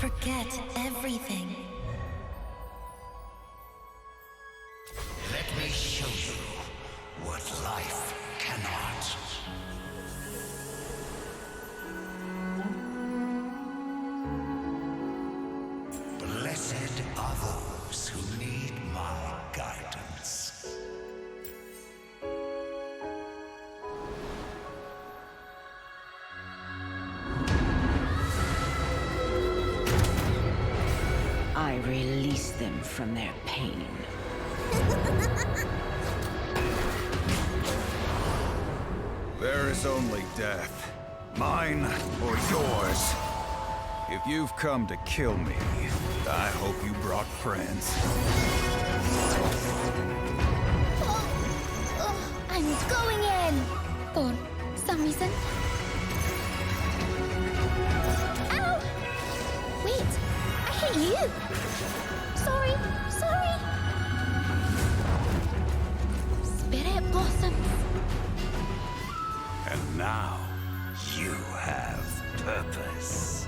Forget everything. Let me show you what life cannot. Blessed are those who need my guidance. I release them from their pain. There is only death, mine or yours. If you've come to kill me, I hope you brought friends. I'm going in! For some reason. Ow! Wait, I hit you! Sorry. Spirit blossoms. And now you have purpose.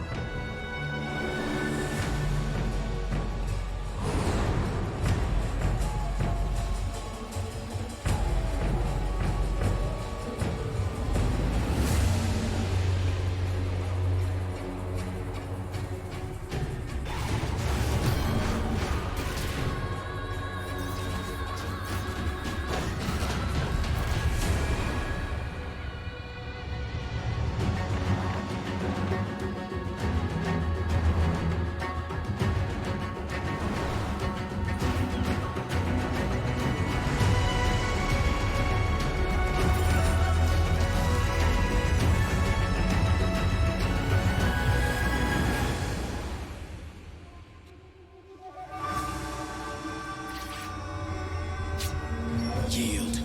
Yield,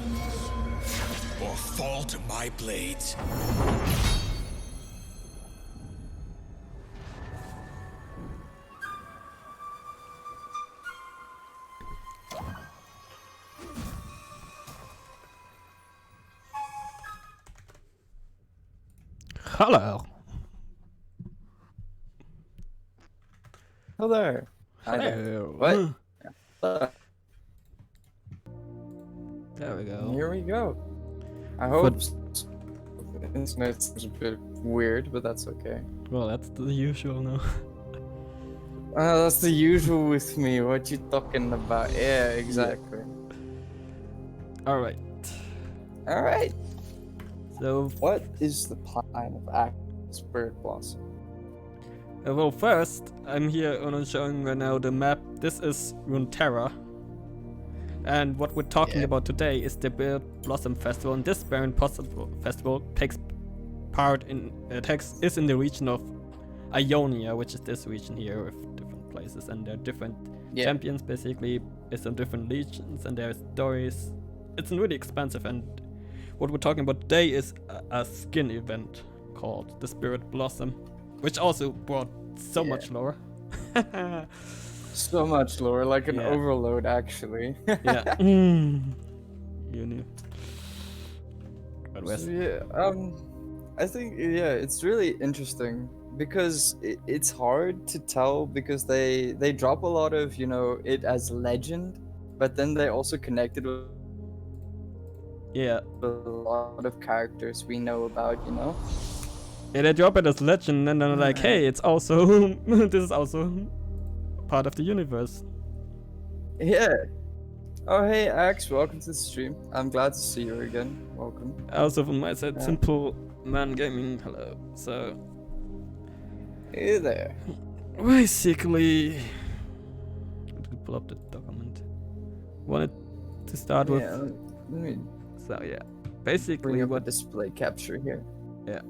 or fall to my blades. Hello. Hello. Hi there. Hello. What? There we go. Here we go. I hope this is a bit weird, but that's okay. Well, that's the usual now. That's the usual with me. What you talking about? Yeah, exactly. Alright. All right. So, What is the plan of acting Spirit Blossom? well, first, I'm here on showing right now the map. This is Runeterra. And what we're talking about today is the Spirit Blossom Festival. And this Spirit Blossom Festival takes part in is in the region of Ionia, which is this region here with different places, and there are different champions. Basically, it's in different legions, and there are stories. It's really expansive. And what we're talking about today is a skin event called the Spirit Blossom, which also brought so much lore. So much lore, like an overload, actually. Yeah. You knew. But I think it's really interesting because it's hard to tell because they drop a lot of it as legend, but then they also connected with a lot of characters we know about. Yeah, they drop it as legend, and then they're like, hey, it's also this is also part of the universe. Yeah. Oh, hey, Axe, welcome to the stream. I'm glad to see you again. Welcome. Also from my side, Simple Man Gaming, hello. So, hey there. basically, let me pull up the document. Wanted to start with. Let me So yeah, basically bring up what a display capture here. Yeah.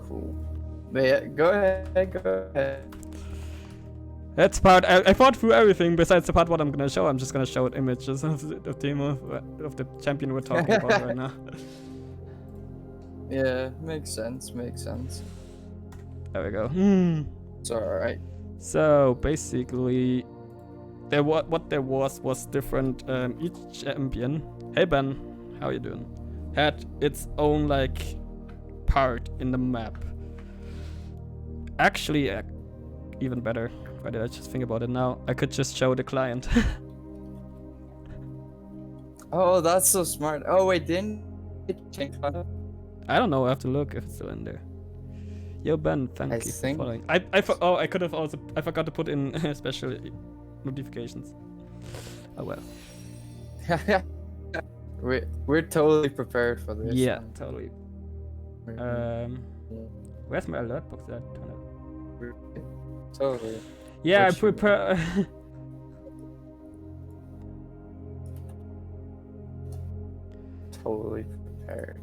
Cool. But yeah, go ahead. That's part. I thought through everything besides the part what I'm gonna show. I'm just gonna show it images of the team of the champion we're talking about right now. Yeah, makes sense. There we go. It's alright. So basically, what there was different. Each champion. Hey Ben, how you doing? Had its own like part in the map. Actually, even better. Why did I just think about it now? I could just show the client. Oh, that's so smart. Oh wait, didn't it change that? I don't know. I have to look if it's still in there. Yo Ben, thank I you for think- following. I could have also. I forgot to put in special notifications. Oh well. We're totally prepared for this. Yeah, man. totally. We're- Where's my alert box? That turn it. we're- Totally. Yeah, I What you mean? prepare. Totally prepared.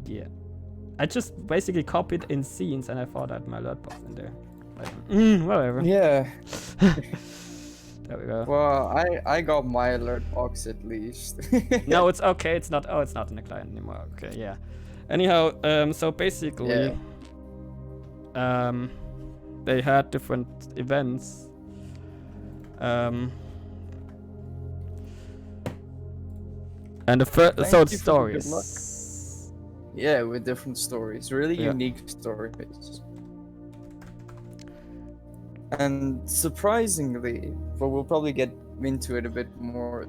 Yeah. I just basically copied in scenes and I thought I had my alert box in there. Like, whatever. Yeah. There we go. Well, I got my alert box at least. No, it's okay. It's not. Oh, it's not in the client anymore. Okay, yeah. Anyhow, so basically, they had different events. And the first, Thank so you it's for the good luck. stories. Yeah, with different stories, really Yeah. unique stories. And surprisingly, but we'll probably get into it a bit more.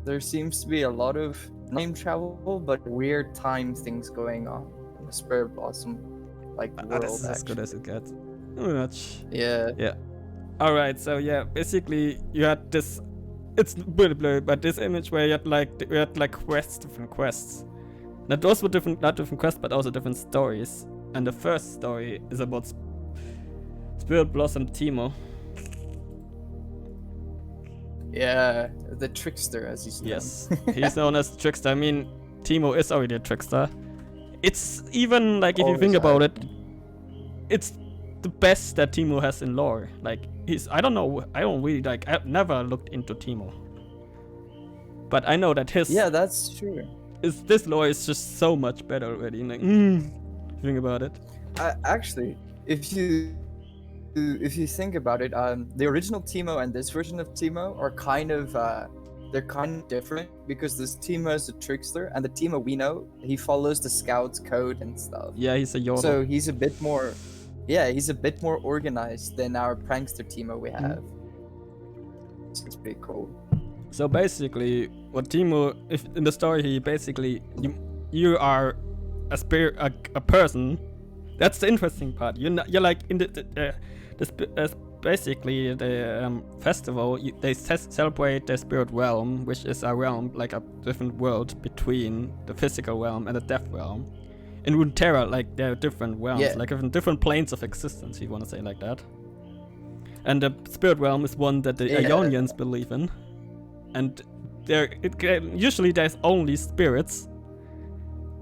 There seems to be a lot of time travel, but weird time things going on in the Spirit Blossom, like world. This is as good as it gets. Pretty much. Yeah. Yeah. All right. So yeah, basically you had this. It's really blurry, but this image where you had like quests, different quests. Now those were different, not different quests, but also different stories. And the first story is about Spirit Blossom Timo. Yeah, the trickster, as he's known. Yes, he's known as the trickster. I mean, Timo is already a trickster. It's even like if you think about it, it's the best that Timo has in lore. Like I don't know, I don't really like. I've never looked into Timo, but I know that his Yeah, that's true. this lore is just so much better already. Like, think about it. Actually, if you think about it, the original Timo and this version of Timo are kind of they're kind of different because this Timo is a trickster, and the Timo we know, he follows the Scouts code and stuff. Yeah, he's a yodel. So he's a bit more, he's a bit more organized than our prankster Timo we have. So it's pretty cool. So basically, what Timo, if in the story, he basically you are a spirit, a person. That's the interesting part. You're like in basically the festival. They celebrate the spirit realm, which is a realm like a different world between the physical realm and the death realm. In Runeterra, like there are different realms, like different planes of existence. If you want to say like that. And the spirit realm is one that the Ionians believe in. And usually there's only spirits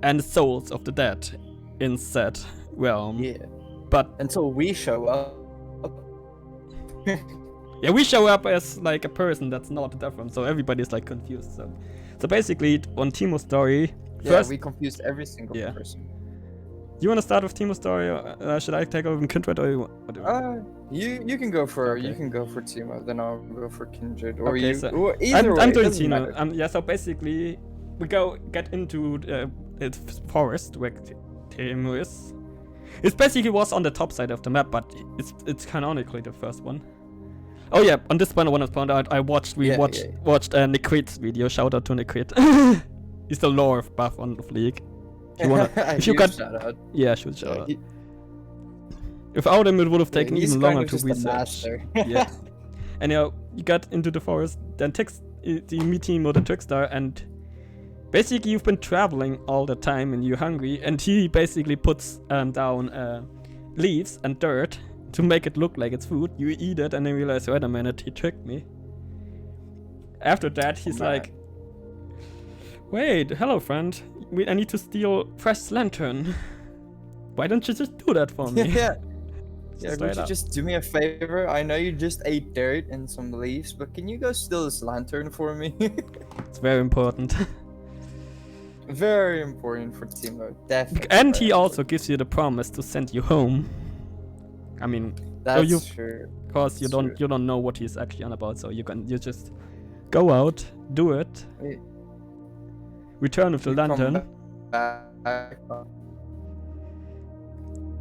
and souls of the dead in said realm. Yeah. But Until we show up. yeah, we show up as like a person that's not the death realm, so everybody's like confused. So basically on Timo's story, first we confused every single person. You want to start with Timo's story, or should I take over Kindred, or you want? You can go for Timo, then I'll go for Kindred, or Okay, you. so Or either way, I'm it doing doesn't Timo. matter. Yeah, so basically we get into the forest where Timo is. It basically was on the top side of the map, but it's canonically the first one. Oh yeah, on this one I want to point out we watched Nikrit's video. Shout out to Nikrit. He's the lore buff on the League. If you got shout out. yeah, should shout out. Without him, it would have taken he's even kind longer of to just the research. master. Yeah. Anyhow, you got into the forest, then you meet Timo the trickster, and basically you've been traveling all the time and you're hungry, and he basically puts down leaves and dirt to make it look like it's food. You eat it and then realize, wait a minute, he tricked me. After that, he's like, wait, hello friend, I need to steal Fresh's lantern. Why don't you just do that for me? Yeah, would Straight you up. just do me a favor? I know you just ate dirt and some leaves, but can you go steal this lantern for me? It's very important. Very important for Timo, definitely. And he very also gives you the promise to send you home. I mean, That's you- true. because you That's don't know what he's actually on about, so you just go out, do it, Wait. return with the Come lantern. back.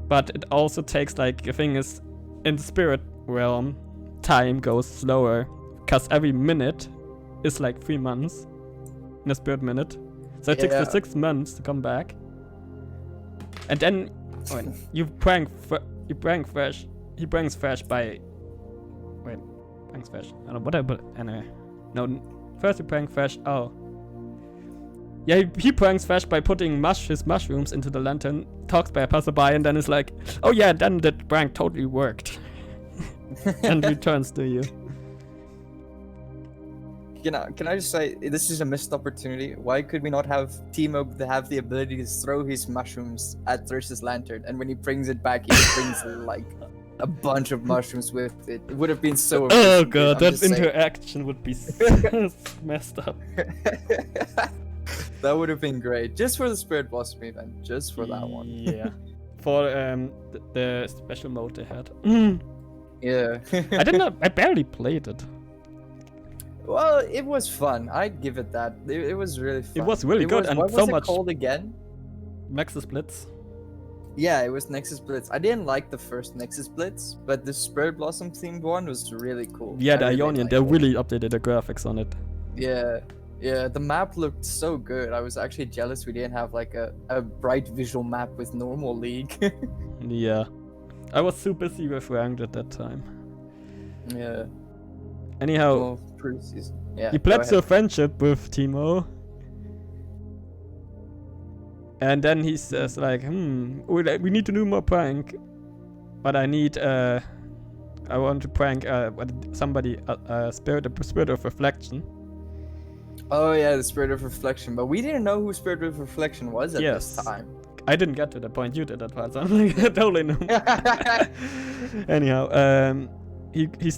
But it also takes like the thing is, in the spirit realm, time goes slower because every minute is like 3 months in a spirit minute. So it takes the 6 months to come back. And then when you prank Fresh, he pranks Fresh by pranks Fresh. I don't know whatever. Anyway, no. First you prank Fresh. Oh, yeah. He pranks Fresh by putting his mushrooms into the lantern. Talks by a passerby, and then is like, "Oh yeah, then the prank totally worked," and returns to you. Can I just say, this is a missed opportunity. Why could we not have Timo have the ability to throw his mushrooms at Thirst's lantern, and when he brings it back, he brings like a bunch of mushrooms with it? It would have been so amazing. Oh god, that interaction would be messed up. That would have been great, just for the Spirit Blossom event, just for that one. Yeah, for the special mode they had. Yeah. I barely played it. Well, it was fun. I'd give it that. It was really fun. It was really good, and what so was much. It called again? Nexus Blitz. Yeah, it was Nexus Blitz. I didn't like the first Nexus Blitz, but the Spirit Blossom themed one was really cool. Yeah, the Ionian, they really updated the graphics on it. Yeah, the map looked so good. I was actually jealous we didn't have like a bright visual map with normal League. Yeah. I was too busy with ranked at that time. Yeah. Anyhow, Well, preseason. Yeah. he pledged a friendship with Timo. And then he says like, we need to do more prank. But I want to prank somebody, spirit of reflection. Oh yeah, the Spirit of Reflection. But we didn't know who Spirit of Reflection was at this time. I didn't get to the point you did that part, so I'm like, I totally know. Anyhow, he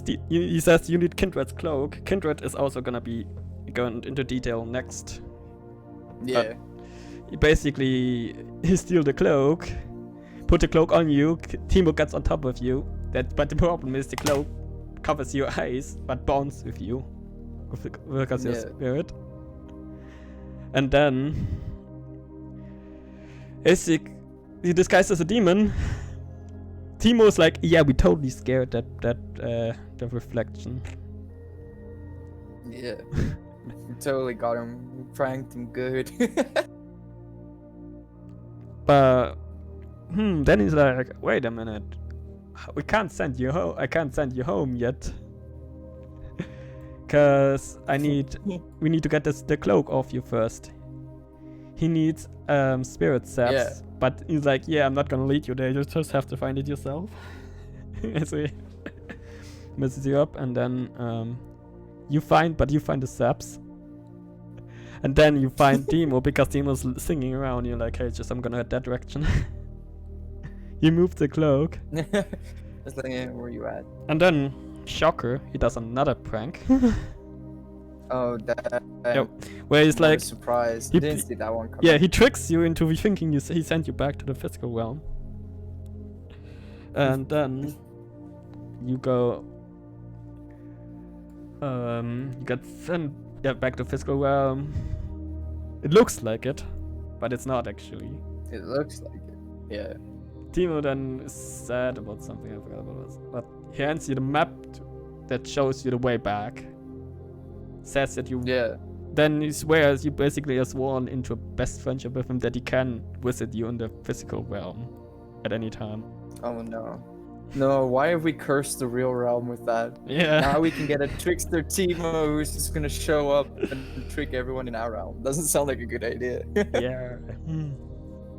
says you need Kindred's cloak. Kindred is also gonna be going into detail next. Yeah. He steal the cloak, put the cloak on you. Timo gets on top of you. But the problem is the cloak covers your eyes, but bonds with you, because your spirit. And then he disguised as a demon. Timo's like, yeah, we totally scared that the reflection. Yeah. We totally got him. We pranked him good. But then he's like, wait a minute. We can't send you home. I can't send you home yet. Cause we need to get the cloak off you first. He needs spirit saps. Yeah. But he's like, yeah, I'm not gonna lead you there. You just have to find it yourself. So he messes you up, and then you find the saps. And then you find Timo, because Timo's singing around. You're like, hey, I'm gonna head that direction. You move the cloak. It's like, yeah, where you at? And then, shocker, he does another prank. Oh, that. Yep. Where he's like, surprised. he Didn't see that one coming. yeah, he tricks you into thinking he sent you back to the physical realm. And then you go. You get sent back to physical realm. It looks like it, but it's not actually. It looks like it. Yeah. Timo then is sad about something, I forgot what it was. But he hands you the map that shows you the way back. Says that you. Yeah. Then he swears you basically are sworn into a best friendship with him, that he can visit you in the physical realm at any time. Oh no. No, why have we cursed the real realm with that? Yeah. Now we can get a trickster Timo who's just gonna show up and trick everyone in our realm. Doesn't sound like a good idea. Yeah.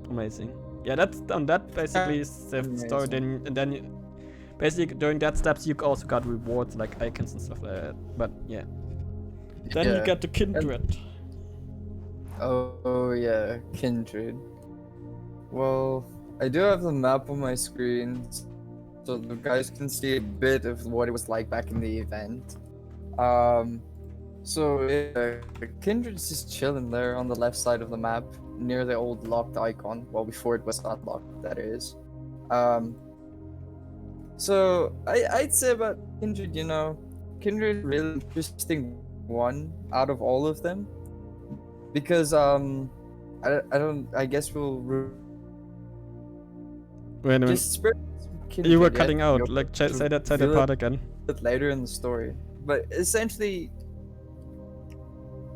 Amazing. Yeah, that basically is the story. Then basically during that steps you also got rewards like icons and stuff like that. But yeah. Then you get to Kindred. Oh yeah, Kindred. Well, I do have the map on my screen, so the guys can see a bit of what it was like back in the event. So yeah, Kindred's just chilling there on the left side of the map, near the old locked icon. Well, before it was unlocked, that is. So I'd say about Kindred, Kindred is really interesting one out of all of them, because I guess we'll Wait a minute. just Kindred You were yet. cutting out. You'll Like, say that reveal part again. it later in the story. But essentially,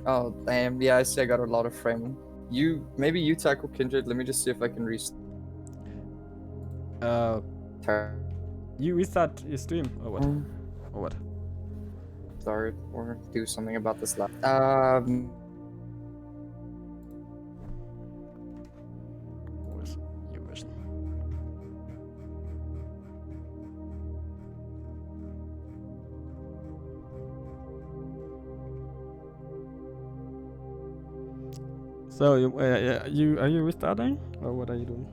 oh damn, yeah, I see. I got a lot of framing. Maybe you tackle Kindred. Let me just see if I can restart. You restart your stream or what? Or what? Start or do something about this. Where's your version? So are you restarting or what are you doing?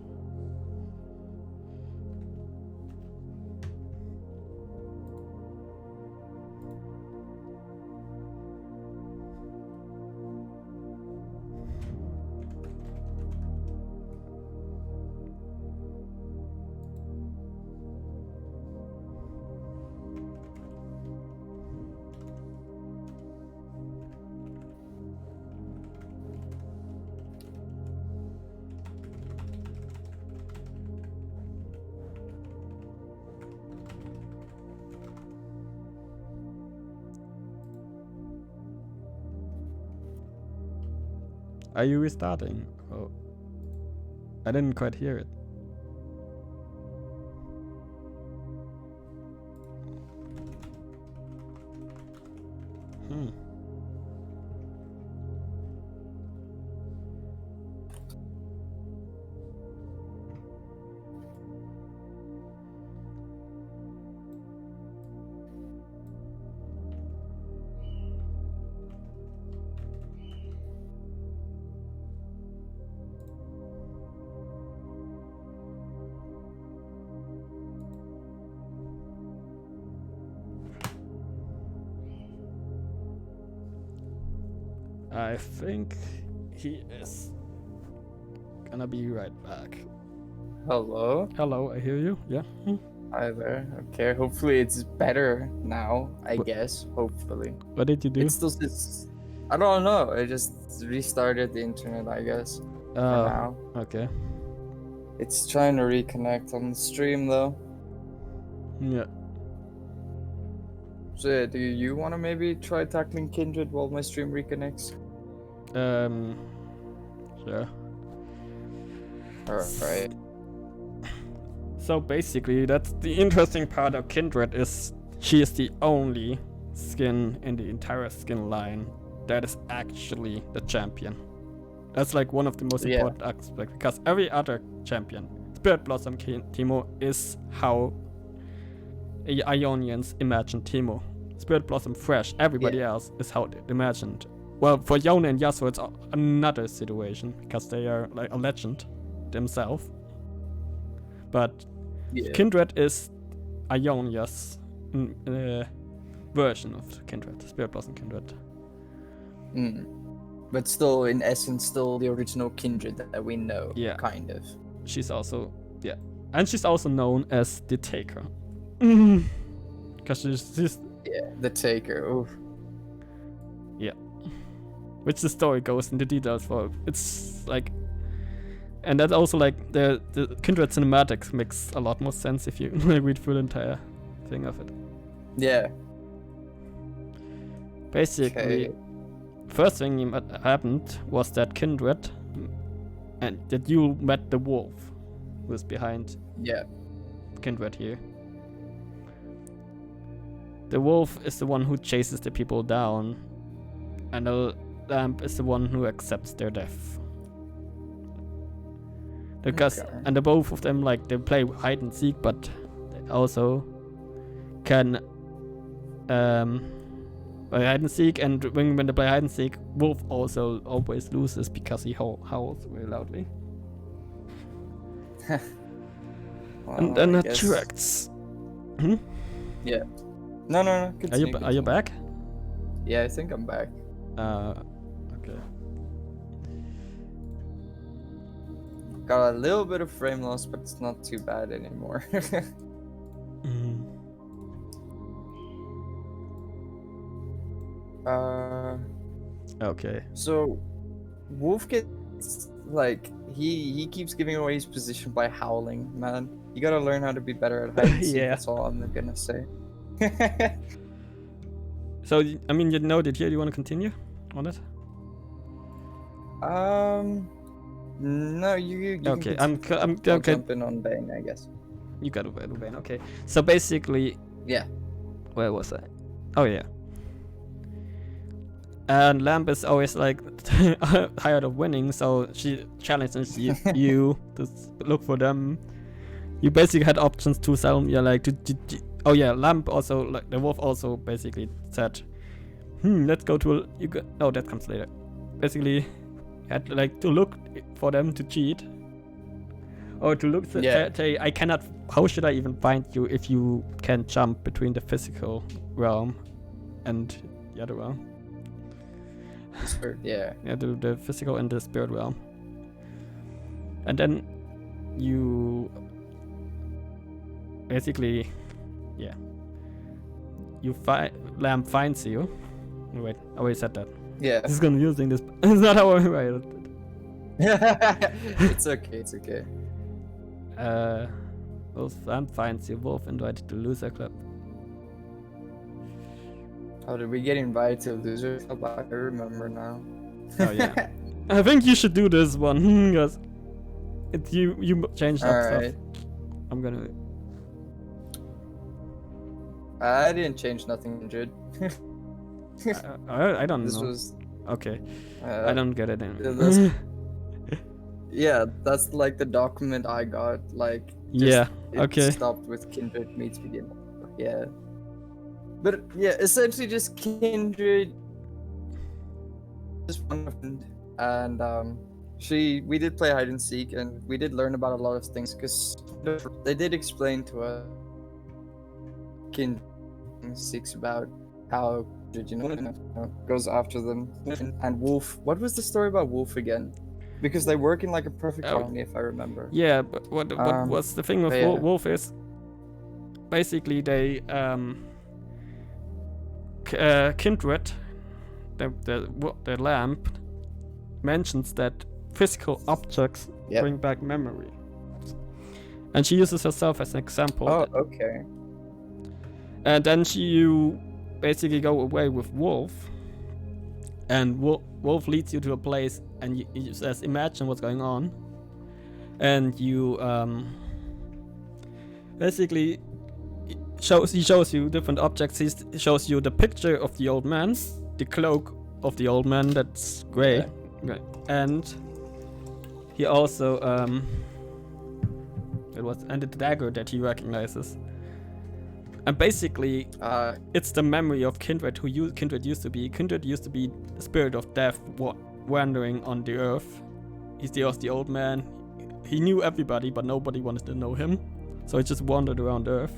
Are you restarting? Oh, I didn't quite hear it. I think he is gonna be right back. Hello. Hello, I hear you. Yeah. Hi there. Okay. Hopefully it's better now. I guess. Hopefully. What did you do? It still sits. I don't know. I just restarted the internet. I guess. For now. Okay. It's trying to reconnect on the stream though. Yeah. So yeah, do you want to maybe try tackling Kindred while my stream reconnects? Sure. Alright. So basically, that's the interesting part of Kindred is she is the only skin in the entire skin line that is actually the champion. That's like one of the most important aspects because every other champion, Spirit Blossom Teemo, is how Ionians imagine Teemo. Spirit Blossom Fresh, everybody else is how they imagined. Well, for Yone and Yasuo, it's another situation because they are like a legend themselves. But Kindred is Ionia's version of Kindred, Spirit Blossom Kindred. But still, in essence, still the original Kindred that we know. Yeah. Kind of. She's also, and she's also known as the Taker. Because she's the Taker. Oof. Yeah. Which the story goes into details for. It's like, and that's also like the Kindred cinematics makes a lot more sense if you read through the entire thing of it. Yeah. Basically, first thing that happened was that Kindred, and that you met the wolf, who was behind Kindred here. The wolf is the one who chases the people down, and the lamp is the one who accepts their death. Because and the both of them like they play hide and seek, but they also can play hide and seek. And when they play hide and seek, wolf also always loses because he howls very loudly. And then attracts. Yeah. No. Continue, Are you back? Yeah, I think I'm back. Okay. Got a little bit of frame loss, but it's not too bad anymore. Okay. So, Wolf gets like he keeps giving away his position by howling, man. You gotta learn how to be better at hide and seek. Yeah. That's all I'm gonna say. So, I mean, you know it here. Do you want to continue on it? No, you Okay, can I'm I'll okay. jump in on Bane, I guess. You got to Bane. Okay. So basically, Yeah. where was I? Oh yeah. And Lamp is always like tired of winning, so she challenges you to look for them. You basically had options to sell. Yeah, like oh yeah, Lamp also, like the wolf also basically said, let's go to oh, that comes later. Basically, had like to look for them to cheat, or to look say I cannot. How should I even find you if you can jump between the physical realm and the other realm? Yeah. Yeah, the physical and the spirit realm. And then you basically, yeah, you Lamb finds you. Wait, I already said that. Yeah. This is confusing. This it's not how I write it. It's okay. It's okay. Lamb finds you. Wolf invited to loser club. How did we get invited to loser club? I remember now. Oh yeah. I think you should do this one because it's you changed up Alright. stuff. I'm gonna. I didn't change nothing, Jude. I don't This know. was. Okay. I don't get it that's- in. Yeah, that's like the document I got. Like. just- Yeah. It Okay. stopped with Kindred meets begin. Yeah. But yeah, essentially just Kindred. Just one friend, and we did play hide and seek, and we did learn about a lot of things because they did explain to us Kindred seeks about how goes after them, and Wolf. What was the story about Wolf again? Because they work in like a perfect harmony, if I remember. Yeah, but what was the thing with yeah. Wolf is basically they Kindred, the lamp, mentions that physical objects bring back memory, and she uses herself as an example. Oh, okay. And then you basically go away with Wolf, and Wolf leads you to a place, and you says, "Imagine what's going on," and you basically he shows you different objects. He shows you the picture of the old man, the cloak of the old man that's gray, and he also and the dagger that he recognizes. And basically, it's the memory of Kindred, Kindred used to be. Kindred used to be the spirit of death wandering on the earth. He's the old man. He knew everybody, but nobody wanted to know him. So he just wandered around Earth.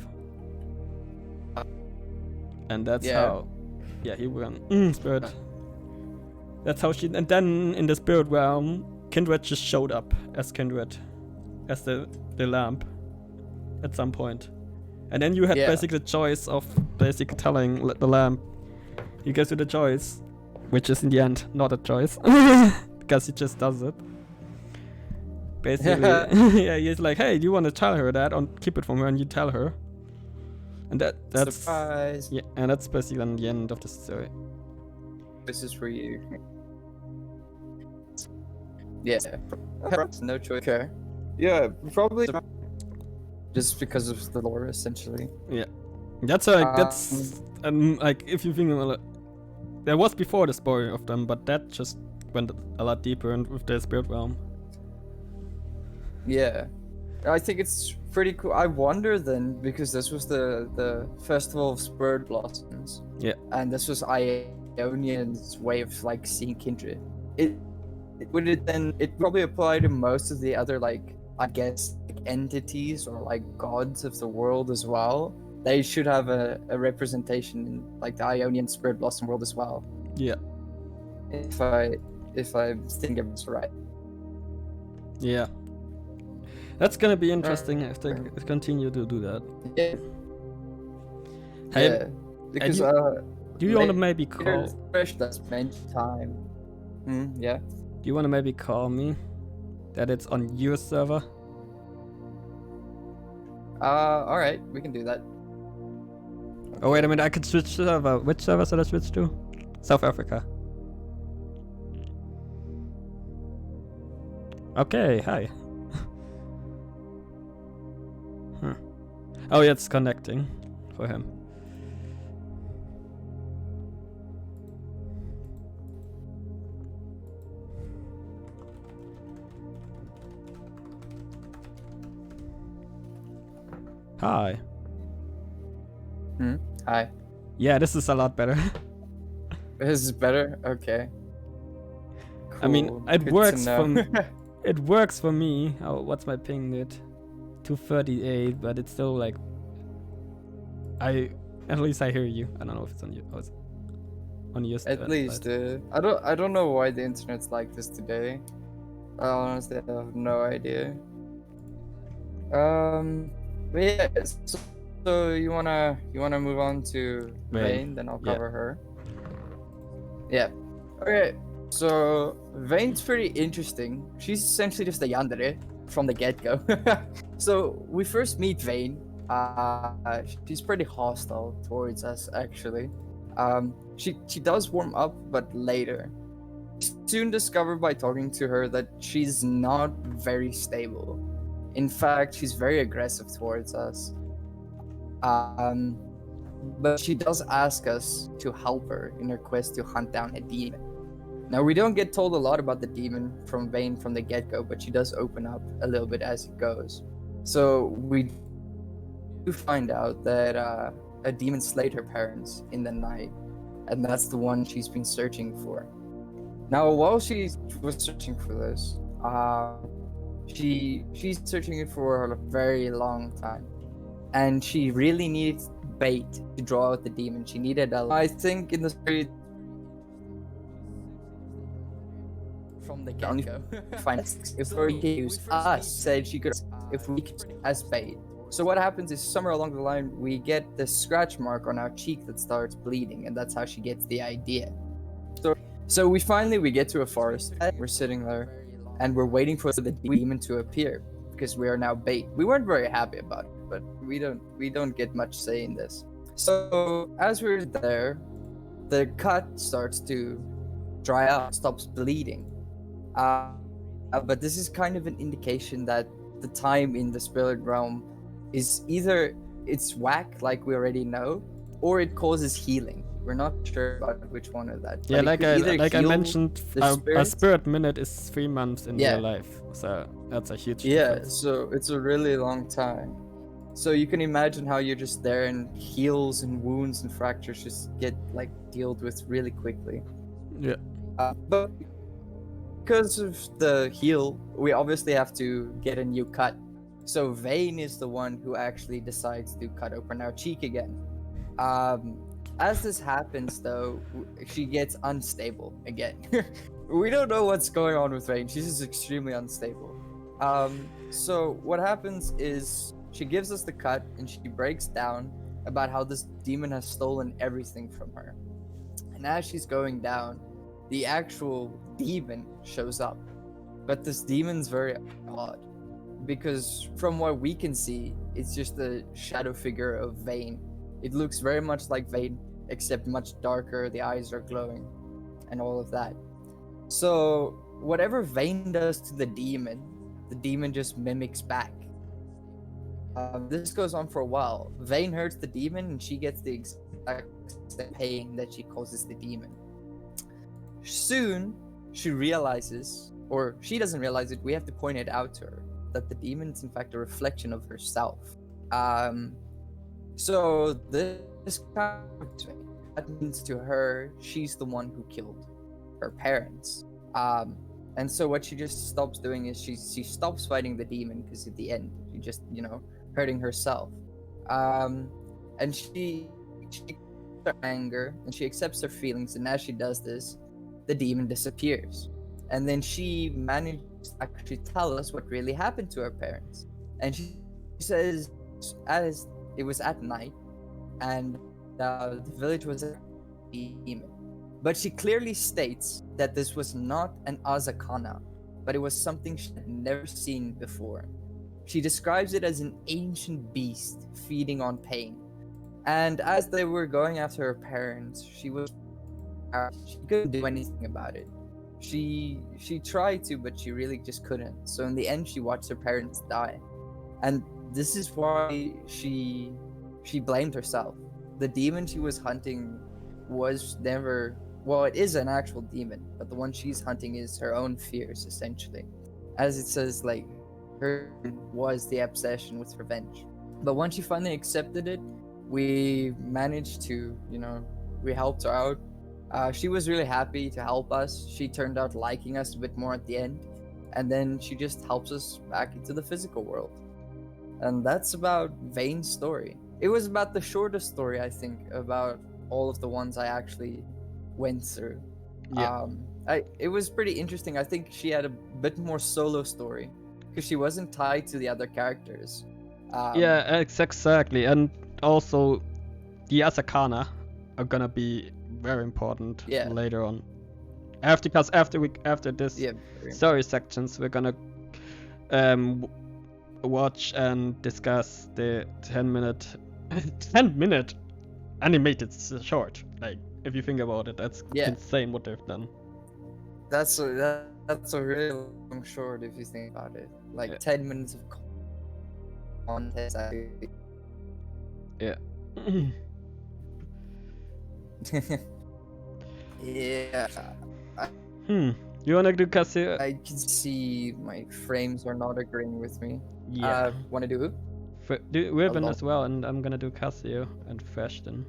And that's how... Yeah, he went... spirit. That's how she... And then in the spirit realm, Kindred just showed up as Kindred. As the lamp. At some point. And then you had basically the choice of basically telling the lamp. He gives you the choice, which is in the end not a choice, because he just does it. Basically, yeah, he's like, "Hey, do you want to tell her that, or keep it from her?" And you tell her, and that's surprise. Yeah, and that's basically then the end of the story. This is for you. Yeah, no choice. Okay. Yeah, probably. Just because of the lore, essentially. Yeah, that's like if you think about it, there was before the story of them, but that just went a lot deeper and with the spirit realm. Yeah, I think it's pretty cool. I wonder then, because this was the festival of spirit blossoms. Yeah, and this was Ionian's way of like seeing Kindred. It probably apply to most of the other, like, I guess, like, entities or like gods of the world as well. They should have a representation in like the Ionian spirit blossom world as well. Yeah. If I think it's right. Yeah. That's gonna be interesting if they continue to do that. Yeah. Hey, Because do you want to maybe call? That's meant time. Yeah. Do you want to maybe call me? That it's on your server? All right, we can do that. Oh wait a minute, I could switch server. Which server should I switch to? South Africa. Okay, hi. Huh. Oh yeah, it's connecting for him. Hi. Hi. Yeah, this is a lot better. This is better. Okay. I mean, Cool. it Good to works know. it works for me. Oh, what's my ping at? 238, but it's still like at least I hear you. I don't know if it's on you. Oh, it's on your At least, side. I don't know why the internet's like this today. I honestly have no idea. But yeah, so you wanna move on to Vayne. Vayne, then I'll Yeah. cover her. Yeah. Okay. So Vayne's pretty interesting. She's essentially just a yandere from the get-go. So we first meet Vayne. She's pretty hostile towards us actually. She does warm up, but later. Soon discovered by talking to her that she's not very stable. In fact, she's very aggressive towards us. But she does ask us to help her in her quest to hunt down a demon. Now, we don't get told a lot about the demon from Vayne from the get-go, but she does open up a little bit as it goes. So we do find out that a demon slayed her parents in the night, and that's the one she's been searching for. Now, while she was searching for this, she's searching it for a very long time, and she really needed bait to draw out the demon. She needed a. I think in the story from the get-go, if we could use us, said she could if we could as bait. So what happens is somewhere along the line we get the scratch mark on our cheek that starts bleeding, and that's how she gets the idea. So we get to a forest. We're sitting there, and we're waiting for the demon to appear because we are now bait. We weren't very happy about it, but we don't get much say in this. So as we're there, the cut starts to dry out, stops bleeding. But this is kind of an indication that the time in the spirit realm is either it's whack, like we already know, or it causes healing. We're not sure about which one of that. Yeah, But like I mentioned, the a spirits. spirit minute is 3 months in Yeah. real life, so that's a huge Yeah, difference. so it's a really long time. So you can imagine how you're just there, and heals and wounds and fractures just get like dealt with really quickly. Yeah. But because of the heal, we obviously have to get a new cut. So Vayne is the one who actually decides to cut open our cheek again. As this happens, though, she gets unstable again. We don't know what's going on with Vayne. She's just extremely unstable. So what happens is she gives us the cut, and she breaks down about how this demon has stolen everything from her. And as she's going down, the actual demon shows up. But this demon's very odd, because from what we can see, it's just the shadow figure of Vayne. It looks very much like Vayne, except much darker. The eyes are glowing, and all of that. So whatever Vayne does to the demon just mimics back. This goes on for a while. Vayne hurts the demon, and she gets the exact pain that she causes the demon. Soon, she realizes, or she doesn't realize it, we have to point it out to her, that the demon is in fact a reflection of herself. So this kind of, that means to her, she's the one who killed her parents. And so what she just stops doing is she stops fighting the demon, because at the end, she just, hurting herself. And she her anger, and she accepts her feelings, and as she does this, the demon disappears. And then she manages to actually tell us what really happened to her parents. And she says, as it was at night, and the village was a demon. But she clearly states that this was not an Azakana, but it was something she had never seen before. She describes it as an ancient beast feeding on pain. And as they were going after her parents, she couldn't do anything about it. She tried to, but she really just couldn't. So in the end, she watched her parents die, and this is why she blamed herself. The demon she was hunting was never, well, it is an actual demon, but the one she's hunting is her own fears, essentially. As it says, like, her was the obsession with revenge. But once she finally accepted it, we managed to, we helped her out. She was really happy to help us. She turned out liking us a bit more at the end. And then she just helps us back into the physical world. And that's about Vane's story. It was about the shortest story, I think, about all of the ones I actually went through. Yeah. It was pretty interesting. I think she had a bit more solo story because she wasn't tied to the other characters. Yeah, exactly. And also, the Asakana are gonna be very important Yeah. later on. Because after this Yeah. story sections, we're gonna watch and discuss the 10-minute animated short. Like, if you think about it, that's insane what they've done. That's a really long short if you think about it. Like 10 minutes of content. Yeah. Yeah. You wanna do Casio? I can see my frames are not agreeing with me. Yeah. Wanna do? Do Ribbon as well, and I'm gonna do Casio and Freshton.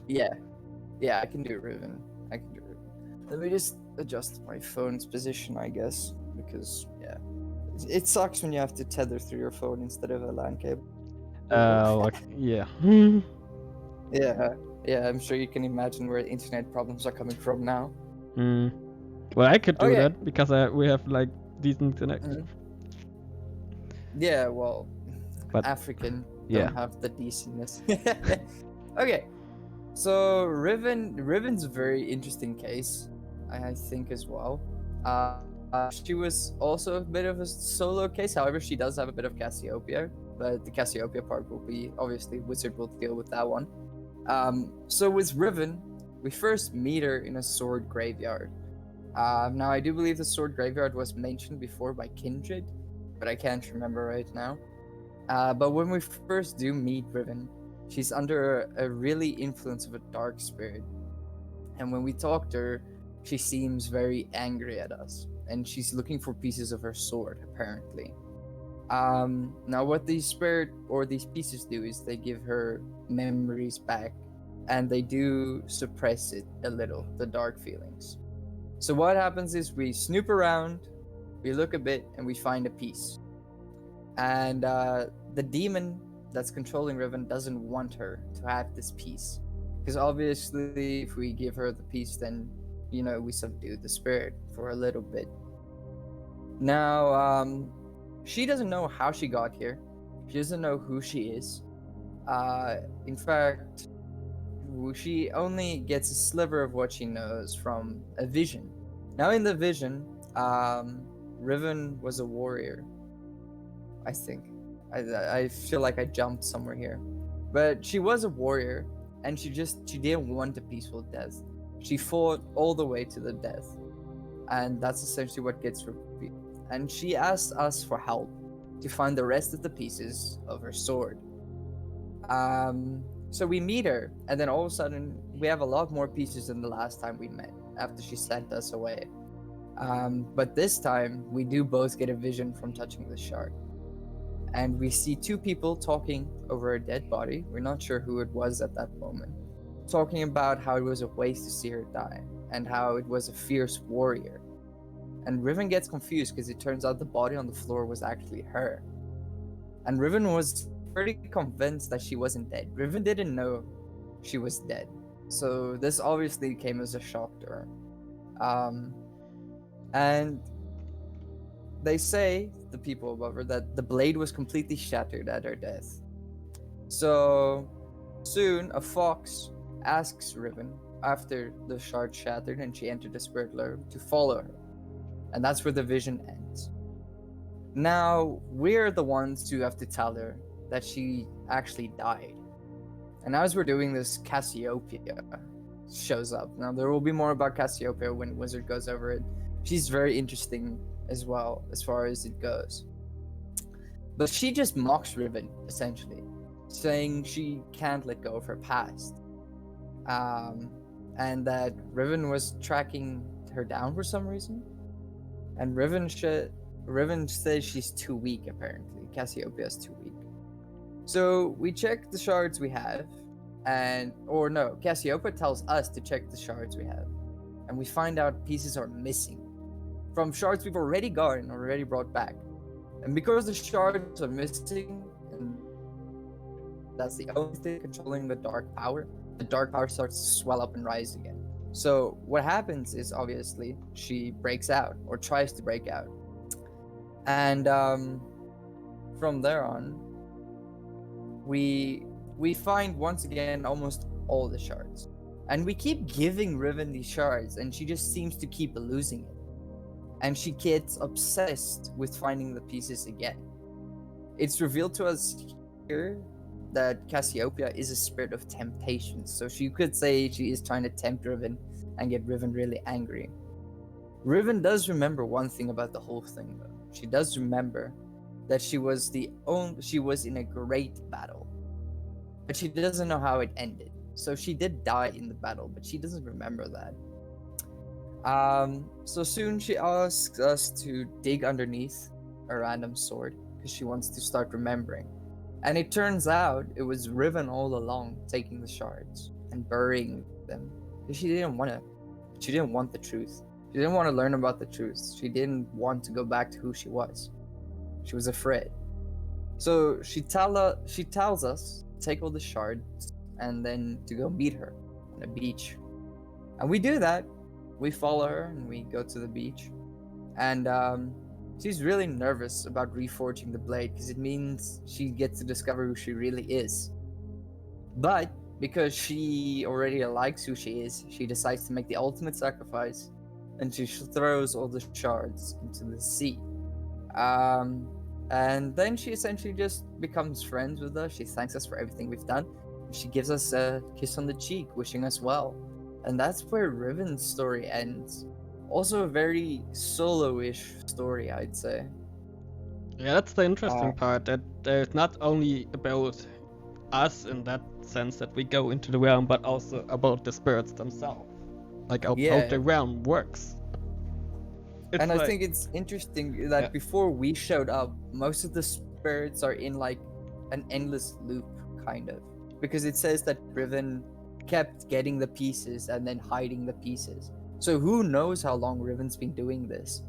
Yeah. Yeah, I can do Riven. Let me just adjust my phone's position, I guess, because it sucks when you have to tether through your phone instead of a LAN cable. Yeah. Yeah, I'm sure you can imagine where internet problems are coming from now. Well, I could do that because we have like decent connection. Yeah, well, but African don't have the decentness. Okay, so Riven's a very interesting case, I think, as well. She was also a bit of a solo case. However, she does have a bit of Cassiopeia, but the Cassiopeia part will be, obviously, Wizard will deal with that one. So with Riven, we first meet her in a sword graveyard. Now, I do believe the sword graveyard was mentioned before by Kindred, but I can't remember right now. But when we first do meet Riven, she's under a really influence of a dark spirit. And when we talk to her, she seems very angry at us. And she's looking for pieces of her sword, apparently. Now, what these pieces do is they give her memories back, and they do suppress it a little, the dark feelings. So what happens is we snoop around, we look a bit, and we find a piece. And the demon that's controlling Riven doesn't want her to have this piece, because obviously if we give her the piece, then we subdue the spirit for a little bit. Now, she doesn't know how she got here. She doesn't know who she is. In fact, she only gets a sliver of what she knows from a vision. Now, in the vision, Riven was a warrior, I think. I feel like I jumped somewhere here. But she was a warrior, and she didn't want a peaceful death. She fought all the way to the death. And that's essentially what gets revealed. And she asked us for help to find the rest of the pieces of her sword. So we meet her, and then all of a sudden, we have a lot more pieces than the last time we met, after she sent us away. But this time, we do both get a vision from touching the shard. And we see two people talking over a dead body. We're not sure who it was at that moment. Talking about how it was a waste to see her die, and how it was a fierce warrior. And Riven gets confused because it turns out the body on the floor was actually her. And Riven was pretty convinced that she wasn't dead. Riven didn't know she was dead. So this obviously came as a shock to her. And they say, the people above her, that the blade was completely shattered at her death. So soon, a fox asks Riven, after the shard shattered and she entered the spirit lair, to follow her. And that's where the vision ends. Now we're the ones who have to tell her that she actually died. And as we're doing this, Cassiopeia shows up. Now there will be more about Cassiopeia when Wizard goes over it. She's very interesting as well as far as it goes. But she just mocks Riven, essentially, saying she can't let go of her past. And that Riven was tracking her down for some reason. And Riven says she's too weak, apparently. Cassiopeia is too weak. So we check the shards we have, Cassiopeia tells us to check the shards we have. And we find out pieces are missing from shards we've already gotten, already brought back. And because the shards are missing, and that's the only thing controlling the dark power starts to swell up and rise again. So what happens is, obviously, she breaks out, or tries to break out. And from there on, we find once again almost all the shards. And we keep giving Riven these shards, and she just seems to keep losing it. And she gets obsessed with finding the pieces again. It's revealed to us here that Cassiopeia is a spirit of temptation. So she could say she is trying to tempt Riven and get Riven really angry. Riven does remember one thing about the whole thing, though. She does remember that she was in a great battle. But she doesn't know how it ended. So she did die in the battle, but she doesn't remember that. So soon she asks us to dig underneath a random sword because she wants to start remembering. And it turns out it was Riven all along taking the shards and burying them because she didn't want the truth. She didn't want to learn about the truth. She didn't want to go back to who she was. She was afraid. So she tells us to take all the shards and then to go meet her on the beach. And we do that. We follow her and we go to the beach. And she's really nervous about reforging the blade because it means she gets to discover who she really is. But because she already likes who she is, she decides to make the ultimate sacrifice and she throws all the shards into the sea. And then she essentially just becomes friends with us. She thanks us for everything we've done. She gives us a kiss on the cheek, wishing us well. And that's where Riven's story ends. Also a very solo-ish story, I'd say. Yeah, that's the interesting part, that there's not only about us in that sense that we go into the realm, but also about the spirits themselves. Like how the realm works. And I think it's interesting that before we showed up, most of the spirits are in like an endless loop, kind of. Because it says that Riven kept getting the pieces and then hiding the pieces. So who knows how long Riven's been doing this?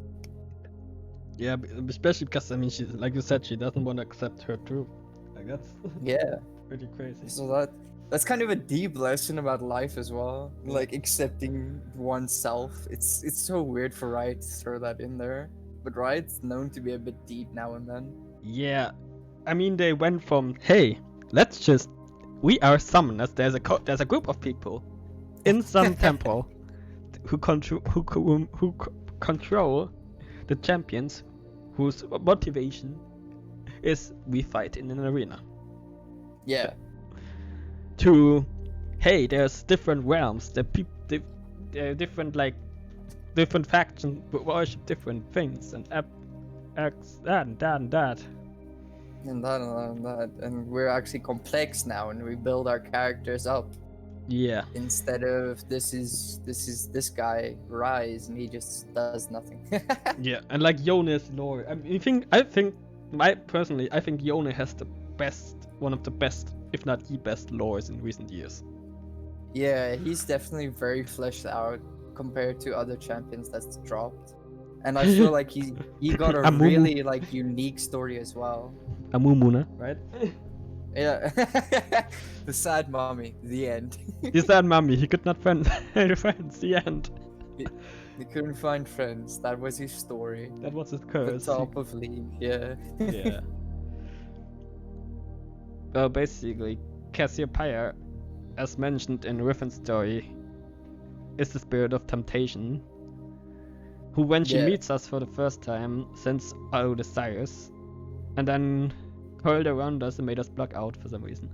Yeah, especially because, I mean, she, like you said, she doesn't want to accept her truth. Like, that's pretty crazy. So that's kind of a deep lesson about life as well. Like accepting oneself. It's so weird for Riot to throw that in there. But Riot's known to be a bit deep now and then. Yeah. I mean, they went from, hey, we are summoners. There's a group of people in some temple who control the champions, whose motivation is we fight in an arena. Yeah. To, hey, there's different realms. There are different factions worship different things and acts that and that. And that, and we're actually complex now, and we build our characters up. Yeah. Instead of this is this guy Rise, and he just does nothing. Yeah, and like Yone's lore. I think Yone has one of the best, if not the best, lores in recent years. Yeah, he's definitely very fleshed out compared to other champions that's dropped. And I feel like he got a really like unique story as well. Amumuna, right? Yeah. The sad mommy, the end. The sad mommy, he could not find friends, the end. He couldn't find friends, that was his story. That was his curse. The top of league, yeah. Yeah. Well, basically, Cassiopeia, as mentioned in Riven's story, is the spirit of temptation. who when she Yeah. meets us for the first time sends our desires, and then curled around us and made us black out for some reason.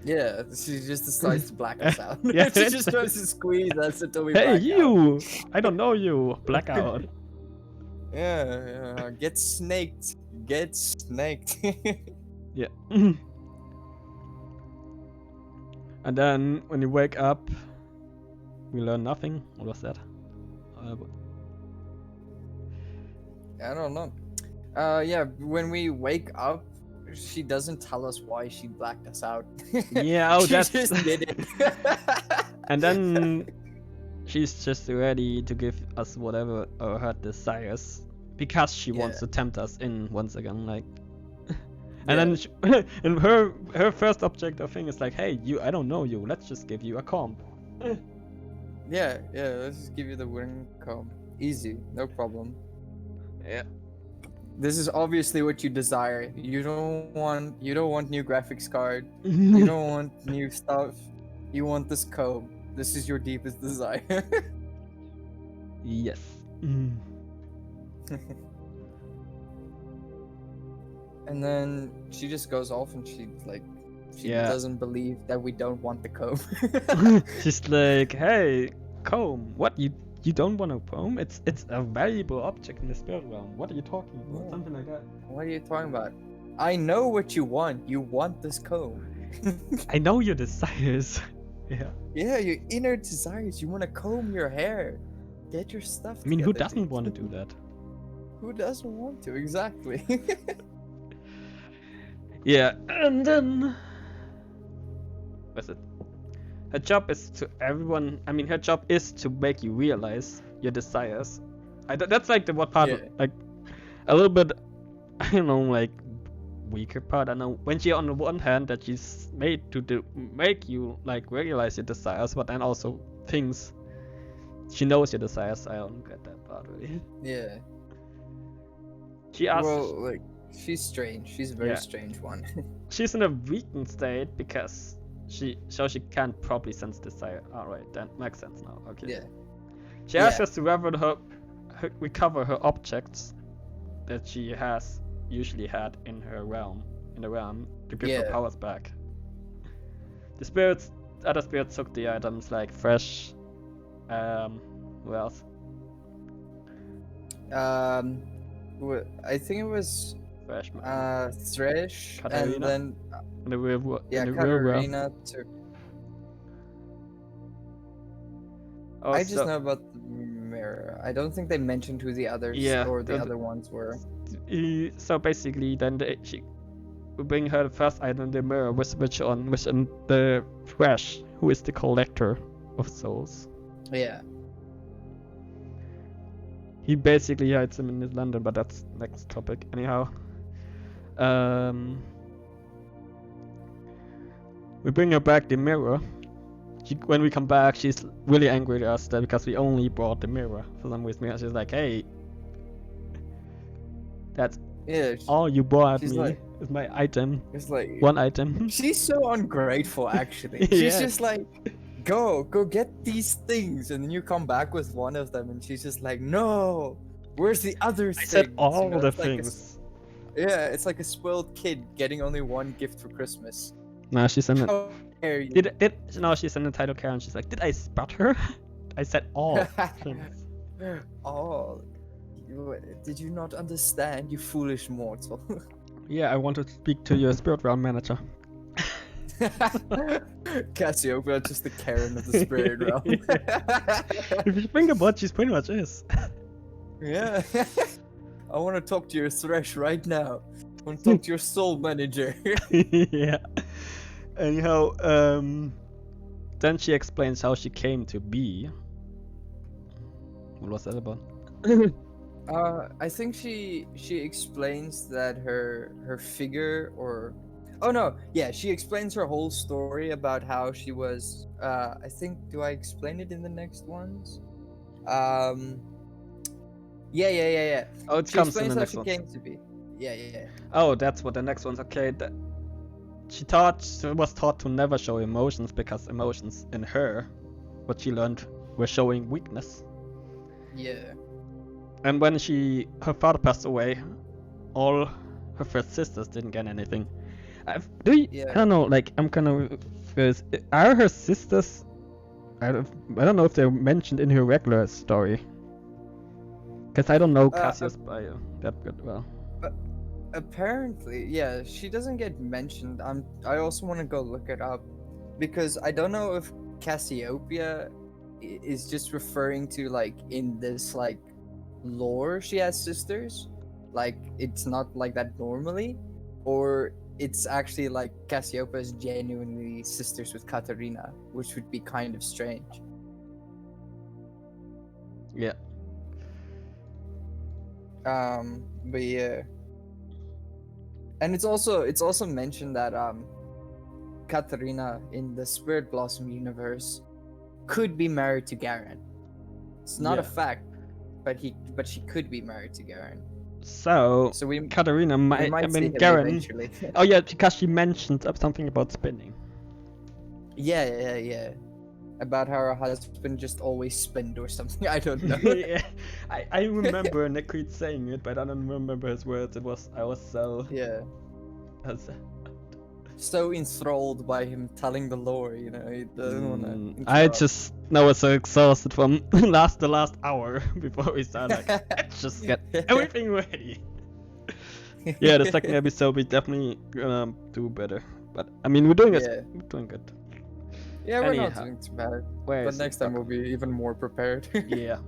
Yeah, she just decides to black us out. Yeah, She it's- just tries to squeeze us until we Hey black out. you! I don't know you. Blackout. Yeah, get snaked. Get snaked. Yeah. And then when you wake up, we learn nothing. What was that? I don't know. Yeah, when we wake up, she doesn't tell us why she blacked us out. Yeah, oh, she that's- just did it. And then she's just ready to give us whatever our heart desires because she wants Yeah. to tempt us in once again, like. Yeah. And then and her first objective thing is like, hey, I don't know you. Let's just give you a comb. Yeah, let's just give you the wooden comb. Easy, no problem. Yeah. This is obviously what you desire. You don't want new graphics card. You don't want new stuff. You want this comb. This is your deepest desire. Yes. And then she just goes off and she Yeah. doesn't believe that we don't want the comb. She's like, hey, comb. What you don't want a comb? It's a valuable object in the spirit realm. What are you talking about? Yeah. Something like that. What are you talking about? I know what you want. You want this comb. I know your desires. Yeah. Yeah, your inner desires. You want to comb your hair. Get your stuff. I mean, who together, doesn't dude. want to do that? Who doesn't want to? Exactly. Yeah, and then what's it? Her job is to everyone. I mean, her job is to make you realize your desires. That's like the what part, Yeah. like a little bit. I don't know, like weaker part. I know when she on the one hand that she's made to make you like realize your desires, but then also things she knows your desires. I don't get that part really. Yeah. She asks. Well, like, she's strange. She's a very Yeah. strange one. She's in a weakened state because she can't probably sense desire. Alright, that makes sense now. Okay. Yeah. She asks Yeah. us to recover her objects that she has usually had in the realm, to give her Yeah. powers back. Other spirits took the items like fresh. Who else? I think it was Fresh. Thresh, Katarina? and then In the real, yeah, in the real realm. Katarina took. Oh, I just so- know about the mirror. I don't think they mentioned who the others Yeah, or the the- other ones were. So basically, then we bring her the first item, the mirror, which in the Thresh, who is the collector of souls. Yeah. He basically hides them in London, but that's next topic. Anyhow, we bring her back the mirror. When we come back, she's really angry at us because we only brought the mirror for some reason. She's like, "Hey, that's Yeah. all you brought she's me. like- Is my item, It's like one item." she's so ungrateful. Actually, she's Yeah. just like, go get these things, and then you come back with one of them, and she's just like, no. Where's the other I things? said You all know, the it's like a things. Yeah, it's like a spoiled kid getting only one gift for Christmas. Nah, she's in it. How dare you? No, she's in the title Karen. She's like, did I spot her? I said all things. Oh, did you not understand, you foolish mortal? Yeah, I want to speak to your spirit realm manager. Cassiopeia, just the Karen of the spirit realm. If you think about it, she's pretty much is. Yeah. I want to talk to your Thresh right now. I want to talk to your soul manager. Yeah. Anyhow, then she explains how she came to be. What was that about? I think she explains that her figure or oh no, yeah, she explains her whole story about how she was I think, do I explain it in the next ones? Yeah. Oh, it She comes in explains the how next she one. came to be. Yeah. Oh, that's what the next one's okay. She was taught to never show emotions because emotions in her, what she learned, were showing weakness. Yeah. And when her father passed away, all her first sisters didn't get anything. I Yeah. don't know. Like I'm kind of curious. Are her sisters? I don't know if they're mentioned in her regular story. Because I don't know Cassius bio that good well. Apparently, yeah, she doesn't get mentioned. I also want to go look it up because I don't know if Cassiopeia is just referring to like in this like lore she has sisters, like it's not like that normally, or it's actually like Cassiopeia is genuinely sisters with Katarina, which would be kind of strange. Yeah. But yeah. And it's also mentioned that Katarina in the Spirit Blossom universe could be married to Garen. It's not a Yeah. fact, but she could be married to Garen. So Katarina we might. I might see mean him Garen. eventually. Oh yeah, because she mentioned something about spinning. Yeah. About how her husband just always spinned or something. I don't know. Yeah, I remember Necreed saying it, but I don't remember his words. I was so Yeah. I was- So enthralled by him telling the lore, he doesn't want to. I just now was so exhausted from the last hour before we started. Like, let's just get everything ready. Yeah, the second episode we definitely gonna do better. But I mean, we're doing we're doing good. Yeah, we're not Anyhow, doing too bad. where But is next the time we'll doc- be even more prepared. Yeah.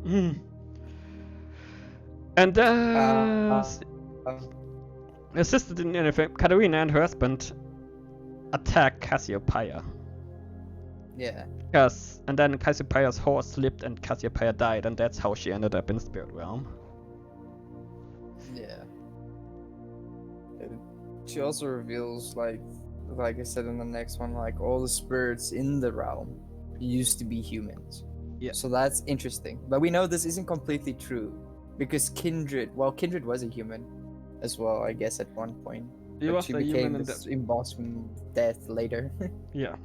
And her sister didn't anything. Katarina and her husband attacked Cassiopeia. Yeah. And then Cassiopeia's horse slipped and Cassiopeia died, and that's how she ended up in the spirit realm. Yeah. She also reveals, like I said in the next one, like all the spirits in the realm used to be humans. Yeah. So that's interesting. But we know this isn't completely true because Kindred was a human as well, I guess, at one point. He But was she a became human this embossment death later. Yeah.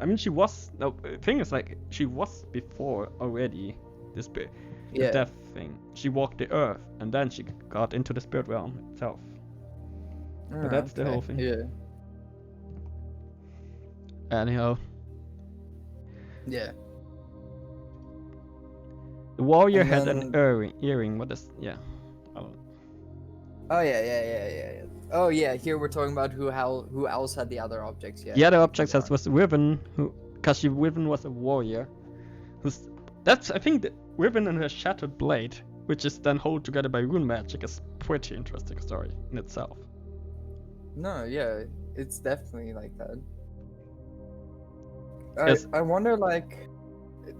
I mean, she was. No, the thing is, like, she was before already the Yeah. death thing. She walked the earth, and then she got into the spirit realm itself. But that's the whole thing. Yeah. Anyhow, Yeah. the warrior And had an then- earring. What is? Yeah. I don't. Oh yeah. Oh yeah, here we're talking about who else had the other objects. Yeah. The other object was Riven, because Riven was a warrior. I think the Riven and her shattered blade, which is then held together by rune magic, is pretty interesting story in itself. No, yeah, it's definitely like that. Yes. I wonder, like,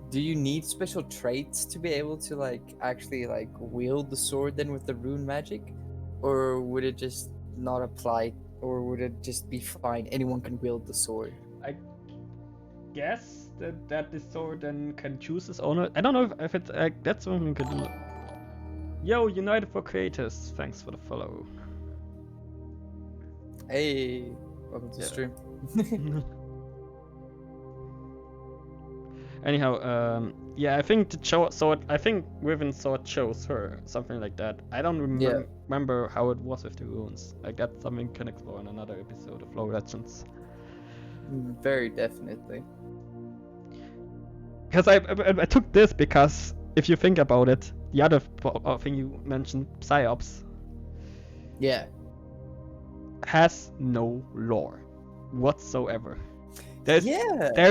do you need special traits to be able to like actually like wield the sword then with the rune magic, or would it just not apply, or would it just be fine? Anyone can wield the sword. I guess that the sword then can choose its owner. I don't know if it's like that's something we could do. Yo, United for Creators, thanks for the follow. Hey, welcome to stream. Anyhow, yeah, I think I think Riven sword chose her, something like that. I don't remember how it was with the runes. Like that's something we can explore in another episode of Lore Legends. Very definitely. Because I took this because if you think about it, the other thing you mentioned, Psyops, Yeah. has no lore whatsoever. There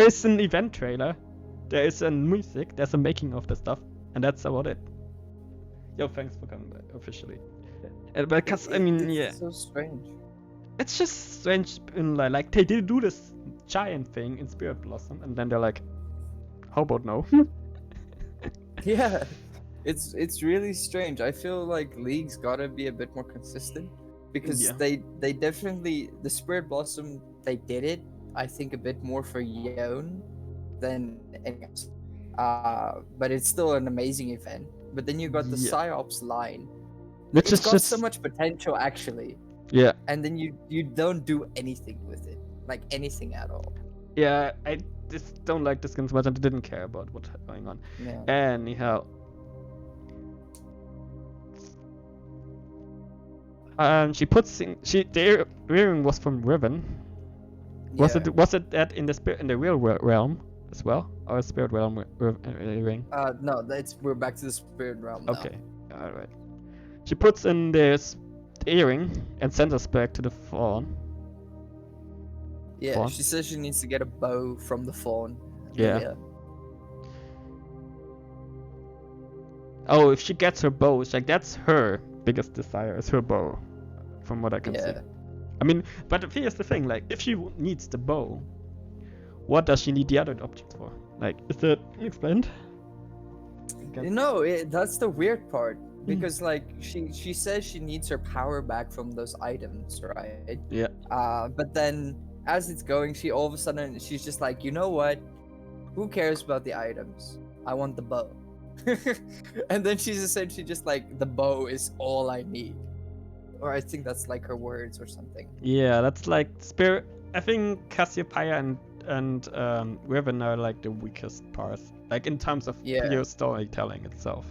is an event trailer, there is a music, there's a making of the stuff, and that's about it. Yo, thanks for coming back officially. Because It's so strange. it's just strange in like they did do this giant thing in Spirit Blossom, and then they're like, how about no? Yeah, it's really strange. I feel like League's gotta be a bit more consistent because Yeah. they definitely the Spirit Blossom they did it. I think a bit more for Yon than anything else. But it's still an amazing event. But then you got the Yeah. Psyops line, Which it's is got just so much potential actually, yeah. and then you don't do anything with it, like anything at all. Yeah, I just don't like the skins much and didn't care about what's going on. Yeah. Anyhow, She puts in. The earring was from Riven. Was Yeah. it that in the real realm as well, or a spirit realm earring? No, we're back to the spirit realm now. Okay, all right. She puts in this earring and sends us back to the fawn. Yeah, Fawn? she says she needs to get a bow from the fawn. Yeah. Oh, if she gets her bow, it's like that's her biggest desire is her bow, from what I can see. Yeah. I mean, but here's the thing: like, if she needs the bow, what does she need the other objects for? Like, is that explained? No, that's the weird part because like she says she needs her power back from those items, right? Yeah. But then as it's going, she all of a sudden she's just like, you know what? Who cares about the items? I want the bow. And then she's essentially just like, the bow is all I need. Or I think that's like her words or something. Yeah, that's like spirit. I think Cassiopeia and Riven are like the weakest parts, like in terms of pure storytelling itself.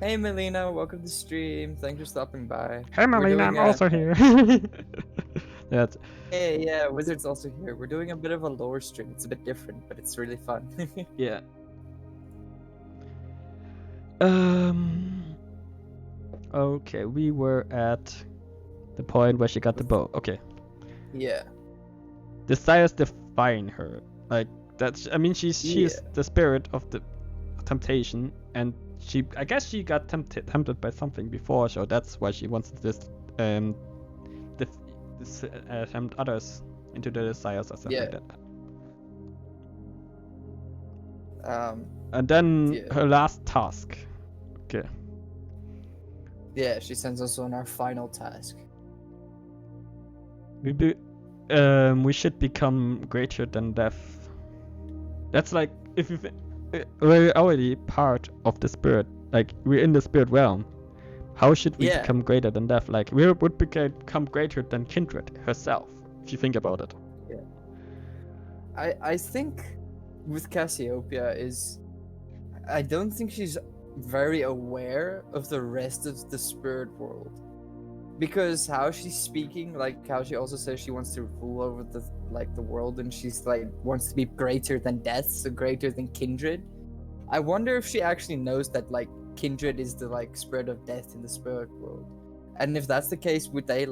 Hey Melina, welcome to the stream. Thanks for stopping by. Hey Melina, I'm also here. That's. Hey, yeah, Wizard's also here. We're doing a bit of a lore stream. It's a bit different, but it's really fun. Yeah. Okay, we were at the point where she got the bow. Okay. Yeah. Desires define her. Like that's. I mean, she's the spirit of the temptation, and I guess she got tempted by something before, so that's why she wants to tempt others into their desires or something like that. And then her last task. Okay. Yeah, she sends us on our final task. We should become greater than death. That's like if you we're already part of the spirit. Like we're in the spirit realm. How should we become greater than death? Like we would become greater than Kindred herself, if you think about it. Yeah. I think with Cassiopeia I don't think she's very aware of the rest of the spirit world. Because how she's speaking, like how she also says she wants to rule over the world, and she's like wants to be greater than death, so greater than Kindred. I wonder if she actually knows that like Kindred is the like spirit of death in the spirit world. And if that's the case, would they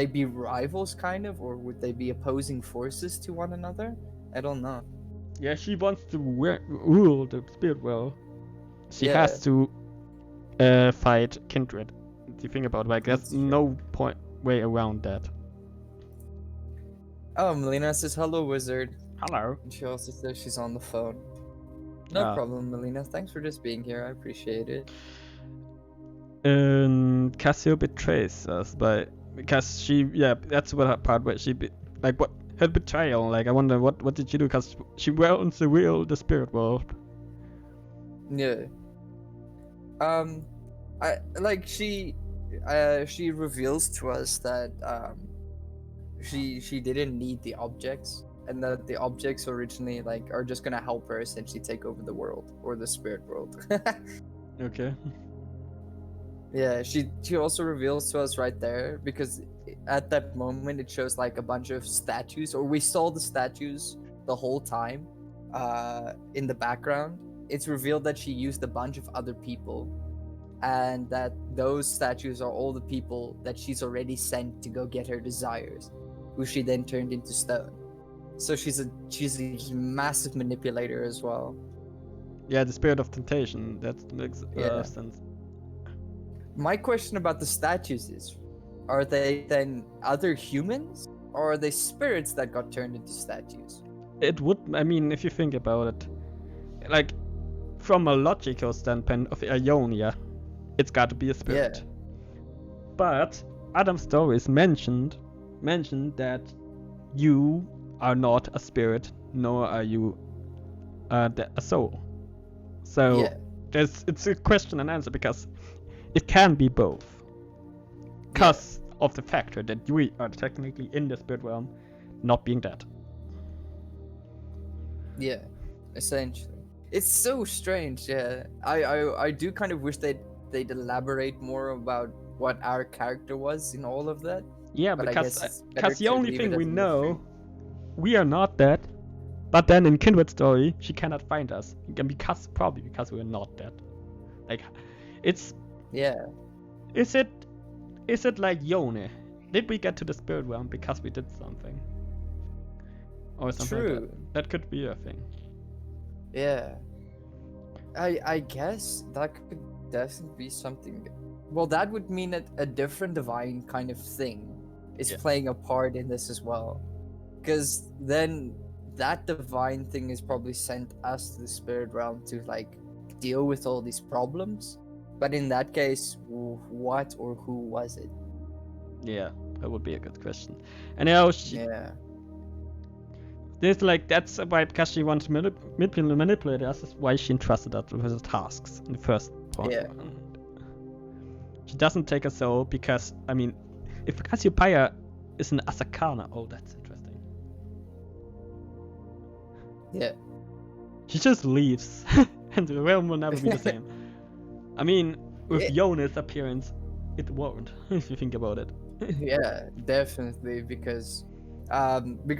be rivals kind of, or would they be opposing forces to one another? I don't know. Yeah, she wants to rule the spirit world. She has to fight Kindred. If you think about it, like there's no way around that. Oh, Melina says hello, Wizard. Hello. And she also says she's on the phone. No problem, Melina. Thanks for just being here. I appreciate it. And Cassio betrays us because that's what her part where what her betrayal. Like I wonder what did she do? Because she wants to rule the spirit world. Yeah. She reveals to us that she didn't need the objects, and that the objects originally are just gonna help her essentially take over the world or the spirit world. Okay. Yeah, she also reveals to us right there, because at that moment it shows like a bunch of statues, or we saw the statues the whole time in the background. It's revealed that she used a bunch of other people, and that those statues are all the people that she's already sent to go get her desires, who she then turned into stone. So she's a massive manipulator as well. Yeah, the spirit of temptation. That makes sense. My question about the statues is, are they then other humans, or are they spirits that got turned into statues? I mean, if you think about it, like from a logical standpoint of Ionia, it's got to be a spirit. Yeah. But Adam's stories mentioned that you are not a spirit, nor are you a soul. So it's a question and answer, because it can be both. Because of the factor that we are technically in the spirit realm, not being dead. Yeah, essentially. It's so strange, yeah. I do kind of wish they'd elaborate more about what our character was in all of that. Yeah, But I because guess it's better the to only leave thing it we as a know, mystery. we are not dead. But then in Kindred's story, she cannot find us. And probably because we're not dead. Like, it's Yeah, is it like Yone? Did we get to the spirit realm because we did something? Or something like true. that. That could be a thing. Yeah. I guess that could definitely be something. Well, that would mean that a different divine kind of thing is Yeah. playing a part in this as well. Because then that divine thing is probably sent us to the spirit realm to like deal with all these problems. But in that case, what or who was it? Yeah, that would be a good question. And now Yeah. there's like that's why because she wants to manipulate us. Is why she entrusted us with the tasks in the first point. Yeah. She doesn't take a soul because I mean, if Cassiopeia is an Asakana, oh that's interesting. Yeah. She just leaves, and the realm will never be the same. I mean, with Yona's appearance, it won't. If you think about it. Yeah, definitely because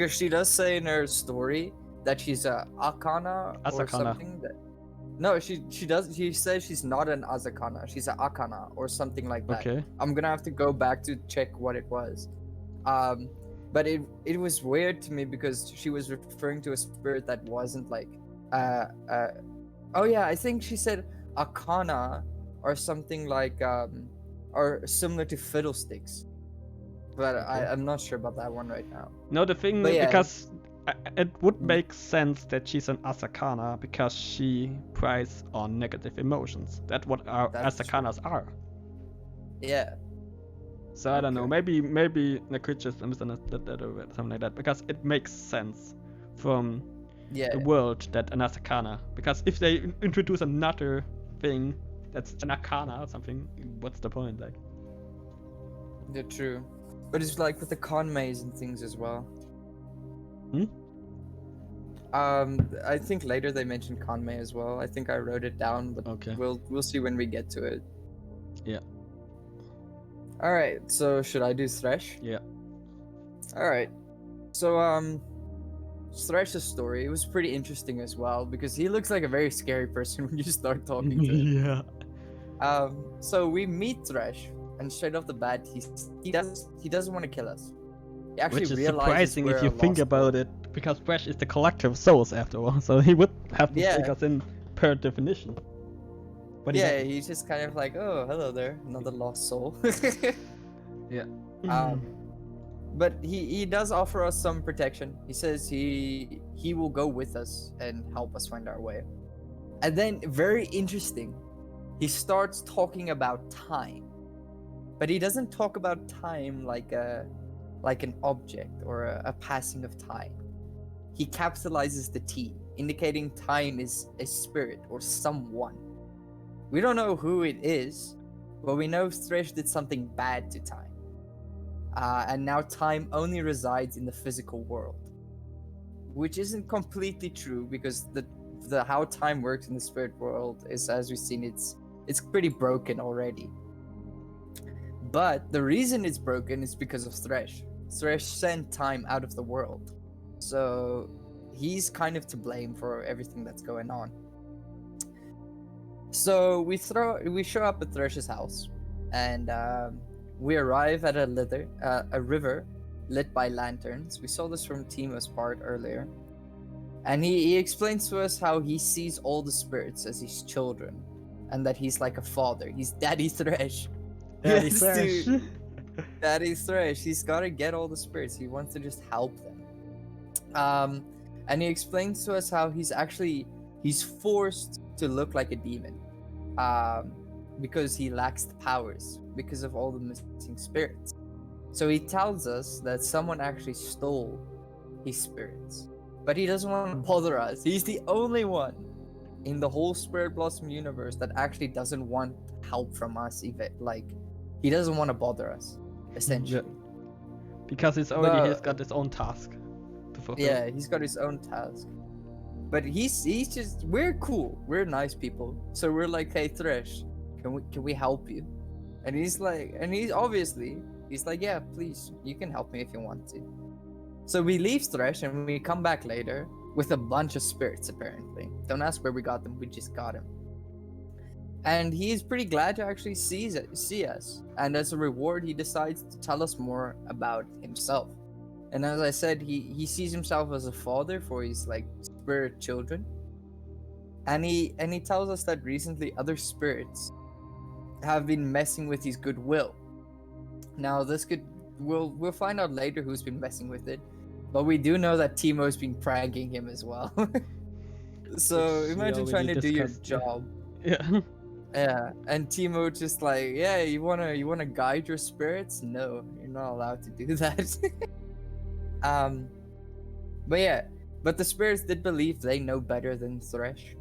she does say in her story that she's a Akana or Asakana. something that no she says she's not an Azakana, she's a Akana or something like that. Okay. I'm gonna have to go back to check what it was. But it was weird to me because she was referring to a spirit that wasn't like oh yeah, I think she said Akana or something like or similar to fiddlesticks. But Okay. I'm not sure about that one right now. No, the thing But yeah. because it would make sense that she's an Asakana because she preys on negative emotions. That's what our That's Asakanas are. Yeah. So I don't know. Okay. Maybe Nakud just misunderstood that or something like that because it makes sense from Yeah. the world that an Asakana. Because if they introduce another thing that's an Akana or something, what's the point? Like. Yeah, true. But it's like with the Conmays and things as well. Hmm? I think later they mentioned Conmay as well. I think I wrote it down, but Okay. we'll see when we get to it. Yeah. All right. So should I do Thresh? Yeah. All right. So Thresh's story, it was pretty interesting as well because he looks like a very scary person when you start talking to him. Yeah. So we meet Thresh, and straight off the bat, he doesn't want to kill us. He actually Which is realizes surprising if we're you a think lost about it, because Fresh is the collector of souls after all, so he would have to Yeah. take us in per definition. But he Yeah, doesn't. he's just kind of like, oh, hello there, another lost soul. Yeah. But he does offer us some protection. He says he will go with us and help us find our way. And then, very interesting, he starts talking about time. But he doesn't talk about time like an object or a passing of time. He capitalizes the T, indicating time is a spirit or someone. We don't know who it is, but we know Thresh did something bad to time. And now time only resides in the physical world. Which isn't completely true because the how time works in the spirit world is, as we've seen, it's pretty broken already. But the reason it's broken is because of Thresh. Thresh sent time out of the world. So he's kind of to blame for everything that's going on. So we show up at Thresh's house, and we arrive at a river lit by lanterns. We saw this from Timo's part earlier. And he explains to us how he sees all the spirits as his children, and that he's like a father. He's Daddy Thresh. Daddy Yes, Thresh. dude. Daddy Thresh. He's got to get all the spirits. He wants to just help them. And he explains to us how he's forced to look like a demon, because he lacks the powers because of all the missing spirits. So he tells us that someone actually stole his spirits, but he doesn't want to bother us. He's the only one in the whole Spirit Blossom universe that actually doesn't want help from us. Even like, he doesn't want to bother us, essentially. Because he's got his own task to fulfill. Yeah, he's got his own task. But he's just, we're cool. We're nice people. So we're like, hey Thresh, can we help you? And he's like, and he's obviously, he's like, yeah, please, you can help me if you want to. So we leave Thresh and we come back later with a bunch of spirits, apparently. Don't ask where we got them, we just got them. And he's pretty glad to actually see us. And as a reward, he decides to tell us more about himself. And as I said, he sees himself as a father for his like spirit children. And he tells us that recently other spirits have been messing with his goodwill. Now we'll find out later who's been messing with it, but we do know that Teemo's been pranking him as well. So Which we imagine trying to already do your discussed, yeah. job. Yeah. Yeah, and Teemo just like, yeah, you wanna guide your spirits? No, you're not allowed to do that. But the spirits did believe they know better than Thresh.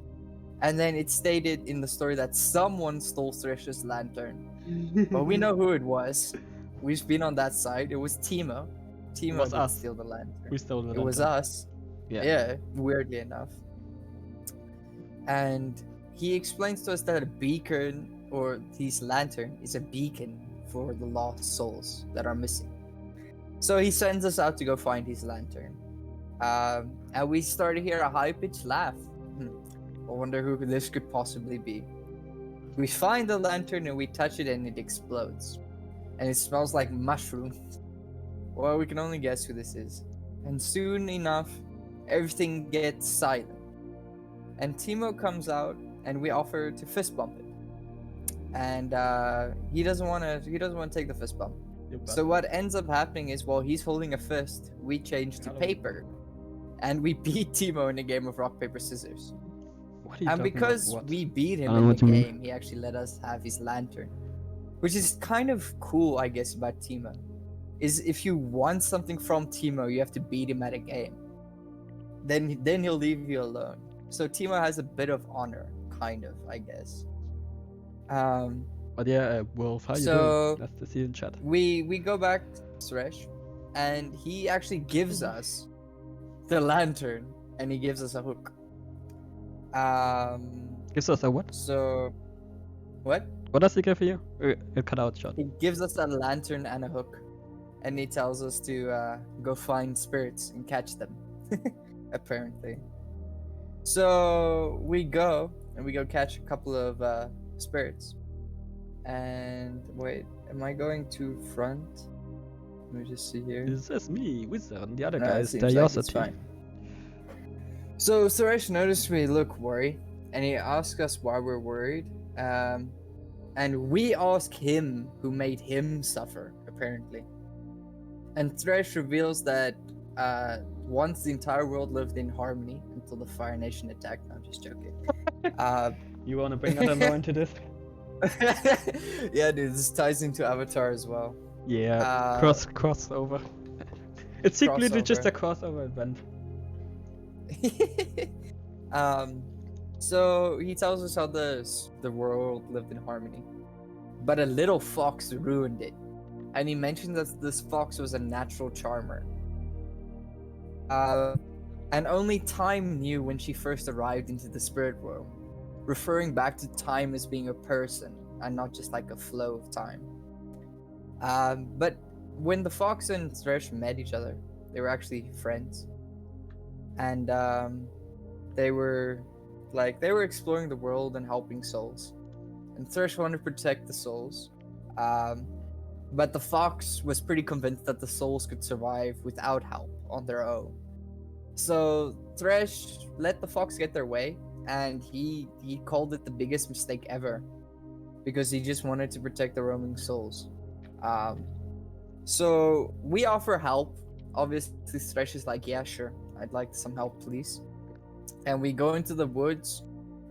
And then it stated in the story that someone stole Thresh's lantern. But we know who it was. We've been on that side. It was Teemo. Teemo was didn't us. steal the lantern. We stole the It was lantern. us. Yeah. Yeah, weirdly enough. And he explains to us that a beacon, or his lantern, is a beacon for the lost souls that are missing. So he sends us out to go find his lantern. And we start to hear a high-pitched laugh. I wonder who this could possibly be. We find the lantern and we touch it and it explodes. And it smells like mushrooms. Well, we can only guess who this is. And soon enough, everything gets silent. And Teemo comes out and we offer to fist bump it. And he doesn't want to take the fist bump. So what ends up happening is while he's holding a fist, we change to paper. And we beat Teemo in a game of rock, paper, scissors. What are you And talking because about? What? we beat him I don't in know the what you mean. game, he actually let us have his lantern. Which is kind of cool, I guess, about Teemo. Is if you want something from Teemo, you have to beat him at a game. Then he'll leave you alone. So Teemo has a bit of honor, kind of, I guess. But yeah, Wolf, how you So- doing? Nice to see you in chat. We go back to Thresh, and he actually gives us the lantern, and he gives us a hook. Gives us a what? So, what? What does he give you? A cutout shot. He gives us a lantern and a hook, and he tells us to go find spirits and catch them. Apparently. So we go catch a couple of spirits. And wait, am I going to front? Let me just see here. This is me, Wizard, and the other No, guy it is seems like it's Daiosity. fine. So Suresh noticed we look worried, and he asked us why we're worried. And we ask him who made him suffer, apparently. And Thresh reveals that once the entire world lived in harmony until the Fire Nation attacked. No, I'm just joking. You wanna bring other more into this? Yeah, dude, this ties into Avatar as well. Yeah, crossover. It's secretly just a crossover event. So he tells us how the world lived in harmony, but a little fox ruined it, and he mentioned that this fox was a natural charmer. And only Time knew when she first arrived into the spirit world, referring back to time as being a person and not just like a flow of time. But when the fox and Thresh met each other, they were actually friends, and they were exploring the world and helping souls. And Thresh wanted to protect the souls, but the fox was pretty convinced that the souls could survive without help on their own. So Thresh let the fox get their way, and he called it the biggest mistake ever, because he just wanted to protect the roaming souls. So we offer help. Obviously, Thresh is like, yeah, sure, I'd like some help, please. And we go into the woods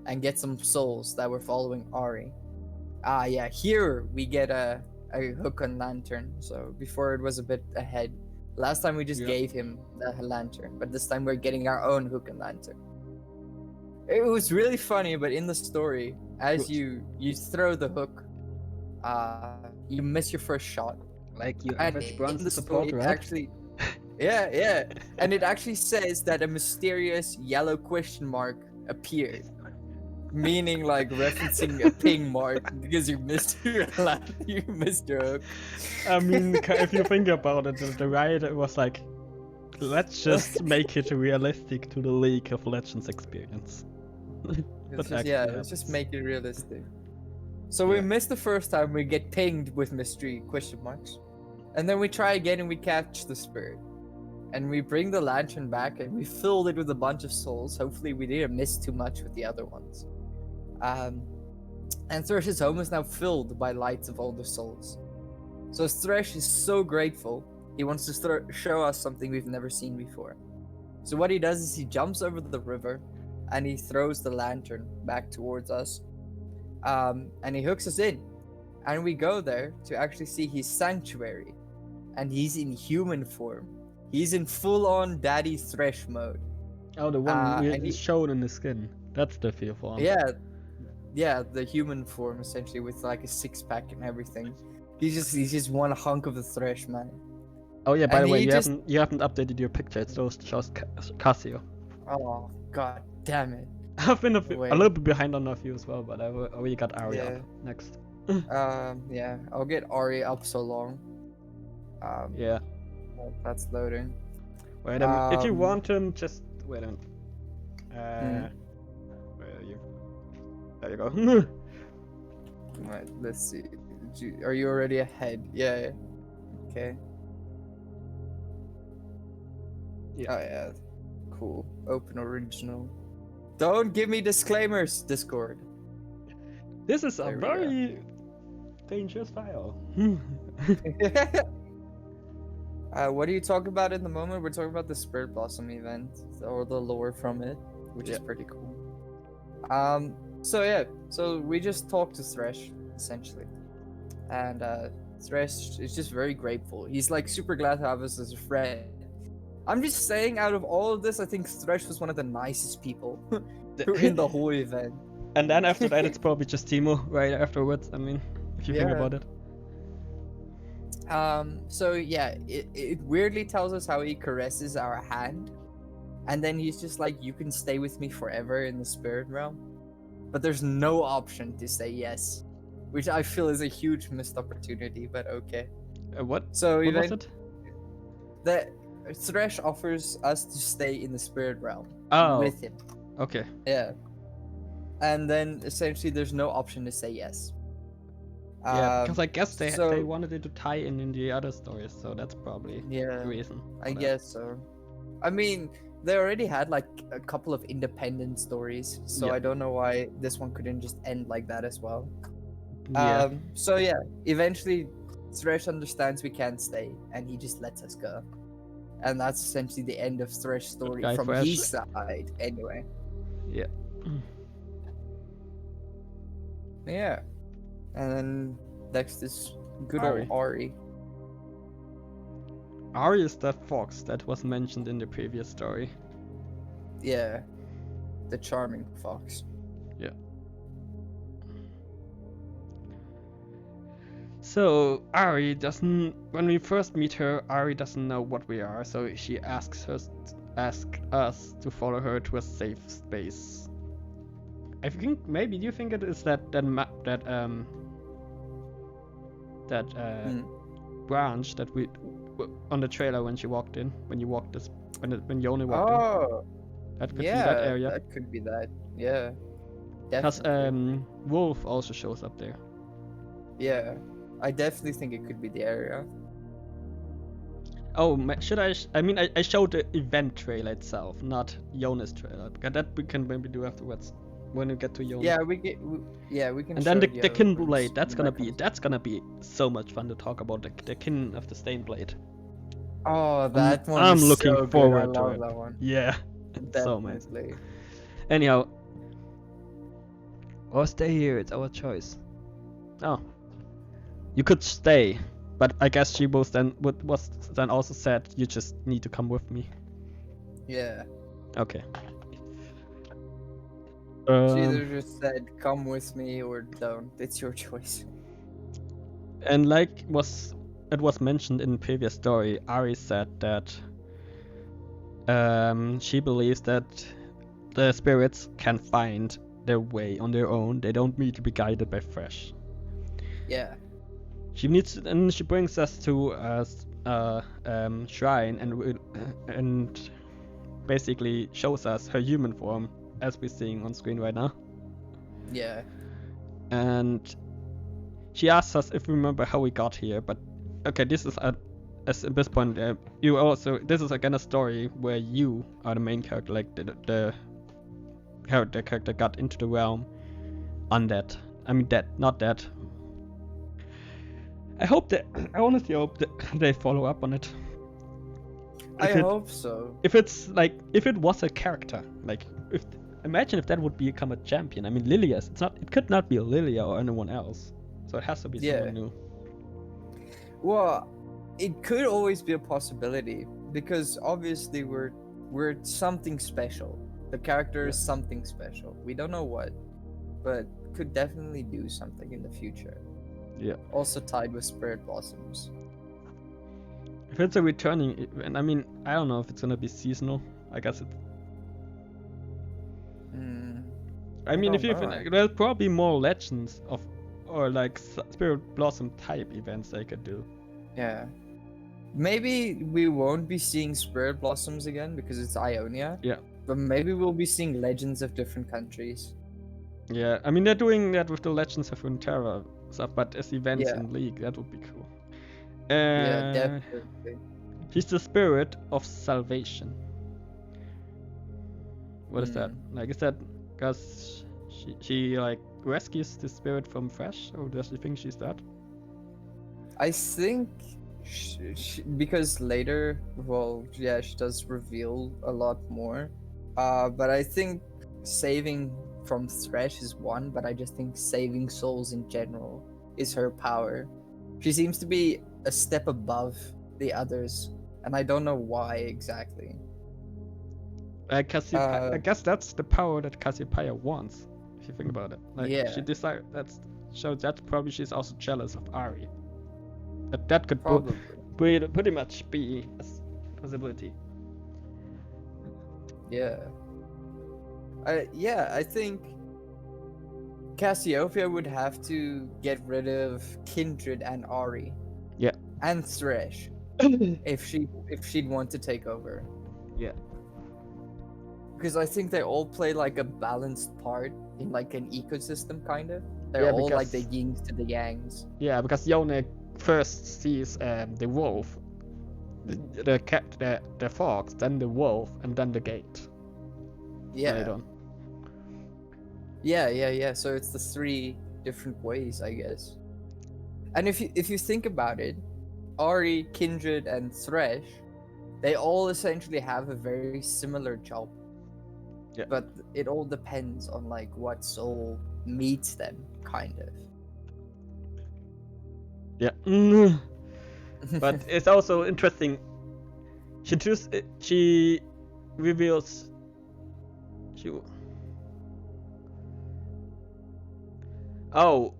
and get some souls that were following Ari. Yeah, here we get a hook and lantern. So before it was a bit ahead. Last time we just gave him the lantern, but this time we're getting our own hook and lantern. It was really funny, but in the story, as you throw the hook, you miss your first shot. Like you And average in bronze the support, story, it right? actually, yeah, and it actually says that a mysterious yellow question mark appeared, meaning like referencing a ping mark because you missed your you missed your hook. I mean, if you think about it, the writer was like, let's just make it realistic to the League of Legends experience. Let's But just, yeah, actually let's just happens. make it realistic. So we Yeah. missed the first time, we get pinged with mystery ? And then we try again and we catch the spirit. And we bring the lantern back and we filled it with a bunch of souls. Hopefully we didn't miss too much with the other ones. And Thresh's home is now filled by lights of all the souls. So Thresh is so grateful, he wants to show us something we've never seen before. So what he does is he jumps over the river and he throws the lantern back towards us. And he hooks us in. And we go there to actually see his sanctuary. And he's in human form. He's in full-on Daddy Thresh mode. Oh, the one and is shown in the skin. That's the fear form. Yeah, the human form essentially with like a six-pack and everything. He's just one hunk of the Thresh, man. Oh yeah, by And the way, he you haven't updated your picture. It shows Casio. Oh god damn it. I've been a Wait. little bit behind on a few as well, but I already got Ari Yeah. up next. Yeah, I'll get Ari up so long. Yeah. Well, that's loading. Wait a minute. If you Um, want him, just wait a minute. Where are you? There you go. Right, let's see. Are you already ahead? Yeah. Okay. Yeah. Oh yeah. Cool. Open original. Don't give me disclaimers, Discord. This is a There we go. very dangerous file. What are you talking about in the moment? We're talking about the Spirit Blossom event or the lore from it, which is Yeah. pretty cool. So we just talked to Thresh essentially, and Thresh is just very grateful. He's like super glad to have us as a friend. I'm just saying, out of all of this, I think Thresh was one of the nicest people who in the whole event. And then after that, it's probably just Timo right afterwards. I mean, if you think Yeah. about it. So yeah, it weirdly tells us how he caresses our hand, and then he's just like, you can stay with me forever in the spirit realm, but there's no option to say yes, which I feel is a huge missed opportunity, but okay. What? So What was even it? the Thresh offers us to stay in the spirit realm Oh. with him. Okay. Yeah. And then essentially there's no option to say yes. Yeah, because I guess they so- wanted it to tie in the other stories, so that's probably Yeah. the reason. I for that. guess so. I mean, they already had like a couple of independent stories, so Yeah. I don't know why this one couldn't just end like that as well. Yeah. So yeah, eventually Thresh understands we can't stay, and he just lets us go. And that's essentially the end of Thresh's story guy from Thresh. his side, anyway. Yeah. Yeah. And then next is good Ari. old Ari. Ari is that fox that was mentioned in the previous story. Yeah. The charming fox. Yeah. So Ari doesn't. When we first meet her, Ari doesn't know what we are, so she asks us to follow her to a safe space. I think maybe do you think it is that branch that we on the trailer when she walked in, when you walked this when Yoni walked Oh, in. That could yeah. be that area. That could be that. Yeah. Because Definitely. Wolf also shows up there. Yeah. I definitely think it could be the area. Oh, should I? I mean, I showed the event trailer itself, not Jonas trailer, because that we can maybe do afterwards when we get to Jonas. Yeah, we can. And then show the kin when blade. That's when gonna that comes. be so much fun to talk about the kin of the stain blade. Oh, that one. I'm is looking so good. forward I to love it. that one. Yeah, it's so amazing. Definitely. Anyhow, or stay here. It's our choice. Oh, you could stay, but I guess she was then also said you just need to come with me. Yeah. Okay. She either just said, "Come with me" or "Don't." It's your choice. And like it was mentioned in the previous story, Ari said that she believes that the spirits can find their way on their own. They don't need to be guided by Fresh. Yeah. And she brings us to a shrine and basically shows us her human form as we're seeing on screen right now. Yeah. And she asks us if we remember how we got here, but okay, this is at this point this is again a story where you are the main character, like the character got into the realm undead. I mean dead, not dead. I honestly hope that they follow up on it. I hope so. If it's like, if it was a character, like, imagine if that would become a champion. I mean, Lilia, it could not be Lilia or anyone else. So it has to be someone new. Well, it could always be a possibility because obviously we're something special. The character is something special. We don't know what, but could definitely do something in the future. Yeah. Also tied with Spirit Blossoms. If it's a returning, and I mean, I don't know if it's gonna be seasonal. I guess it. I mean, if you there's probably more legends of, or like Spirit Blossom type events they could do. Yeah. Maybe we won't be seeing Spirit Blossoms again because it's Ionia. Yeah. But maybe we'll be seeing legends of different countries. Yeah, I mean they're doing that with the Legends of Runeterra stuff, but as events in League, that would be cool. Yeah, definitely. She's the spirit of salvation. What is that? Like, is that because she like rescues the spirit from Fresh, or does she think she's that? I think because later, she does reveal a lot more. But I think saving from Thresh is one, but I just think saving souls in general is her power. She seems to be a step above the others, and I don't know why exactly. I guess that's the power that Cassiopeia wants, if you think about it. Like, she decided that's probably she's also jealous of Ari. That could pretty much be a possibility. Yeah. I think Cassiopeia would have to get rid of Kindred and Ari. Yeah. And Thresh. if she'd want to take over. Yeah. Because I think they all play like a balanced part in like an ecosystem kind of. They're all like the yins to the yangs. Yeah, because Yone first sees the wolf, the cat, the fox, then the wolf, and then the gate. Yeah. Yeah. So it's the three different ways, I guess. And if you think about it, Ari, Kindred, and Thresh, they all essentially have a very similar job. Yeah. But it all depends on like what soul meets them, kind of. Yeah. But it's also interesting. She reveals. Oh.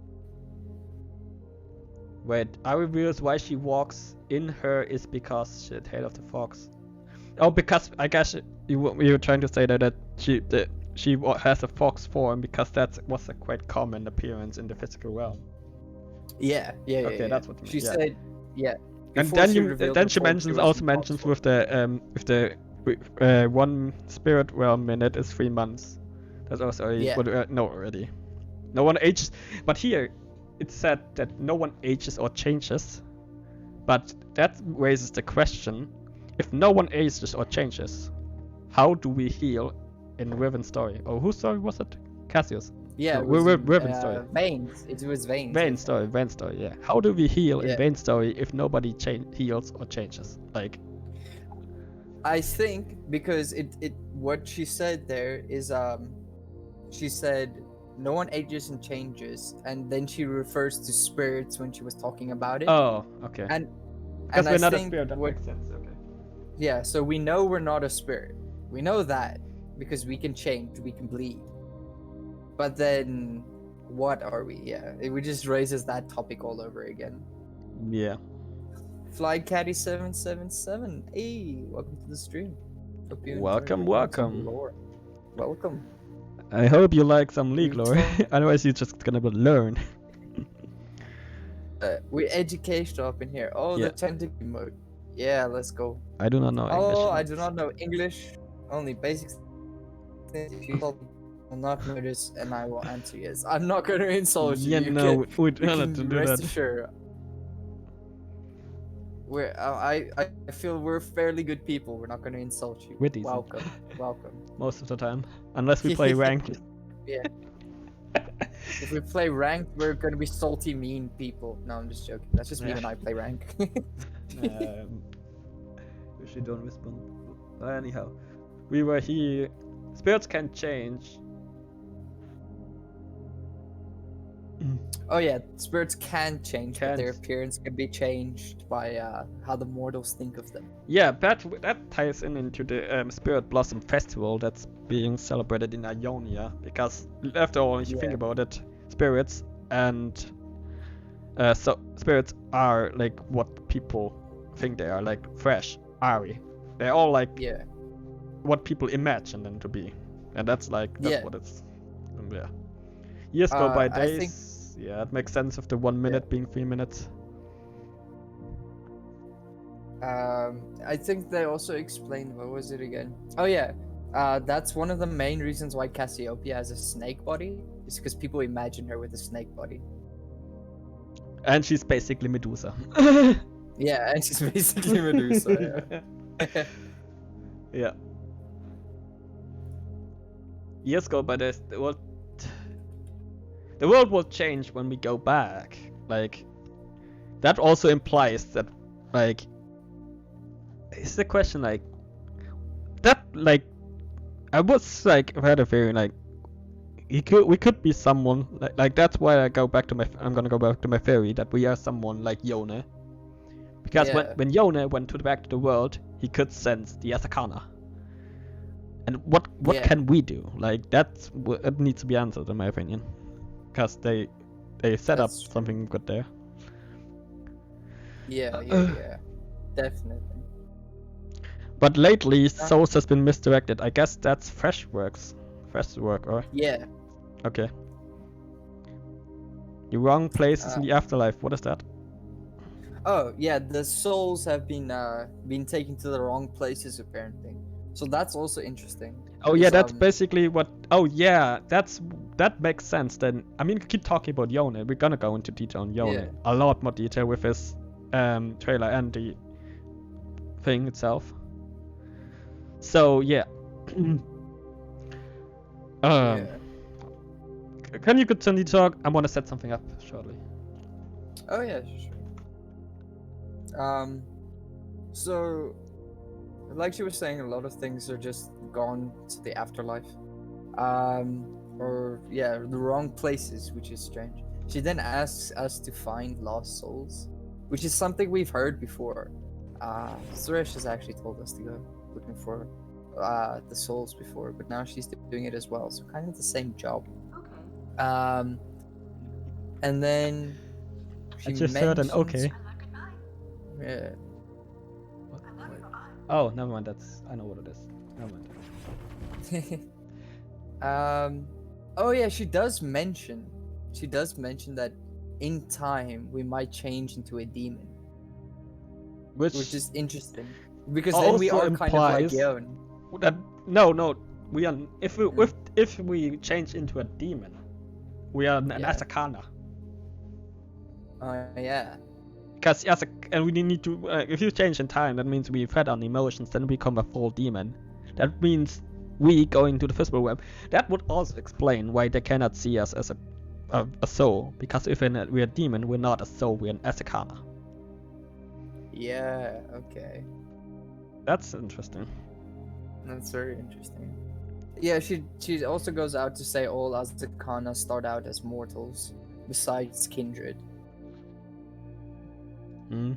Wait, I reveals why she walks in her is because she's the tail of the fox. Oh, because I guess you were trying to say that she has a fox form because that was a quite common appearance in the physical realm. Yeah. Okay, that's what she said. Yeah. And then she mentions with the one spirit realm minute is 3 months. That's also already. No one ages, but here it said that no one ages or changes. But that raises the question: if no one ages or changes, how do we heal in Riven's story? Or whose story was it? Cassius. Yeah, Riven's story. Vayne's. It was Vayne's. Vayne's story. Yeah. How do we heal in Vayne's story if nobody heals or changes? Like, I think because it what she said there is she said no one ages and changes, and then she refers to spirits when she was talking about it. Oh, okay. And because we're not a spirit, that makes sense. Okay. Yeah, so we know we're not a spirit. We know that because we can change, we can bleed. But then, what are we? Yeah, it just raises that topic all over again. Yeah. FlyCaddy777. Hey, welcome to the stream. Welcome. Welcome. I hope you like some league We've lore. Otherwise, you're just gonna learn. We're educational up in here. Oh, Yeah. the tentacle mode. Yeah, let's go. I do not know English. Oh, I do not know English. Only basic things. If you will not notice, and I will answer yes. I'm not going to insult you. Yeah, You no, can, we you don't have to can do rest that. assured. I feel we're fairly good people. We're not going to insult you. We're decent. Welcome, welcome. Most of the time, unless we play ranked. Yeah. If we play ranked, we're going to be salty, mean people. No, I'm just joking. That's just me Yeah. when I play rank. Usually don't respond. Anyhow, we were here. Spirits can change. Oh yeah, spirits can change, but their Can. appearance can be changed by how the mortals think of them. Yeah, that ties into the Spirit Blossom Festival that's being celebrated in Ionia. Because after all, if you think Yeah. about it, spirits and so spirits are like what people think they are, like fresh, airy. They're all like Yeah. what people imagine them to be, and that's like that's Yeah. what it's. Yeah. Years go by I think- days. Yeah, it makes sense of the 1 minute being 3 minutes. I think they also explained, what was it again? Oh yeah, that's one of the main reasons why Cassiopeia has a snake body, is because people imagine her with a snake body. And she's basically Medusa. Yeah, and she's basically Medusa. Yeah. Yeah. Years go by days. The world will change when we go back. Like, that also implies that, like, is the question like that? Like, I was like, I had a theory like, we could be someone like that's why I'm gonna go back to my theory that we are someone like Yone, because Yeah. when Yone went back to the world, he could sense the Asakana. And what Yeah. can we do? Like, it needs to be answered in my opinion, because they set up That's true. something good there. Yeah, definitely. But lately, Souls has been misdirected. I guess that's fresh work, or Yeah. okay. The wrong places in the afterlife. What is that? Oh yeah, the souls have been taken to the wrong places apparently. So that's also interesting. Oh yeah, Because, that's basically what. Oh yeah, that makes sense. Then I mean, we keep talking about Yone. We're gonna go into detail on Yone, Yeah. a lot more detail with this trailer and the thing itself. So yeah. yeah. Can you continue to talk? I want to set something up shortly. Oh yeah, sure. So, like she was saying, a lot of things are just gone to the afterlife. Or yeah, the wrong places, which is strange. She then asks us to find lost souls, which is something we've heard before. Suresh has actually told us to go looking for the souls before, but now she's doing it as well. So kind of the same job. And then she I just heard an okay. Yeah. Oh, never mind. I know what it is. Never mind. Oh yeah, she does mention that in time we might change into a demon, which is interesting because then we also are kind of like implies Yeon. That no, we are if we change into a demon, we are an Yeah. Asakana. Yeah. Because and we need to if you change in time, that means we fed on emotions, then we become a full demon. That means we going to the physical realm. That would also explain why they cannot see us as a soul. Because if we're a demon, we're not a soul, we're an Asakana. Yeah. Okay. That's interesting. That's very interesting. Yeah, she also goes out to say all Aztekana start out as mortals, besides kindred. Mm.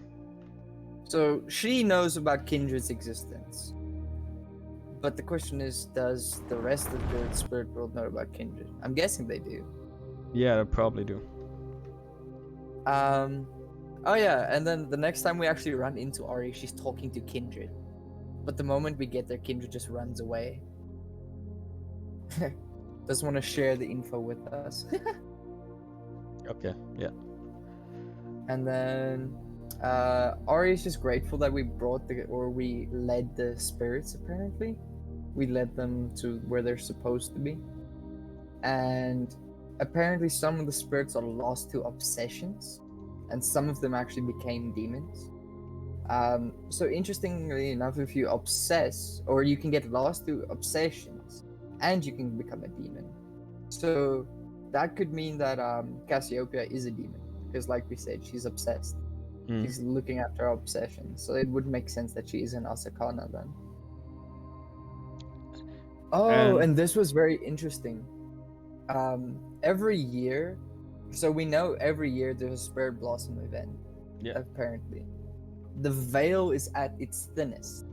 So she knows about kindred's existence. But the question is, does the rest of the spirit world know about kindred? I'm guessing they do. Yeah, they probably do. Oh yeah, and then the next time we actually run into Ari, she's talking to kindred. But the moment we get there, kindred just runs away. doesn't want to share the info with us. Okay, yeah. And then Ari is just grateful that we we led the spirits. Apparently, we led them to where they're supposed to be, and apparently some of the spirits are lost to obsessions, and some of them actually became demons. So interestingly enough, if you obsess, or you can get lost to obsessions, and you can become a demon. So that could mean that Cassiopeia is a demon, because like we said, she's obsessed. Mm. She's looking after her obsession, so it would make sense that she is an Asakana then. Oh, and this was very interesting. Every year, so we know every year there's a Spirit Blossom event. Yeah. Apparently, the veil is at its thinnest.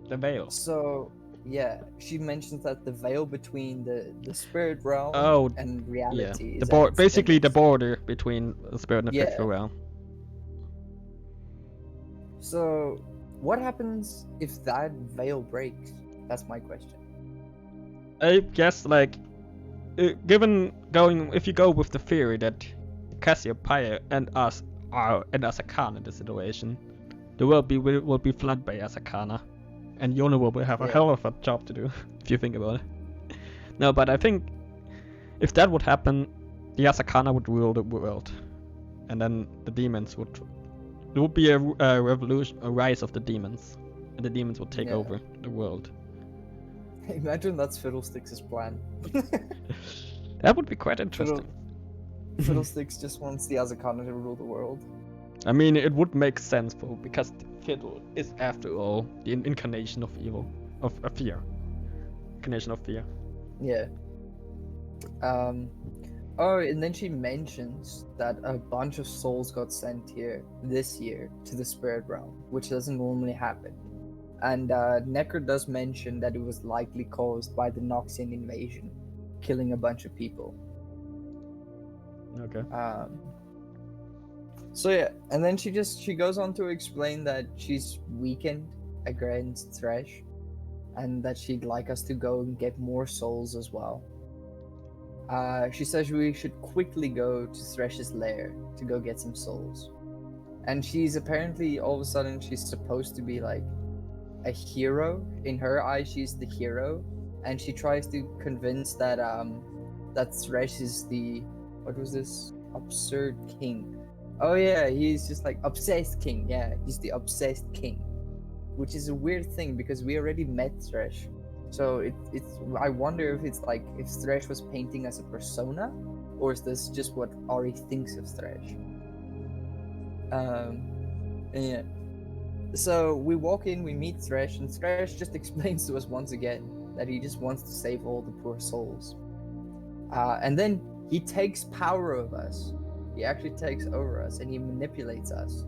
The veil. So yeah, she mentions that the veil between the spirit realm and reality Yeah. is The at its basically the thinnest. border between the spirit and the Yeah. physical realm. So what happens if that veil breaks? That's my question. I guess like, if you go with the theory that Cassiopeia and us are an Asakana in this situation, the world will be flooded by Asakana, and Yona will have a Yeah. hell of a job to do if you think about it. No, but I think if that would happen, the Asakana would rule the world, and then the demons would. There would be a revolution, a rise of the demons, and the demons would take Yeah. over the world. Imagine that's Fiddlesticks' plan. That would be quite interesting. Fiddlesticks just wants the Asakana to rule the world. I mean, it would make sense because Fiddle is, after all, the incarnation of evil, of fear. Incarnation of fear. Yeah. Oh, and then she mentions that a bunch of souls got sent here this year to the spirit realm, which doesn't normally happen. And Necker does mention that it was likely caused by the Noxian invasion, killing a bunch of people. Okay. So yeah, and then she goes on to explain that she's weakened against Thresh, and that she'd like us to go and get more souls as well. She says we should quickly go to Thresh's lair to go get some souls. And she's apparently, all of a sudden, she's supposed to be like a hero. In her eyes, she's the hero. And she tries to convince that that Thresh is the, what was this? Absurd king. Oh yeah, he's just like obsessed king. Yeah, he's the obsessed king. Which is a weird thing because we already met Thresh. So it's I wonder if it's like if Thresh was painting as a persona, or is this just what Ari thinks of Thresh? Yeah. So we walk in, we meet Thresh, and Thresh just explains to us once again that he just wants to save all the poor souls. And then he takes power of us. He actually takes over us, and he manipulates us.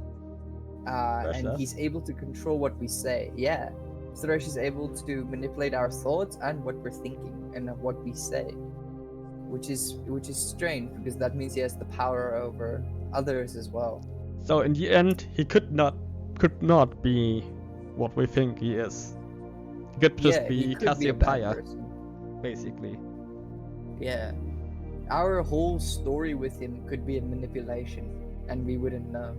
And he's able to control what we say. Yeah. Thresh is able to manipulate our thoughts and what we're thinking and what we say, which is strange because that means he has the power over others as well. So in the end, he could not be what we think he is. He could just be Cassiopeia, basically. Yeah, our whole story with him could be a manipulation, and we wouldn't know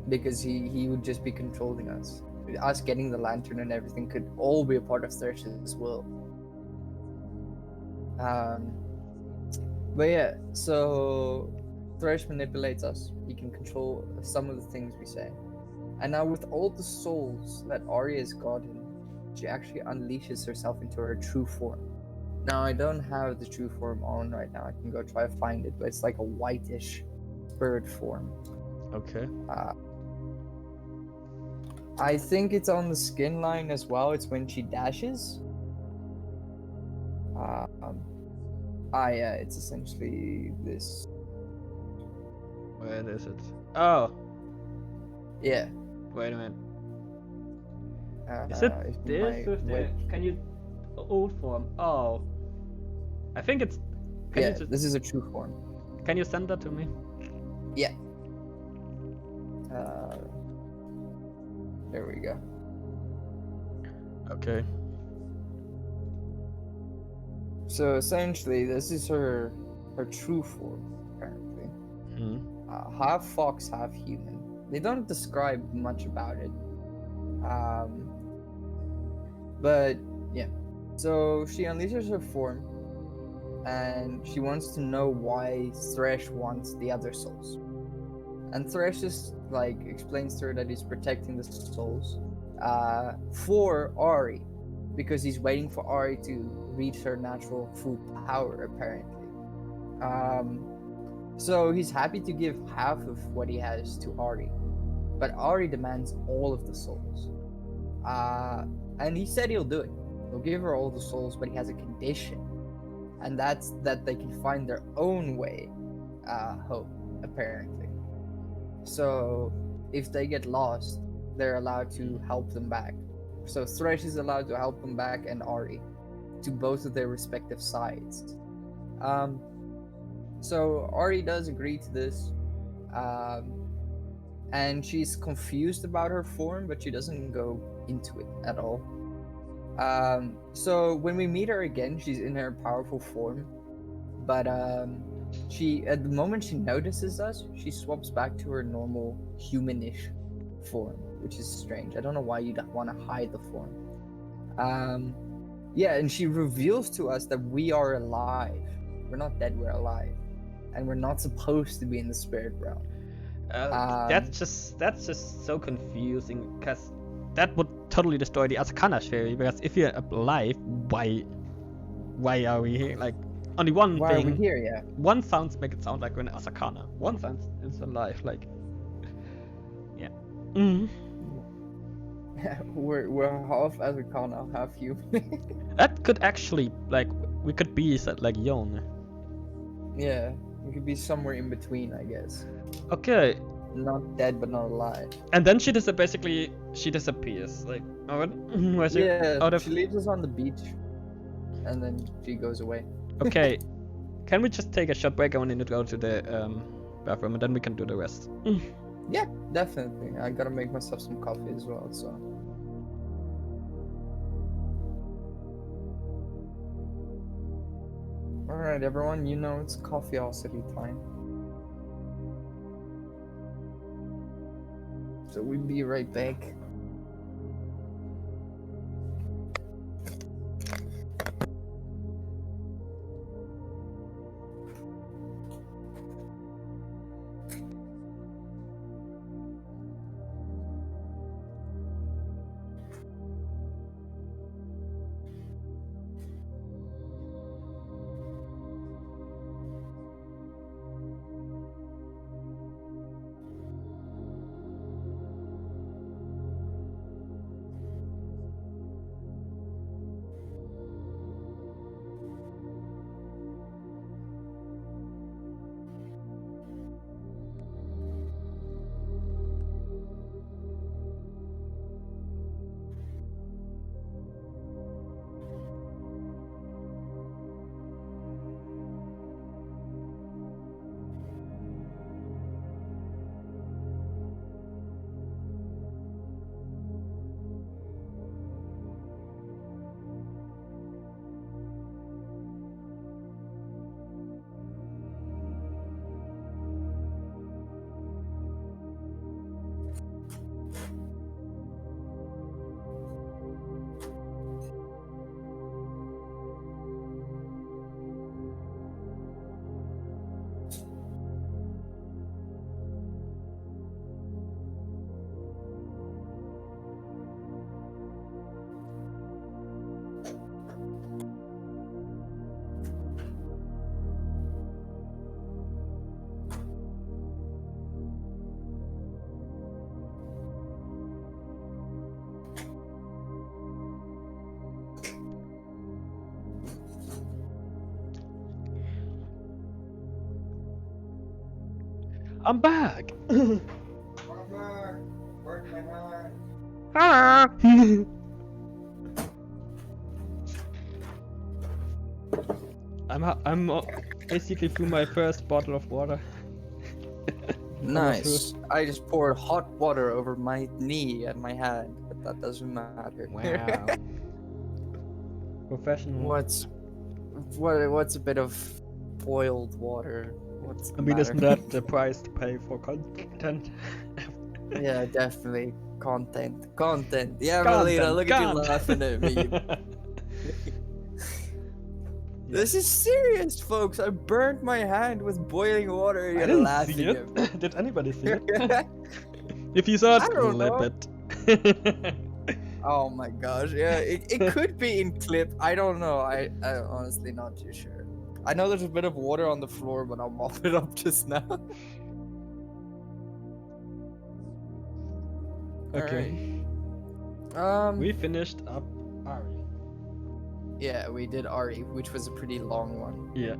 because he would just be controlling us. Us getting the lantern and everything could all be a part of Thresh's will. But yeah, so Thresh manipulates us. He can control some of the things we say. And now with all the souls that Arya has gotten, she actually unleashes herself into her true form. Now I don't have the true form on right now. I can go try to find it, but it's like a whitish spirit form. Okay. I think it's on the skin line as well. It's when she dashes. Yeah, it's essentially this. Where is it? Oh. Yeah. Wait a minute. Is it this with the? Can you old form? Oh. I think it's. This is a true form. Can you send that to me? Yeah. There we go. Okay. So essentially, this is her true form, apparently. Hmm. Half fox, half human. They don't describe much about it. But yeah. So she unleashes her form, and she wants to know why Thresh wants the other souls. And Thresh just like explains to her that he's protecting the souls for Ari, because he's waiting for Ari to reach her natural full power, apparently. So he's happy to give half of what he has to Ari, but Ari demands all of the souls. And he said he'll do it. He'll give her all the souls, but he has a condition, and that's that they can find their own way home, apparently. So if they get lost, they're allowed to help them back. So Thresh is allowed to help them back, and Ari, to both of their respective sides. So Ari does agree to this, and she's confused about her form, but she doesn't go into it at all. So when we meet her again, she's in her powerful form, but she, at the moment she notices us, she swaps back to her normal humanish form, which is strange. I don't know why you'd want to hide the form. Yeah, and she reveals to us that we are alive. We're not dead, we're alive, and we're not supposed to be in the spirit realm. That's just so confusing, because that would totally destroy the Asakana theory. Because if you're alive, why are we here? Like, only one Why thing. are we here? Yeah. One sounds make it sound like we're in Asakana. One sounds it's alive. Like, yeah. Mm. we're half Asakana, half human. That could actually, like, we could be like Yon. Yeah, we could be somewhere in between, I guess. Okay. Not dead, but not alive. And then she she disappears. Like, oh, where's she? Yeah, Out of... she leaves us on the beach, and then she goes away. Okay, can we just take a short break? I need to go to the bathroom, and then we can do the rest. Yeah, definitely. I gotta make myself some coffee as well, so. Alright, everyone, you know it's Coffeeosity time. So we'll be right back. I'm back. I'm basically through my first bottle of water. Nice. I just poured hot water over my knee and my hand, but that doesn't matter. Wow. Professional. What's a bit of boiled water? What's the I mean, matter? isn't that the price to pay for content? Yeah, definitely. Content. Yeah, Melina, look at you laughing at me. This is serious, folks. I burnt my hand with boiling water. I You're didn't laughing see at me. it. Did anybody see it? If you saw it, I don't know. clip it. Oh my gosh, yeah, it could be in clip. I don't know. I'm honestly not too sure. I know there's a bit of water on the floor, but I'll mop it up just now. Okay. Alright. We finished up Ari. Yeah, we did Ari, which was a pretty long one. Yeah.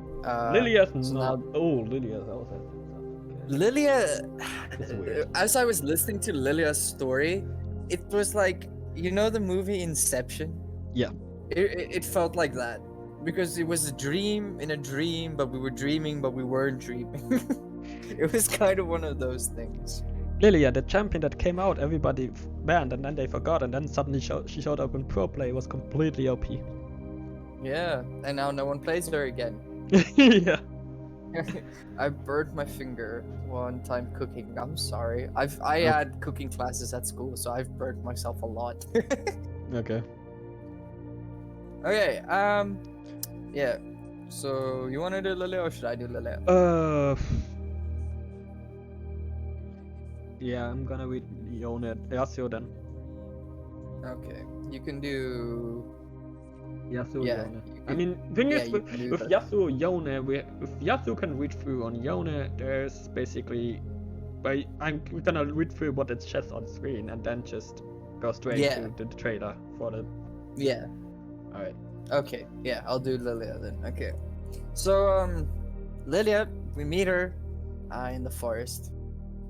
Lilia's Lilia's not. Oh, Lilia's also. Okay. Lilia, It's weird. as I was listening to Lilia's story, it was like, you know the movie Inception? Yeah. It felt like that. Because it was a dream in a dream, but we were dreaming, but we weren't dreaming. It was kind of one of those things. Lilia, the champion that came out, everybody banned, and then they forgot, and then suddenly she showed up in pro play. Was completely OP. Yeah, and now no one plays her again. Yeah. I burnt my finger one time cooking. I'm sorry. I had cooking classes at school, so I've burnt myself a lot. Okay. Okay, yeah. So you wanna do Lilia or should I do Lilia? Yeah, I'm gonna read Yasuo then. Okay, you can do. Yasuo Yeah, Yone. you I can- mean, thing yeah, is you with can do that. Yasuo Yone, if Yasuo can read through on Yone, there's basically, we're gonna read through what it says on screen and then just go straight Yeah. to the trailer for the. Yeah. All right. Okay. Yeah, I'll do Lilia then. Okay. So Lilia, we meet her in the forest,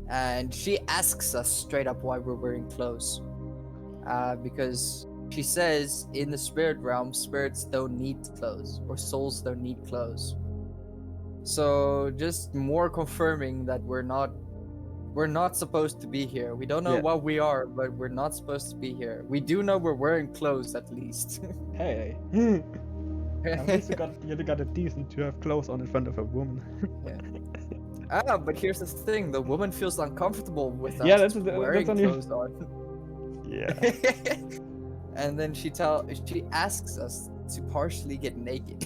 and she asks us straight up why we're wearing clothes. Because she says in the spirit realm, spirits don't need clothes, or souls don't need clothes. So just more confirming that we're not supposed to be here. We don't know Yeah. what we are, but we're not supposed to be here. We do know we're wearing clothes at least. Hey. At least you got a decent to have clothes on in front of a woman. But here's the thing: the woman feels uncomfortable with us Yeah, that's wearing only. clothes on. Yeah. And then she asks us to partially get naked.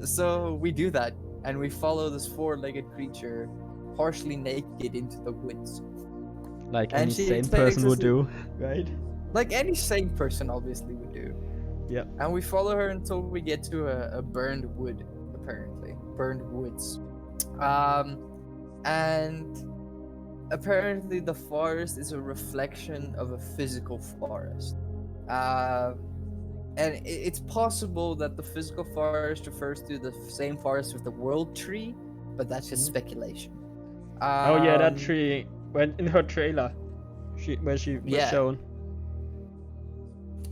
So we do that, and we follow this four-legged creature, partially naked, into the woods. Like And any she sane takes person us would do, right? Like any sane person obviously would do. Yeah. And we follow her until we get to a burned wood, apparently. Burned woods. And apparently the forest is a reflection of a physical forest. And it's possible that the physical forest refers to the same forest with the world tree, but that's just speculation. Oh yeah, that tree went in her trailer. Where she was Yeah. shown.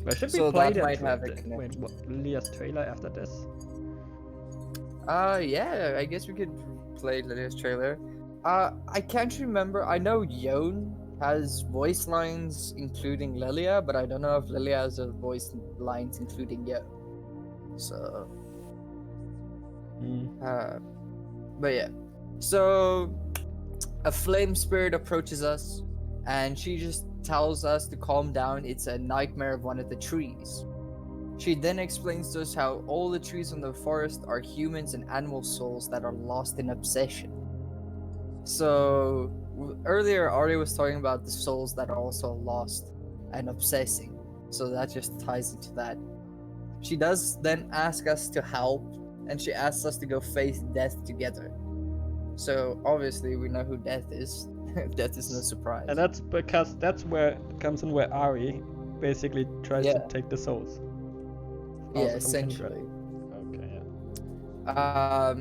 Where should we So play that that? might have a Wait, connection. what? Lilia's trailer after this? Yeah, I guess we could play Lydia's trailer. I can't remember. I know Yon has voice lines including Lilia, but I don't know if Lilia has a voice lines including Yon. So, but yeah. So, a flame spirit approaches us, and she just tells us to calm down. It's a nightmare of one of the trees. She then explains to us how all the trees in the forest are humans and animal souls that are lost in obsession. So earlier Ari was talking about the souls that are also lost and obsessing. So that just ties into that. She does then ask us to help, and she asks us to go face death together. So obviously we know who Death is. Death is no surprise. And that's because that's where it comes in where Ari basically tries to take the souls. Yeah, Also from Kindred. essentially. Okay, yeah.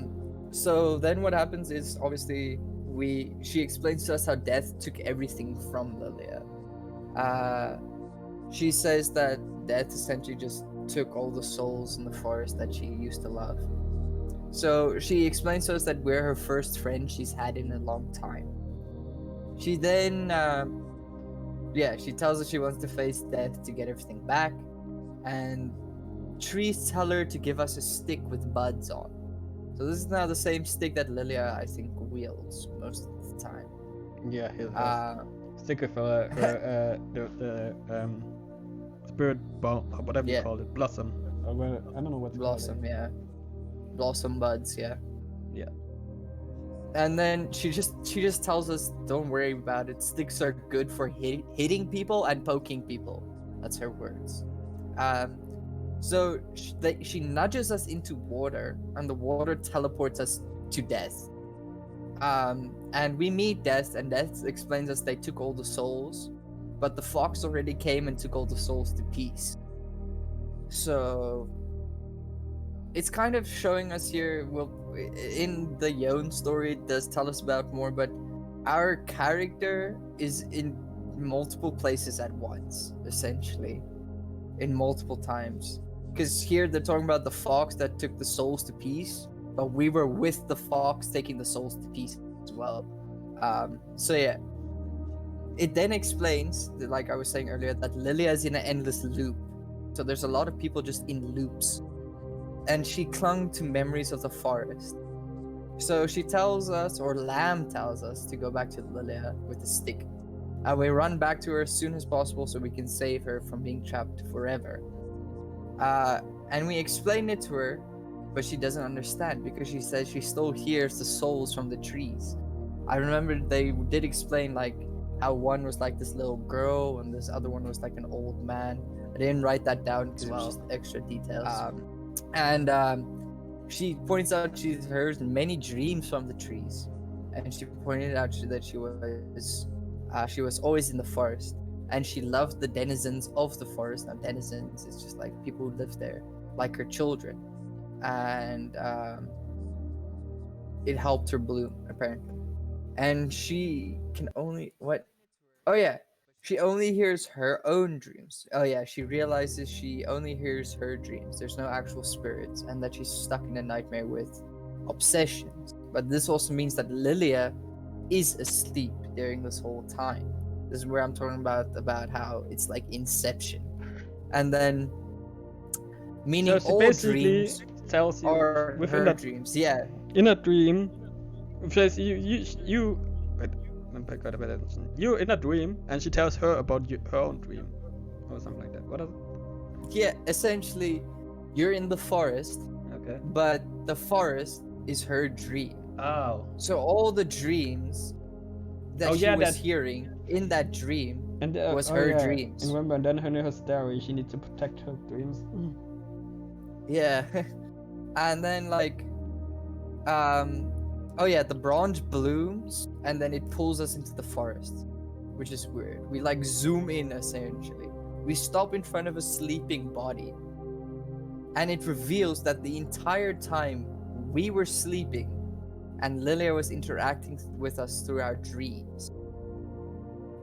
So then what happens is obviously she explains to us how Death took everything from Lilia. She says that Death essentially just took all the souls in the forest that she used to love. So she explains to us that we're her first friend she's had in a long time. She then she tells us she wants to face Death to get everything back, and trees tell her to give us a stick with buds on. So this is now the same stick that Lilia, I think, wields most of the time. Yeah, he'll Uh, stick with the spirit bomb, whatever you Yeah. call it, blossom. I don't know what's blossom, yeah. Blossom buds, yeah. Yeah. And then she just tells us, don't worry about it. Sticks are good for hitting people and poking people. That's her words. So she nudges us into water, and the water teleports us to Death. And we meet Death, and Death explains us they took all the souls, but the fox already came and took all the souls to peace. So it's kind of showing us here, well, in the Yon story, it does tell us about more, but our character is in multiple places at once, essentially, in multiple times. Because here they're talking about the fox that took the souls to peace, but we were with the fox taking the souls to peace as well. So yeah, it then explains, like I was saying earlier, that Lilia is in an endless loop. So there's a lot of people just in loops. And she clung to memories of the forest. So she tells us, or Lamb tells us, to go back to Lilia with the stick. And we run back to her as soon as possible so we can save her from being trapped forever. And we explain it to her, but she doesn't understand because she says she still hears the souls from the trees. I remember they did explain like how one was like this little girl and this other one was like an old man. I didn't write that down because it was just extra details. She points out she's heard many dreams from the trees, and she pointed out that she was always in the forest, and she loved the denizens of the forest. Now, denizens is just like people who live there, like her children, and it helped her bloom apparently. And she can only what? Oh yeah, she only hears her own dreams. Oh yeah, she realizes she only hears her dreams. There's no actual spirits, and that she's stuck in a nightmare with obsessions. But this also means that Lilia is asleep during this whole time. This is where I'm talking about how it's like Inception, and then meaning So she all basically dreams tells you are within her that dreams. Yeah, in a dream. Says you. Wait, I got a better attention. You in a dream, and she tells her about her own dream, or something like that. What is it? yeah. Essentially, you're in the forest, Okay. but the forest is her dream. Oh. So all the dreams that she was hearing in that dream And was her dreams. And remember, then her story, she needs to protect her dreams. Yeah. And then like oh yeah, the branch blooms and then it pulls us into the forest, which is weird. We like zoom in essentially. We stop in front of a sleeping body, and it reveals that the entire time we were sleeping and Lilia was interacting with us through our dreams.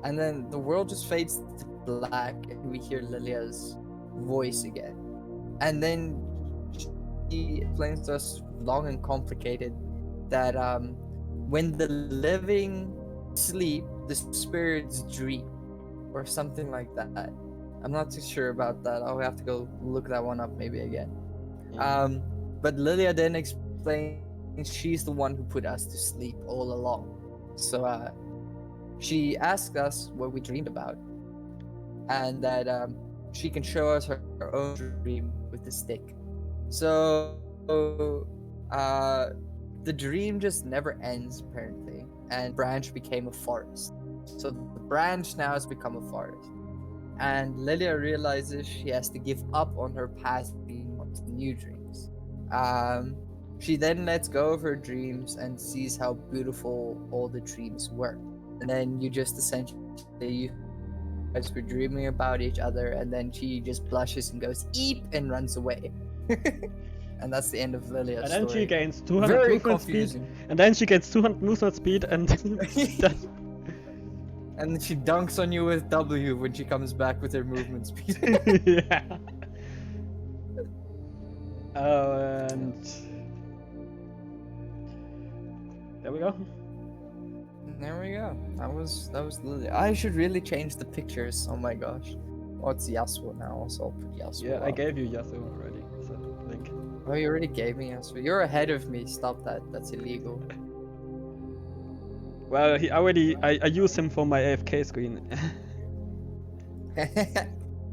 And then the world just fades to black and we hear Lilia's voice again. And then she explains to us, long and complicated, that when the living sleep, the spirits dream, or something like that. I'm not too sure about that. I'll have to go look that one up maybe again. But Lilia then explains she's the one who put us to sleep all along. So she asked us what we dreamed about, and that she can show us her own dream with the stick. So the dream just never ends apparently, and branch became a forest. So the branch now has become a forest, and Lilia realizes she has to give up on her past dreams to new dreams. She then lets go of her dreams and sees how beautiful all the dreams were. And then you just essentially, you guys were dreaming about each other, and then she just blushes and goes, eep, and runs away. And that's the end of Lilia's And then story. she gains 200 Very movement confusing. speed. And then she gets 200 movement speed and And then she dunks on you with W when she comes back with her movement speed. yeah. Oh, and there we go. There we go. That was Lilia. I should really change the pictures. Oh my gosh. Oh, it's Yasuo now, so I'll put Yasuo Yeah, I up. gave you Yasuo already. So link. Oh, you already gave me Yasuo. You're ahead of me. Stop that. That's illegal. Well, he already. I use him for my AFK screen.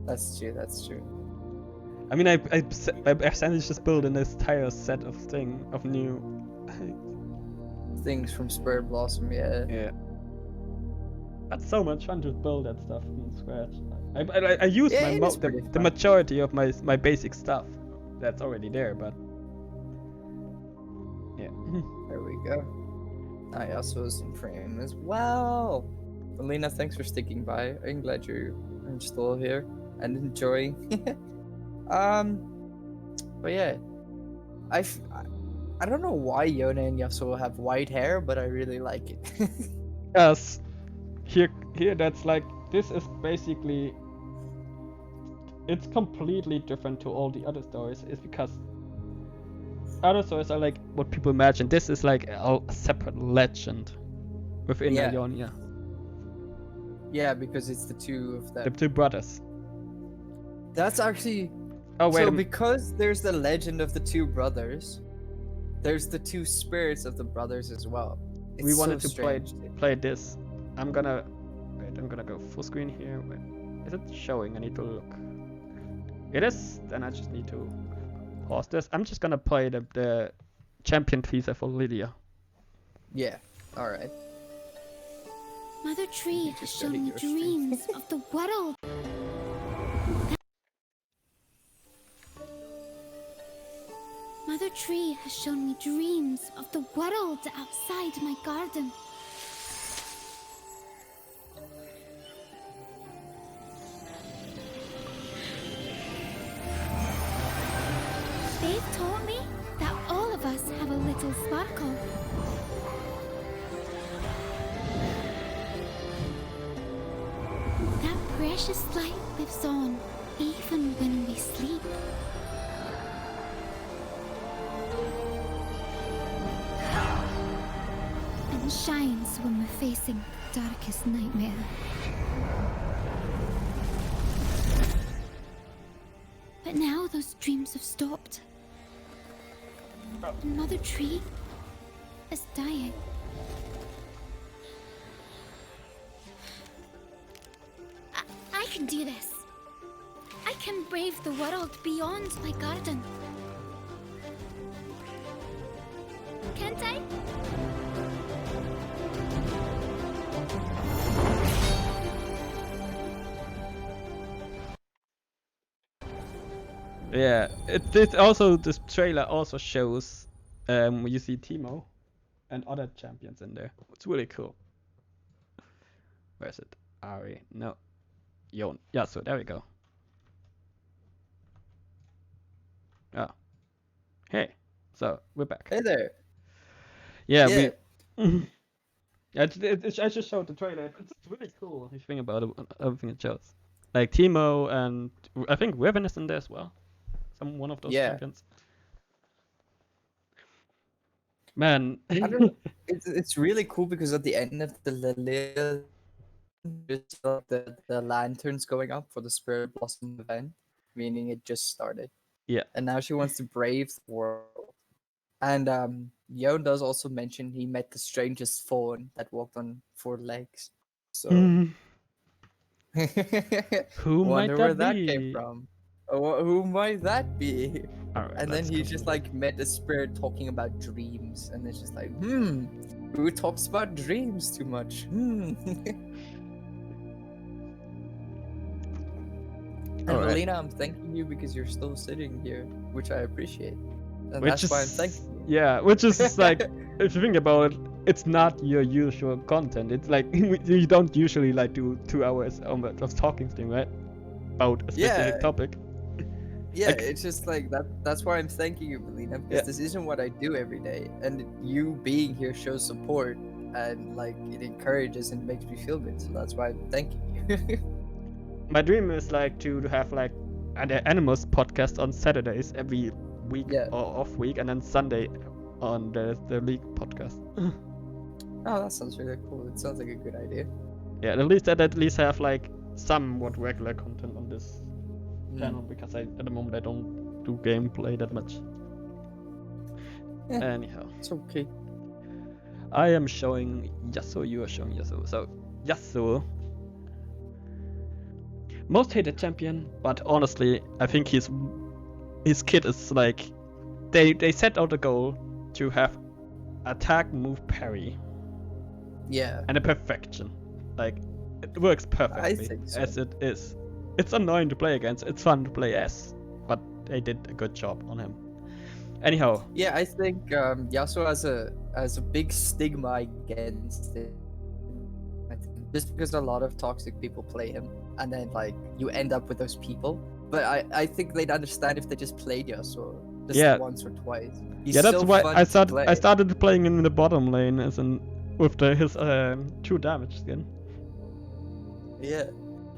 That's true. That's true. I mean, I essentially just built an entire set of new. Things from Spirit Blossom, yeah. Yeah. That's so much fun to build that stuff from scratch. I use Yeah, my it is pretty the fun. majority of my basic stuff that's already there, but yeah. There we go. I also was in frame as well. Melina, thanks for sticking by. I'm glad you're still here and enjoying. But yeah, I don't know why Yona and Yasuo have white hair, but I really like it. Yes. Here that's like this is basically it's completely different to all the other stories. Is because other stories are like what people imagine. This is like a separate legend within Yeah. Ionia. Yeah, because it's the two of The them. two brothers. That's actually Oh wait. so because there's the legend of the two brothers. There's the two spirits of the brothers as well. We It's wanted so to strange. play this. I'm gonna go full screen here. Wait, is it showing? I need to look. It is. Then I just need to pause this. I'm just gonna play the champion teaser for Lydia. Yeah. All right. Mother Tree has just shown edit me your stream. dreams of the world. Mother Tree has shown me dreams of the world outside my garden. They've taught me that all of us have a little sparkle. That precious light lives on even when we sleep. And shines when we're facing the darkest nightmare. But now those dreams have stopped. And Mother Tree is dying. I can do this. I can brave the world beyond my garden. Can't I? Yeah, it also this trailer also shows you see Timo and other champions in there. It's really cool. Where is it? Ari, no, Yon. Yeah, so there we go. Oh, hey, so we're back. Hey there. Yeah, Yeah. we. I just showed the trailer. It's really cool if you think about it, everything it shows. Like Timo and I think Riven is in there as well. One of those Yeah. champions. Man. I don't know. It's really cool because at the end of the Lilia, just the lanterns going up for the Spirit Blossom event, meaning it just started. Yeah. And now she wants to brave the world. And Yon does also mention he met the strangest fawn that walked on 4 legs. So Who might wonder where that that be? came from. Oh, who might that be? All right, And then let's he go. just like met a spirit talking about dreams, and it's just like, who talks about dreams too much? And All right. Melina, I'm thanking you because you're still sitting here, which I appreciate. And Which that's why I'm is- thanking you. Yeah, which is like, if you think about it, it's not your usual content. It's like you don't usually like do 2 hours of talking thing, right? About a specific Yeah. topic. Yeah, Like- it's just like that. That's why I'm thanking you, Melina, because Yeah. this isn't what I do every day, and you being here shows support, and like it encourages and makes me feel good. So that's why I'm thanking you. My dream is like to have like an Animals podcast on Saturdays every week Yeah. or off week, and then Sunday on the League podcast. Oh, that sounds really cool. It sounds like a good idea. Yeah, at least have like somewhat regular content on this channel because at the moment I don't do gameplay that much. Anyhow, It's okay. I am showing Yasuo, you are showing Yasuo. So, Yasuo, most hated champion, but honestly, I think his kit is like, they set out a goal to have attack, move, parry, Yeah. and a perfection. Like, it works perfectly think so. as it is. It's annoying to play against, it's fun to play as, but they did a good job on him. Anyhow. Yeah, I think Yasuo has a big stigma against it. I think just because a lot of toxic people play him, and then like you end up with those people. But I think they'd understand if they just played Yasuo just once or twice. He's that's so why fun I to started. I play. started playing in the bottom lane as in with his true damage skin. Yeah,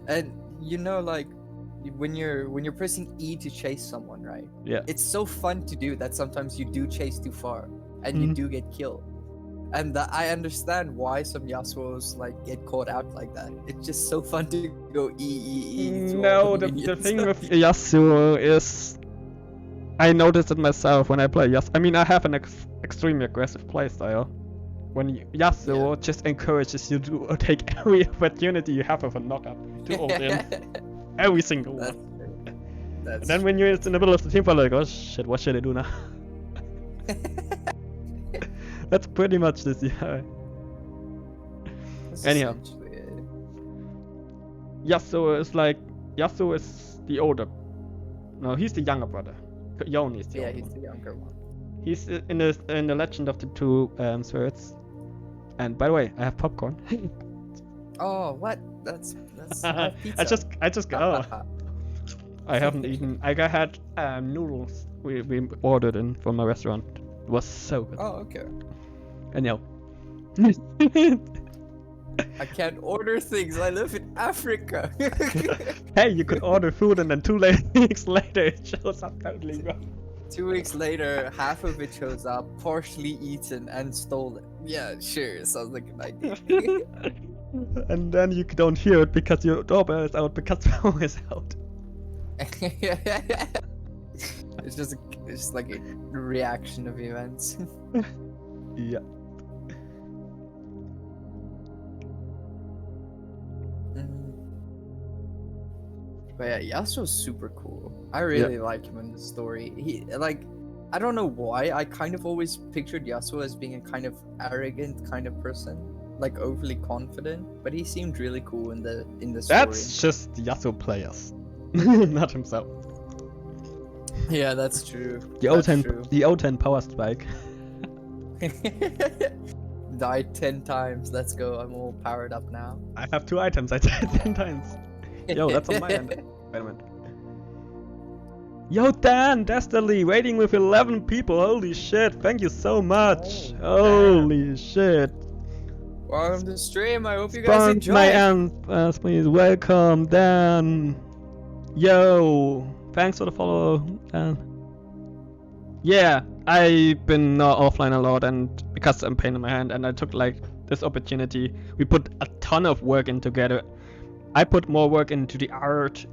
and you know, like when you're pressing E to chase someone, right? Yeah. It's so fun to do that sometimes you do chase too far and you do get killed. And that I understand why some Yasuos like get caught out like that. It's just so fun to go E. through all No, the minions. thing with Yasuo is, I noticed it myself when I play Yasuo. I mean, I have an extremely aggressive playstyle. When Yasuo just encourages you to take every opportunity you have of a knockup to ult in. Every single one. That's And then when you're in the middle of the team fight, like, oh shit, what should I do now? That's pretty much this, yeah. Anyhow. Yasuo is the older. No, he's the younger brother. Yone is the older he's one. the younger one. He's in the Legend of the Two Swords. And by the way, I have popcorn. Oh, what? That's I pizza. I just got. Oh. I haven't eaten. I had noodles we ordered in from my restaurant. It was so good. Oh, okay. Anyhow. I can't order things. I live in Africa. Hey, you could order food and then 2 weeks later it shows up totally wrong. 2 weeks later, half of it shows up, partially eaten and stolen. Yeah, sure. Sounds like an idea. And then you don't hear it because your doorbell is out, because the phone is out. It's just like a reaction of events. Yeah. But yeah, Yasuo's super cool. I really like him in the story. He like, I don't know why. I kind of always pictured Yasuo as being a kind of arrogant kind of person, like overly confident. But he seemed really cool in the story. That's just Yasuo players, not himself. Yeah, that's true. The O10 power spike. Died 10 times. Let's go. I'm all powered up now. I have 2 items. I died 10 times. Yo, that's on my end. Wait a minute. Yo, Dan, Destiny, waiting with 11 people. Holy shit, thank you so much. Holy shit. Welcome to the stream. I hope you guys enjoy. My end, please. Welcome, Dan. Yo, thanks for the follow, Dan. Yeah, I've been offline a lot, and because I'm pain in my hand, and I took like this opportunity. We put a ton of work in together. I put more work into the art.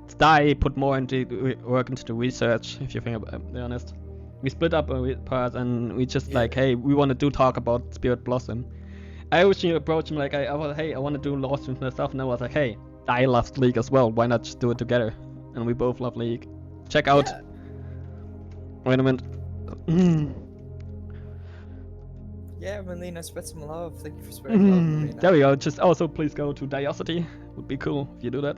Sty put more into work into the research. If you think about it, be honest, we split up a part, and we just like, hey, we want to talk about Spirit Blossom. I originally approached him like, I was, hey, I want to do Lost with myself, and I was like, hey, I love League as well. Why not just do it together? And we both love League. Check out. Yeah. Wait a minute. Yeah, Melina, spread some love. Thank you for spreading love, Melina. There we go. Just also please go to Daiosity. Would be cool if you do that.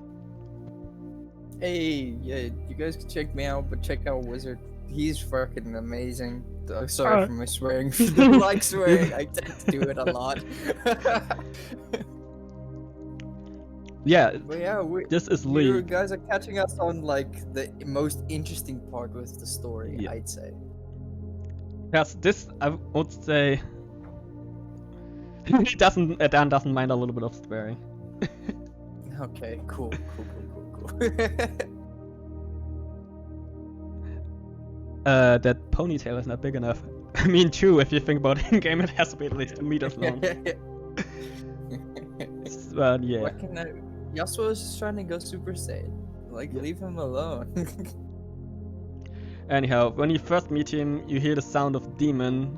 Hey, yeah, you guys can check me out, but check out Wizard. He's fucking amazing. Sorry for my swearing. If you don't like swearing, I tend to do it a lot. Yeah, But yeah, this is you League. guys are catching us on like the most interesting part with the story, Yeah. I'd say. Yes, this I would say. Dan doesn't mind a little bit of swearing. Okay, cool. That ponytail is not big enough. I mean, true, if you think about it in game, it has to be at least 2 meters long. But yeah. Yasuo's just trying to go Super Saiyan. Like, leave him alone. Anyhow, when you first meet him, you hear the sound of demon.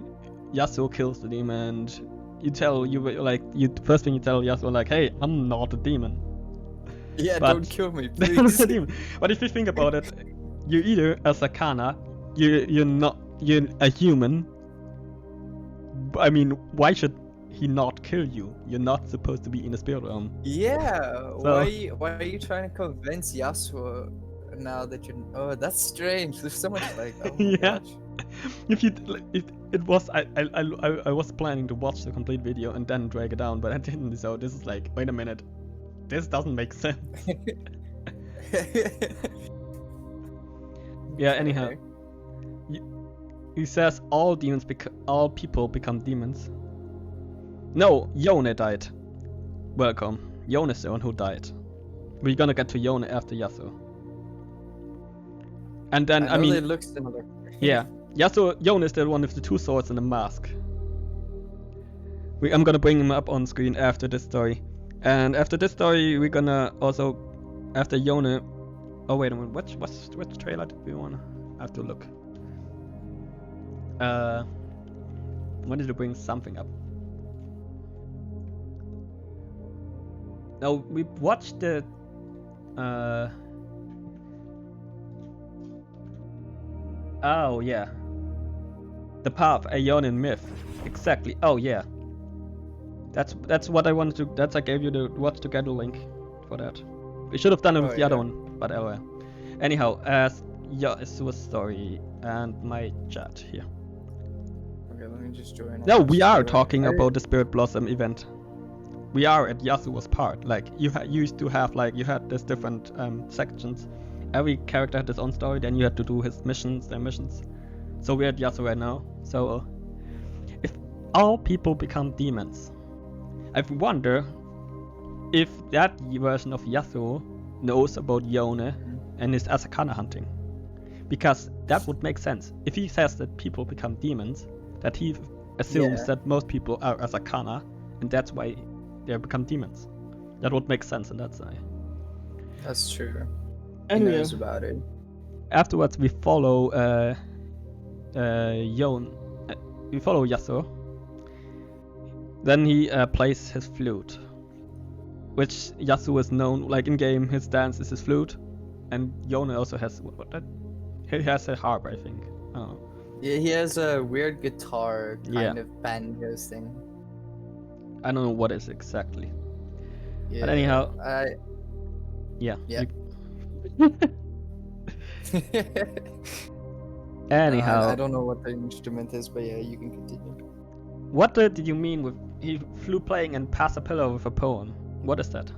Yasuo kills the demon, and first thing you tell Yasuo like, "Hey, I'm not a demon." Yeah, But- don't kill me, They're not please. a demon. But if you think about it, you're either a Sakana, you're a human. I mean, why should he not kill you? You're not supposed to be in the spirit realm. Yeah, So- why are you trying to convince Yasuo now that you're... Oh, that's strange. There's so much like... Oh my Yeah. gosh. If it was, I was planning to watch the complete video and then drag it down, but I didn't. So this is like, wait a minute, this doesn't make sense. Yeah. Anyhow, Okay. he says all people become demons. No, Yone died. Welcome. Yone is the one who died. We're gonna get to Yone after Yasuo. And then I know mean, they look similar. yeah, Yone is the one with the two swords and the mask. I'm gonna bring him up on screen after this story. And after this story, we're gonna also, after Yone... Oh, wait a minute, which trailer did we wanna... I have to look. Wanted to bring something up. No, we watched the... Oh, yeah. The Path, a Yone myth. Exactly. Oh, yeah. That's what I wanted to... I gave you the watch together link for that. We should have done it with the other one, but oh well. Anyhow, as Yasuo's story and my chat here. Okay, let me just join. No, we are Alright. talking about the Spirit Blossom event. We are at Yasuo's part. Like, you used to have, like, you had this different sections. Every character had his own story, then you had to do his missions, their missions. So we're at Yasuo right now. So, if all people become demons, I wonder if that version of Yasuo knows about Yone and is Asakana hunting. Because that would make sense. If he says that people become demons, that he assumes Yeah. that most people are Asakana, and that's why they become demons. That would make sense in that side. That's true. He Anyway, knows about it. afterwards we follow Yone. We follow Yasuo. Then he plays his flute, which Yasuo is known, like in game, his dance is his flute, and Yone also has he has a harp, I think. I don't know. Yeah, he has a weird guitar Yeah. kind of banjos thing. I don't know what it is exactly. Yeah, But anyhow, I yeah. Yeah. Anyhow, I don't know what the instrument is, but yeah, you can continue. what did you mean with he flew playing and passed a pillar with a poem? What is that?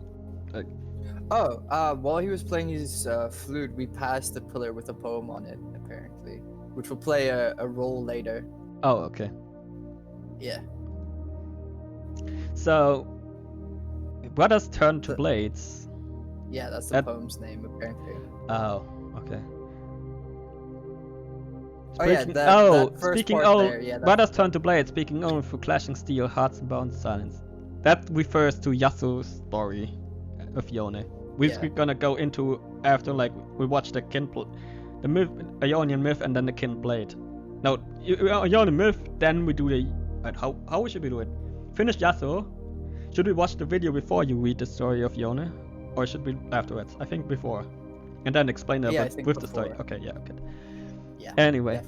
Oh, while he was playing his flute, we passed the pillar with a poem on it, apparently, which will play a role later. Oh, okay. Yeah. So, brothers turn to blades. Yeah, that's the That- poem's name, apparently. Oh, okay. Oh yeah, Speaking- that first speaking part only, there, yeah, that- brothers turn to blades, speaking only through clashing steel, hearts and bound silence. That refers to Yasuo's story of Yone. We're Yeah. gonna go into after, like, we watch the the myth, Ionian myth, and then the kin blade. No, Ionian myth, then we do the. Wait, how should we do it? Finish Yasuo. Should we watch the video before you read the story of Yone, or should we afterwards? I think before, and then explain it Yeah, I with, think with the story. before. Okay, yeah, okay. Yeah. Anyway.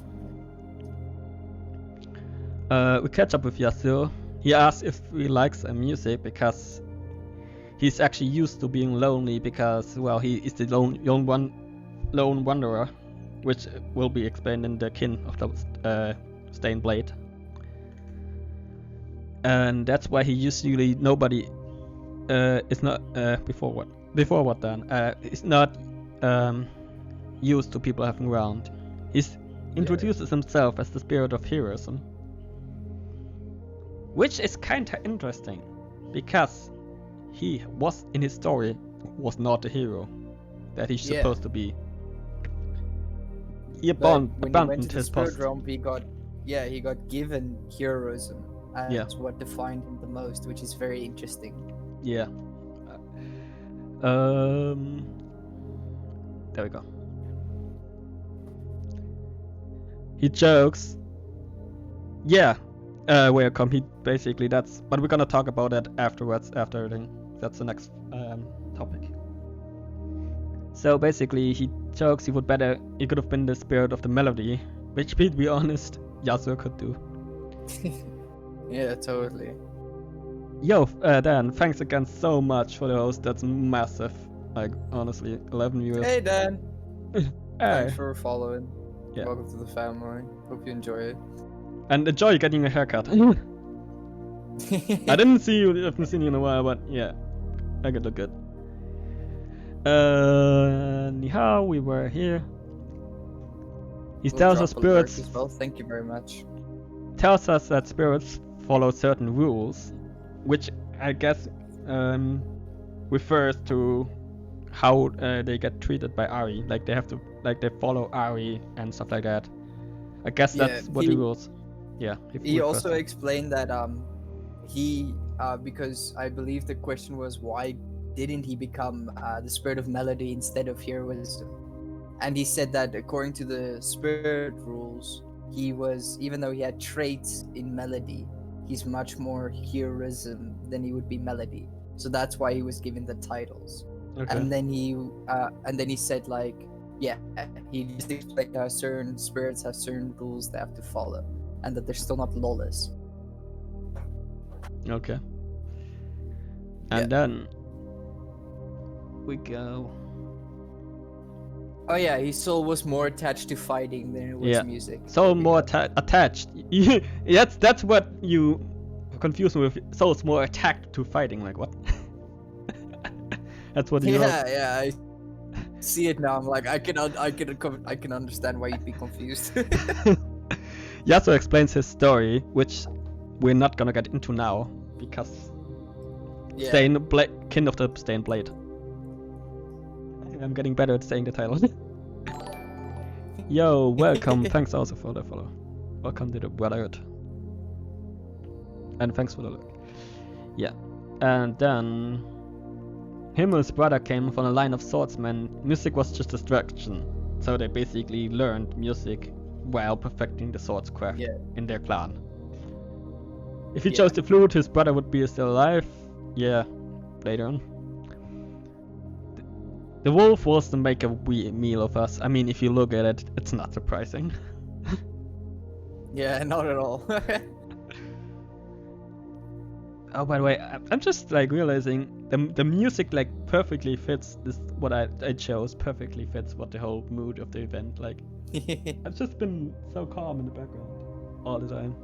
We catch up with Yasuo. He asks if he likes music because he's actually used to being lonely because, well, he is the lone wanderer, which will be explained in the kin of the stained blade. And that's why he usually nobody is not before what then is not used to people having around. He's introduces himself as the spirit of heroism, which is kinda interesting because he was in his story was not a hero that he's Yeah. supposed to be. He But when he went abandoned to the his spirit post. realm, he got given heroism as Yeah. what defined him the most, which is very interesting. Yeah. There we go. He jokes. Yeah. Welcome. He basically that's. But we're gonna talk about that afterwards. After everything. That's the next topic. So basically, he jokes he could have been the spirit of the melody, which, to be honest, Yasuo could do. Yeah, totally. Yo, Dan, thanks again so much for the host. That's massive. Like, honestly, 11 viewers. Hey, Dan. Hey. Thanks for following. Yeah. Welcome to the family. Hope you enjoy it. And enjoy getting a haircut. I haven't seen you in a while, but yeah, I could look good. Nihao, we were here. He We'll tells us drop a lurk spirits. as well. Thank you very much. Tells us that spirits follow certain rules, which I guess refers to how they get treated by Ari. Like they follow Ari and stuff like that. I guess that's what the rules. Yeah. He also explained that because I believe the question was why didn't he become the spirit of melody instead of hero wisdom, and he said that according to the spirit rules, he was, even though he had traits in melody, he's much more heroism than he would be melody. So that's why he was given the titles. Okay. And then he said like, yeah, he just explained how certain spirits have certain rules they have to follow, and that they're still not lawless. Okay. And then we go. Oh yeah, his soul was more attached to fighting than it was music. So more attached. That's what you confuse me with. Soul's more attached to fighting. Like what? That's what you. Yeah, I see it now. I'm like, I can understand why you'd be confused. Yasuo explains his story, which we're not gonna get into now because Kin of the Stained Blade. I think I'm getting better at saying the title. Yo, welcome. Thanks also for the follow. Welcome to the Brotherhood. And thanks for the look. Yeah. And then Himmel's brother came from a line of swordsmen. Music was just distraction. So they basically learned music while perfecting the swordscraft in their clan. If he chose the flute, his brother would be still alive. Yeah, later on. The wolf wants to make a meal of us. I mean, if you look at it, it's not surprising. Yeah, not at all. Oh, by the way, I'm just like realizing the music like perfectly fits this. What I chose perfectly fits what the whole mood of the event. Like, I've just been so calm in the background all the time.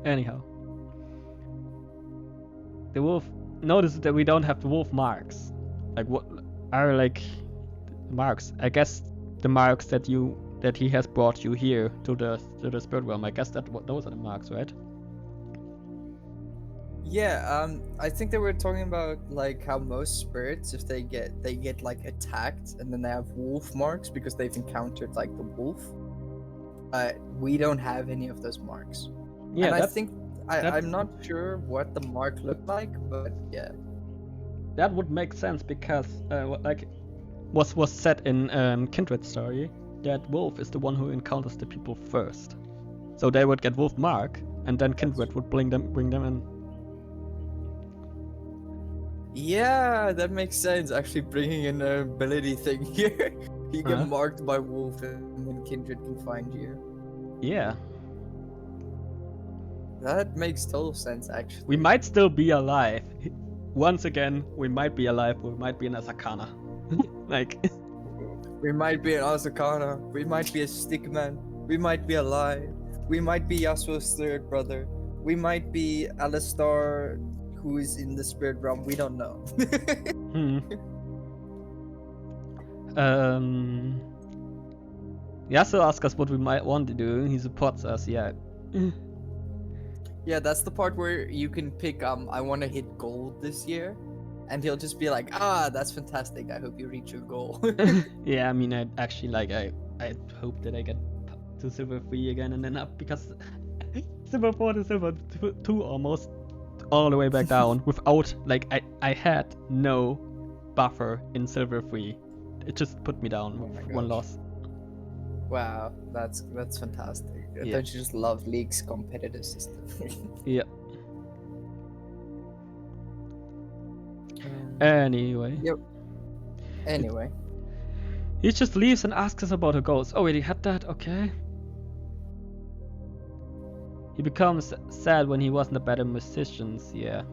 Anyhow, the wolf. Notice that we don't have the wolf marks. Like what are like marks? I guess the marks that he has brought you here to the spirit realm. I guess those are the marks, right? Yeah, I think they were talking about like how most spirits, if they get like attacked and then they have wolf marks because they've encountered like the wolf. We don't have any of those marks. Yeah, and I think I'm not sure what the mark looked like, but yeah. That would make sense because like was said in Kindred's story that Wolf is the one who encounters the people first. So they would get Wolf mark and then Kindred would bring them in. Yeah, that makes sense. Actually, bringing in an ability thing here. You get marked by Wolf, and then Kindred can find you. Yeah. That makes total sense, actually. We might still be alive. Once again, we might be alive. We might be in Asakana. Like. We might be in Asakana. We might be a stickman. We might be alive. We might be Yasuo's third brother. We might be Alistar, who is in the spirit realm. We don't know. Yasuo asks us what we might want to do. He supports us, yeah. Yeah, that's the part where you can pick, I want to hit gold this year. And he'll just be like, that's fantastic. I hope you reach your goal. Yeah, I mean, I actually, like, I hope that I get to Silver 3 again and then up, because Silver 4 to Silver 2 almost all the way back down without, like, I had no buffer in Silver 3. It just put me down with one gosh. loss. Wow, that's fantastic. Yeah. Don't you just love League's competitive system? Yeah. Anyway. Yep. Anyway. He just leaves and asks us about our goals. Oh, wait, he had that? Okay. He becomes sad when he wasn't a better musician, yeah.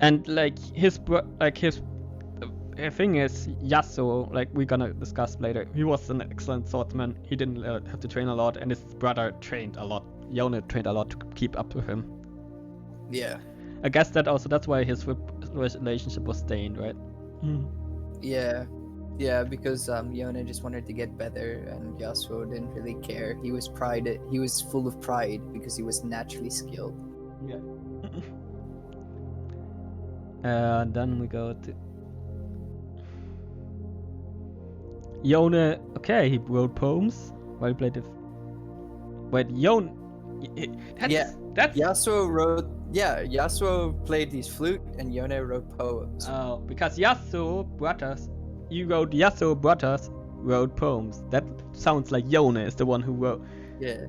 And like his thing is Yasuo, like we're gonna discuss later. He was an excellent swordsman. He didn't have to train a lot, and his brother trained a lot. Yone trained a lot to keep up with him. Yeah. I guess that's why his relationship was stained, right? Yeah. Yeah, because Yone just wanted to get better, and Yasuo didn't really care. He was full of pride because he was naturally skilled. Yeah. And then we go to Yone. Okay, he wrote poems while he played the. Wait, Yone. That's Yasuo played his flute, and Yone wrote poems. Oh, because Yasuo brothers wrote poems. That sounds like Yone is the one who wrote. Yeah.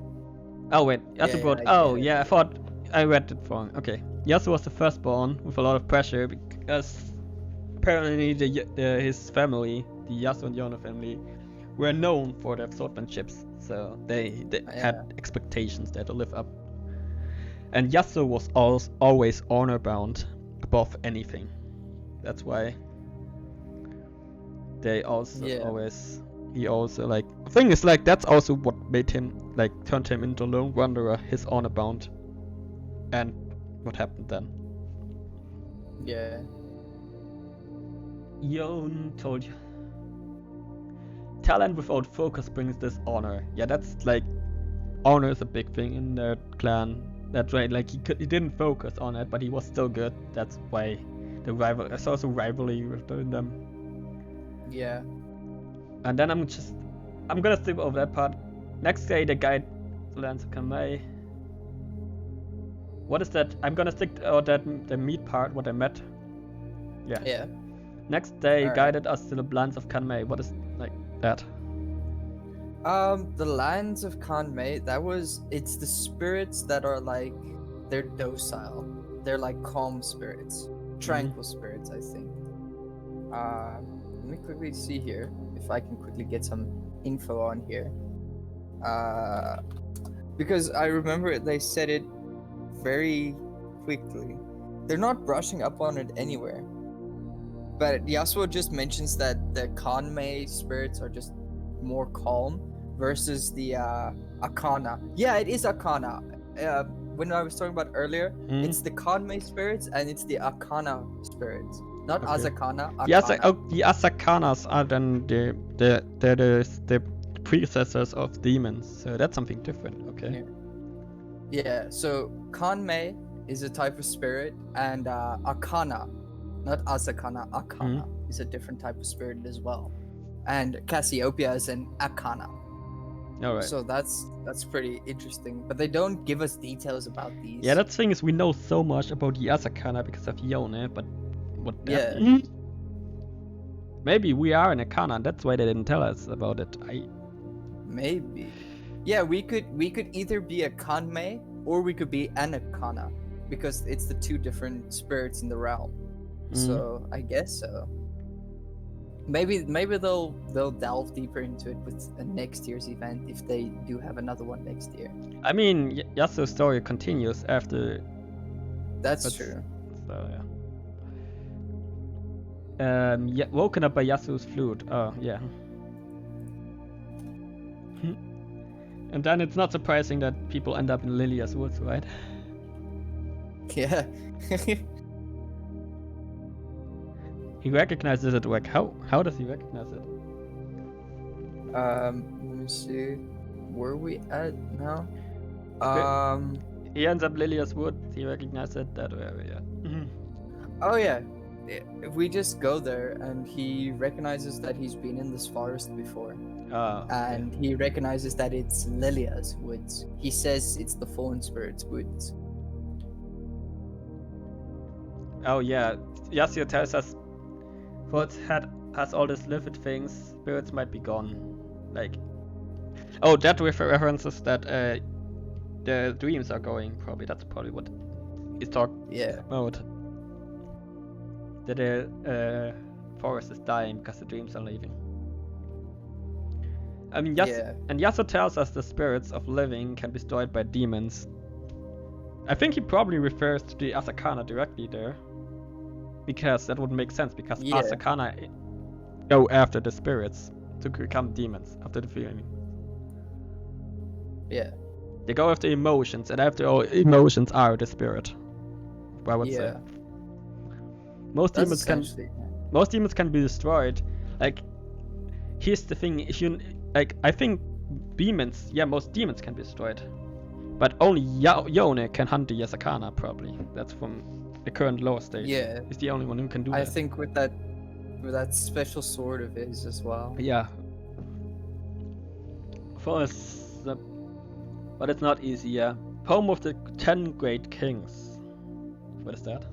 Oh wait, Yasuo Yeah, wrote. I Oh get it. yeah, I thought I read it wrong. Okay, Yasuo was the firstborn with a lot of pressure because apparently his family, the Yasuo and Yone family, were known for their swordsmanships, so they had expectations there to live up. And Yasuo was always honor bound above anything. That's why they also he also like thing is like that's also what made him like turned him into Lone Wanderer, his honor bound. And what happened then? Yeah. Yon told you. Talent without focus brings dishonor. Yeah, that's like honor is a big thing in their clan. That's right. Like he didn't focus on it, but he was still good. That's why the rival. There's also rivalry within them. Yeah. And then I'm gonna skip over that part. Next day, the guide lands Kamei. What is that? I'm gonna stick out the meat part. What I met. Yeah. Yeah. Next day, Alright. guided us to the lands of Kanmei. What is like that? The lands of Kanmei, it's the spirits that are like, they're docile. They're like calm spirits. Tranquil spirits, I think. Let me quickly see here, if I can quickly get some info on here. Because I remember they said it very quickly. They're not brushing up on it anywhere. But Yasuo just mentions that the Kanmei spirits are just more calm versus the Akana. Yeah, it is Akana. When I was talking about earlier, it's the Kanmei spirits and it's the Akana spirits. Not Okay. Asakana, Akana. Yes, the Asakanas are then the predecessors of demons, so that's something different. Okay. Yeah, so Kanmei is a type of spirit, and Akana, not Asakana, Akana is a different type of spirit as well. And Cassiopeia is an Akana. All right. So that's pretty interesting, but they don't give us details about these. Yeah, that thing is we know so much about the Asakana because of Yone, but what? Yeah. Maybe we are an Akana, and that's why they didn't tell us about it. Maybe. Yeah, we could either be a Kanmei or we could be an Akana, because it's the two different spirits in the realm. So I guess so. Maybe they'll delve deeper into it with a next year's event if they do have another one next year. I mean, Yasuo's story continues after. That's true. So yeah. Woken up by Yasuo's flute. Oh yeah. And then it's not surprising that people end up in Lilia's woods, right? Yeah. He recognizes it. Like how does he recognize it? Let me see. Where we at now? He ends up Lilia's wood. He recognizes it that way. Yeah. Oh yeah. If we just go there and he recognizes that he's been in this forest before. Oh. And he recognizes that it's Lilia's woods. He says it's the fallen spirit's woods. Oh yeah, Yasuo tells us what has all these living things, spirits might be gone. Like, oh, that references that the dreams are going. Probably that's probably what he's talking Yeah. about. That the forest is dying because the dreams are leaving. I mean, Yeah. and Yasuo tells us the spirits of living can be destroyed by demons. I think he probably refers to the Asakana directly there. Because that would make sense, because Yeah. Asakana go after the spirits to become demons after the feeling. Yeah. They go after emotions, and after all, emotions are the spirit. I would say. Yeah. Most That's demons can essentially. most demons can be destroyed. Like, here's the thing: if you like, I think demons, yeah, most demons can be destroyed, but only Yone can hunt the Asakana. Probably that's from the current lore state. Yeah. He's the only one who can do I that. think with that special sword of his as well. Yeah. For us, but it's not easy. Yeah. Poem of the 10 Great Kings. What is that?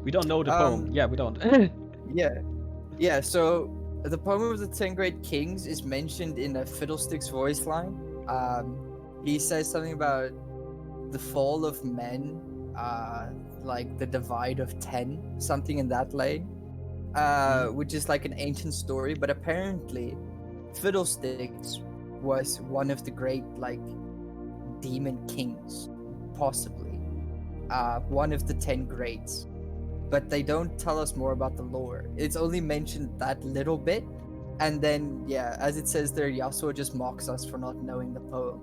We don't know the poem. Yeah, we don't. Yeah. Yeah, so the poem of the 10 Great Kings is mentioned in a Fiddlestick's voice line. He says something about the fall of men, like the divide of 10, something in that lane, which is like an ancient story, but apparently Fiddlesticks was one of the great, like, demon kings, possibly. One of the 10 greats. But they don't tell us more about the lore. It's only mentioned that little bit, and then, yeah, as it says there, Yasuo just mocks us for not knowing the poem.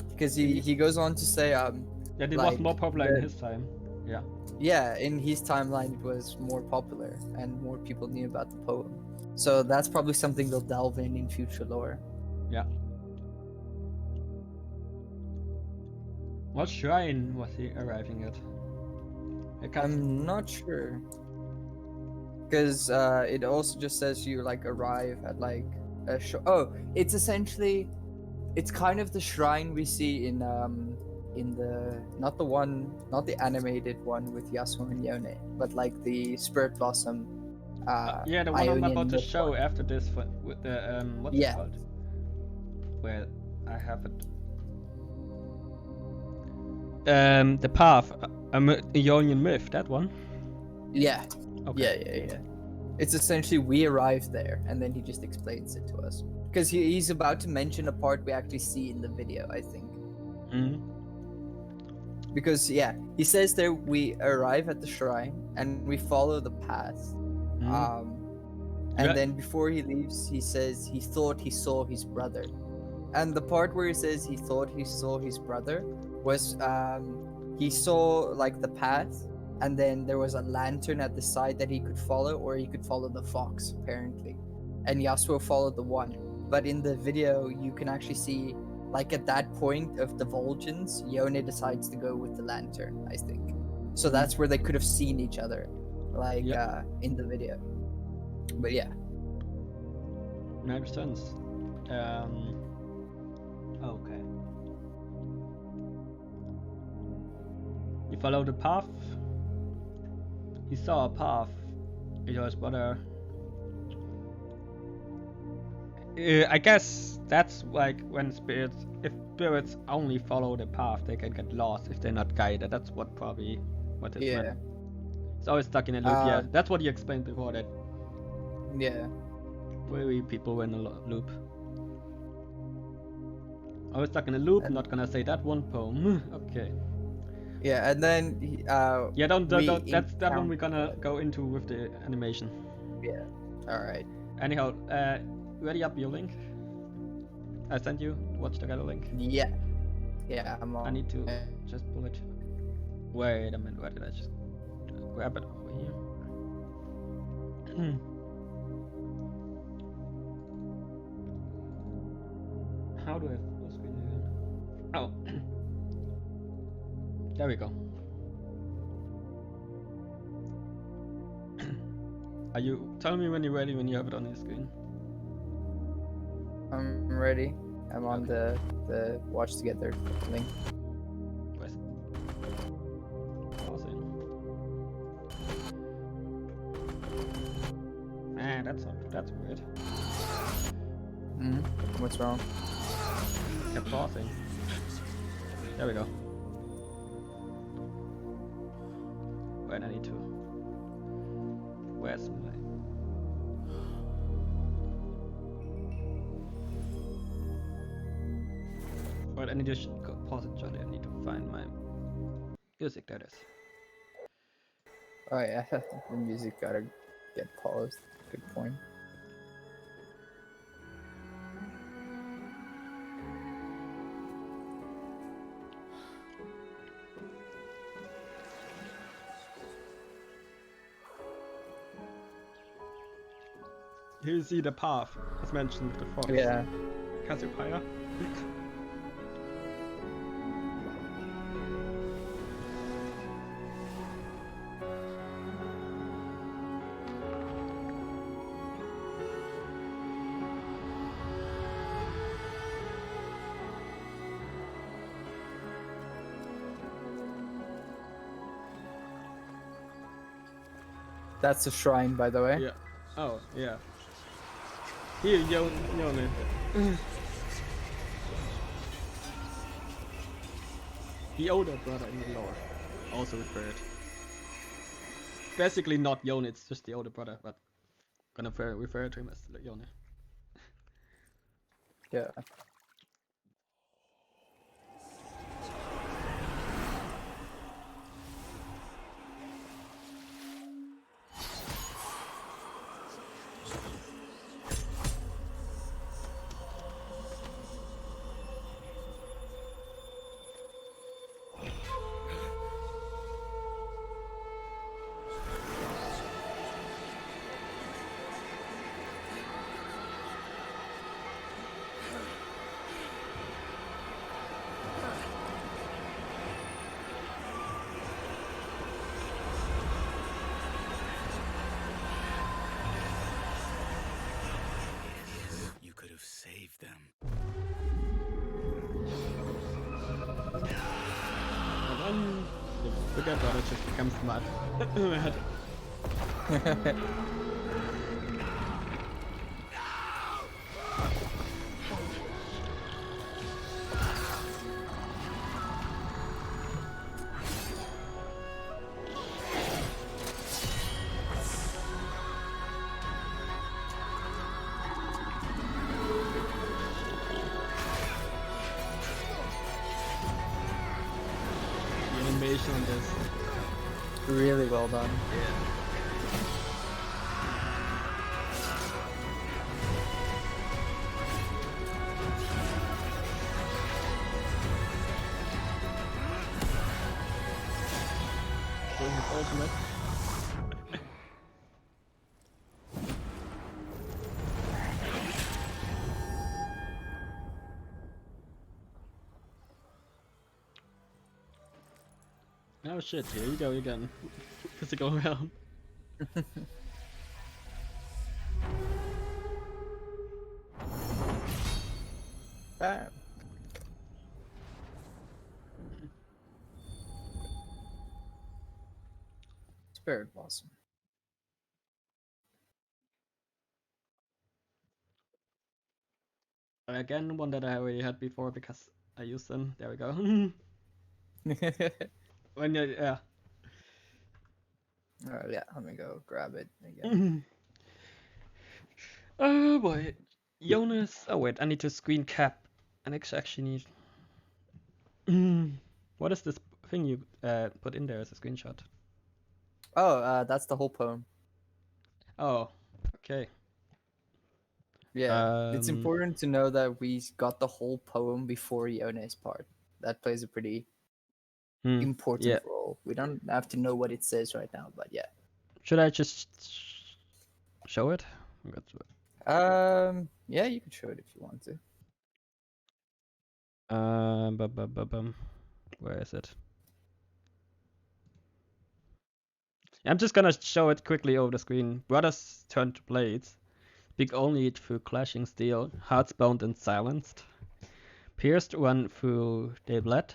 Because he goes on to say, yeah, it was more popular in his time. Yeah. Yeah, in his timeline it was more popular, and more people knew about the poem. So that's probably something they'll delve in future lore. Yeah. What shrine was he arriving at? I'm not sure. Because it also just says you, like, arrive at, like, a it's essentially, it's kind of the shrine we see in the not the animated one with Yasuo and Yone, but like the Spirit Blossom. Yeah, the one I'm Ionian about to myth show one. after this with the what's it called? Where I have it. The path, Ionian myth, that one. Yeah. Okay. Yeah. It's essentially we arrived there, and then he just explains it to us. Because he's about to mention a part we actually see in the video, I think. Because, yeah, he says there we arrive at the shrine, and we follow the path. And then before he leaves, he says he thought he saw his brother. And the part where he says he thought he saw his brother was he saw, like, the path, and then there was a lantern at the side that he could follow, or he could follow the fox, apparently. And Yasuo followed the one. But in the video, you can actually see, like, at that point of the Vol'jans, Yone decides to go with the lantern, I think. So that's where they could have seen each other, like, in the video. But yeah. Makes sense. Okay. You follow the path. He saw a path. It was brother. I guess that's like when if spirits only follow the path, they can get lost if they're not guided. That's what it meant. It's always stuck in a loop. Yeah, that's what you explained before. That. Yeah. Where people were in a loop. Always stuck in a loop. Not gonna say that one poem. Okay. Yeah, and then yeah, don't. That's that one we're gonna go into with the animation. Yeah. All right. Anyhow, ready up your link. I sent you watch together link. Yeah. Yeah, I'm on. I need to just pull it. Wait a minute. Where did I just grab it over here? How do I full screen again? Oh. There we go. Are you? Tell me when you're ready. When you have it on your screen. I'm ready. I'm on the watch together link. Where's that's weird. What's wrong? Kept pausing. There we go. Wait, I need to. Where's my? Wait, I need to pause it, Johnny. I need to find my music. There it is. Oh yeah, the music gotta get paused. Good point. Here you see the path, as mentioned with the fox. Yeah. Cassiopeia. That's a shrine, by the way. Yeah. Oh, yeah. Here, Yone. The older brother in the lore, also referred. Basically not Yone, it's just the older brother, but gonna refer to him as Yone. Yeah. You could have saved them. And then the bigger brother just becomes mad. Mad. The animation on this. Really well done. Doing his ultimate. Oh shit, here you go again. Physical realm. Bam. Spirit Blossom. Again, one that I already had before because I used them. There we go. When you, yeah. Yeah, let me go grab it again. Oh boy. Jonas. Oh wait, I need to screen cap. And actually need. What is this thing you put in there as a screenshot? Oh, that's the whole poem. Oh, okay. Yeah, it's important to know that we got the whole poem before Yone's part. That plays a pretty important yeah. role. We don't have to know what it says right now, but yeah. Should I just show it? Yeah, you can show it if you want to. Where is it? I'm just gonna show it quickly over the screen. Brothers turn to blades. Speak only through clashing steel. Hearts bound and silenced. Pierced one through they bled.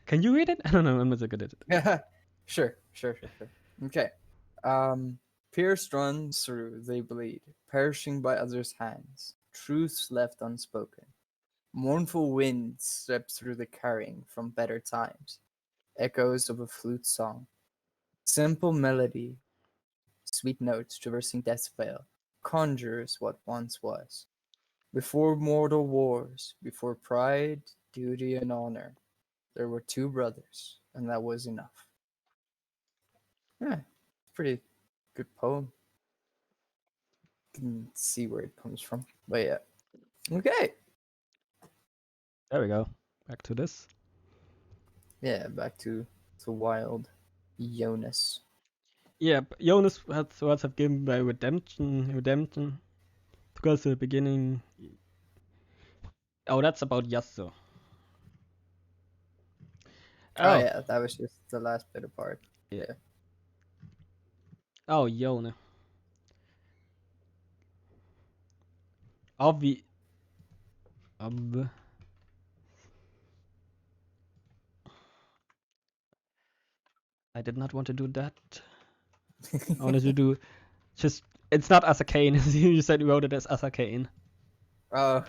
Can you read it? I don't know. I'm not so good at it. Sure. Okay. Pierced runs through, they bleed, perishing by others' hands, truths left unspoken. Mournful winds swept through the carrying from better times, echoes of a flute song. Simple melody, sweet notes traversing death's veil, conjures what once was. Before mortal wars, before pride, duty, and honor, there were two brothers, and that was enough. Yeah, pretty good poem. Can see where it comes from, but yeah. Okay, There we go. Back to this. yeah, back to wild Jonas. Yeah, Jonas has words have given by redemption. Because the beginning. Oh, that's about Yasuo. Oh Oh, yeah, that was just the last bit apart. Yeah. Yeah. Oh, Yone. Obvi. I did not want to do that. I wanted to do just. It's not Asakane. You said you wrote it as Asakane. Oh,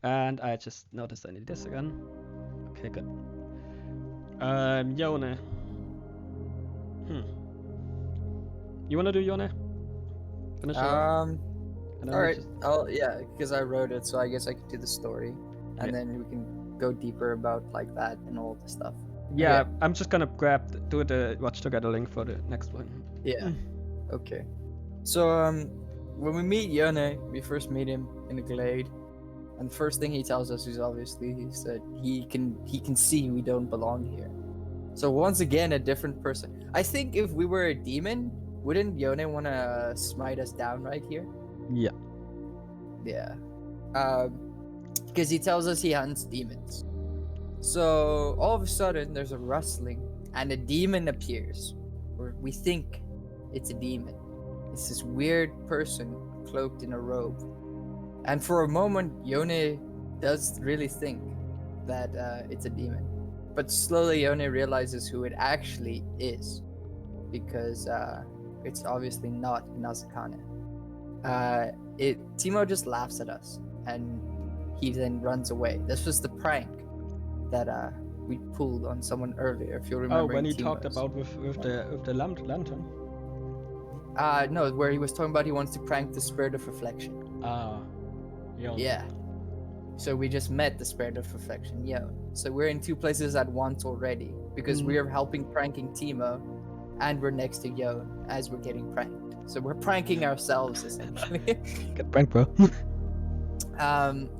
And I just noticed I need this again. Okay, good. Yone. You wanna do Yone? Finish it off? And then all we right. just- Yeah, because I wrote it, so I guess I could do the story, and Yeah. then we can go deeper about like that and all the stuff. Yeah, Okay. I'm just gonna do the watch together link for the next one. Yeah. Okay. So when we meet Yone, we first meet him in the glade, and the first thing he tells us is obviously he said he can see we don't belong here. So once again, a different person. I think if we were a demon, wouldn't Yone want to smite us down right here? Yeah. Yeah. Because he tells us he hunts demons. So all of a sudden, there's a rustling, and a demon appears. Or we think it's a demon. It's this weird person cloaked in a robe. And for a moment, Yone does really think that it's a demon. But slowly, Yone realizes who it actually is. Because it's obviously not Nazakane. Timo just laughs at us, and he then runs away. This was the prank that we pulled on someone earlier, if you remember. Oh, when he talked about with the lantern. No, where he was talking about he wants to prank the spirit of reflection. Yeah. So we just met the spirit of reflection, So we're in two places at once already, because we are helping pranking Timo, and we're next to Yon as we're getting pranked. So we're pranking ourselves essentially. Get pranked, bro.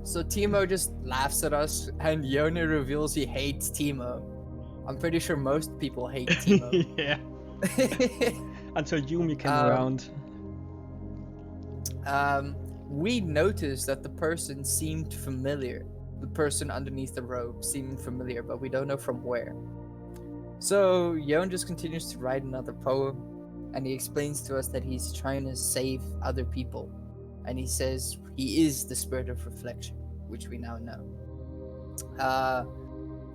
So Timo just laughs at us, and Yone reveals he hates Timo. I'm pretty sure most people hate Timo. Yeah. Until Yumi came around. We noticed that the person seemed familiar. The person underneath the robe seemed familiar, but we don't know from where. So Yon just continues to write another poem, and he explains to us that he's trying to save other people. And he says he is the spirit of reflection, which we now know.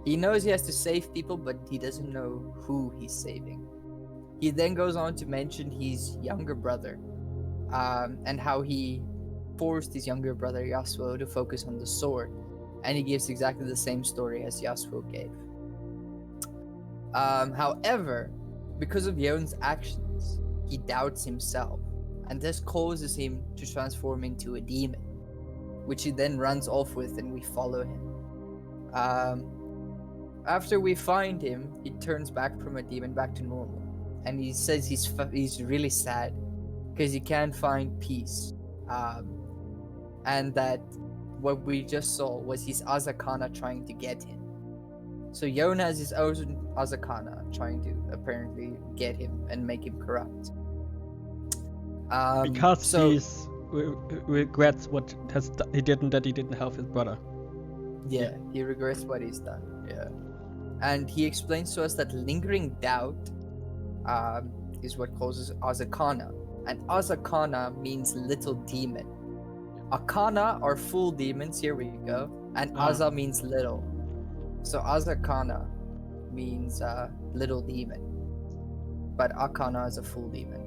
He knows he has to save people, but he doesn't know who he's saving. He then goes on to mention his younger brother, and how he forced his younger brother Yasuo to focus on the sword, and he gives exactly the same story as Yasuo gave. However, because of Yon's actions, he doubts himself, and this causes him to transform into a demon, which he then runs off with, and we follow him. After we find him, he turns back from a demon back to normal, and he says he's really sad because he can't find peace, and that what we just saw was his Azakana trying to get him. So Yon has his own Azakana trying to apparently get him and make him corrupt. Because he regrets what he didn't help his brother. Yeah, he regrets what he's done. Yeah. And he explains to us that lingering doubt is what causes Azakana. And Azakana means little demon. Akana are full demons, here we go. And Aza means little. So Azakana means little demon. But Akana is a full demon.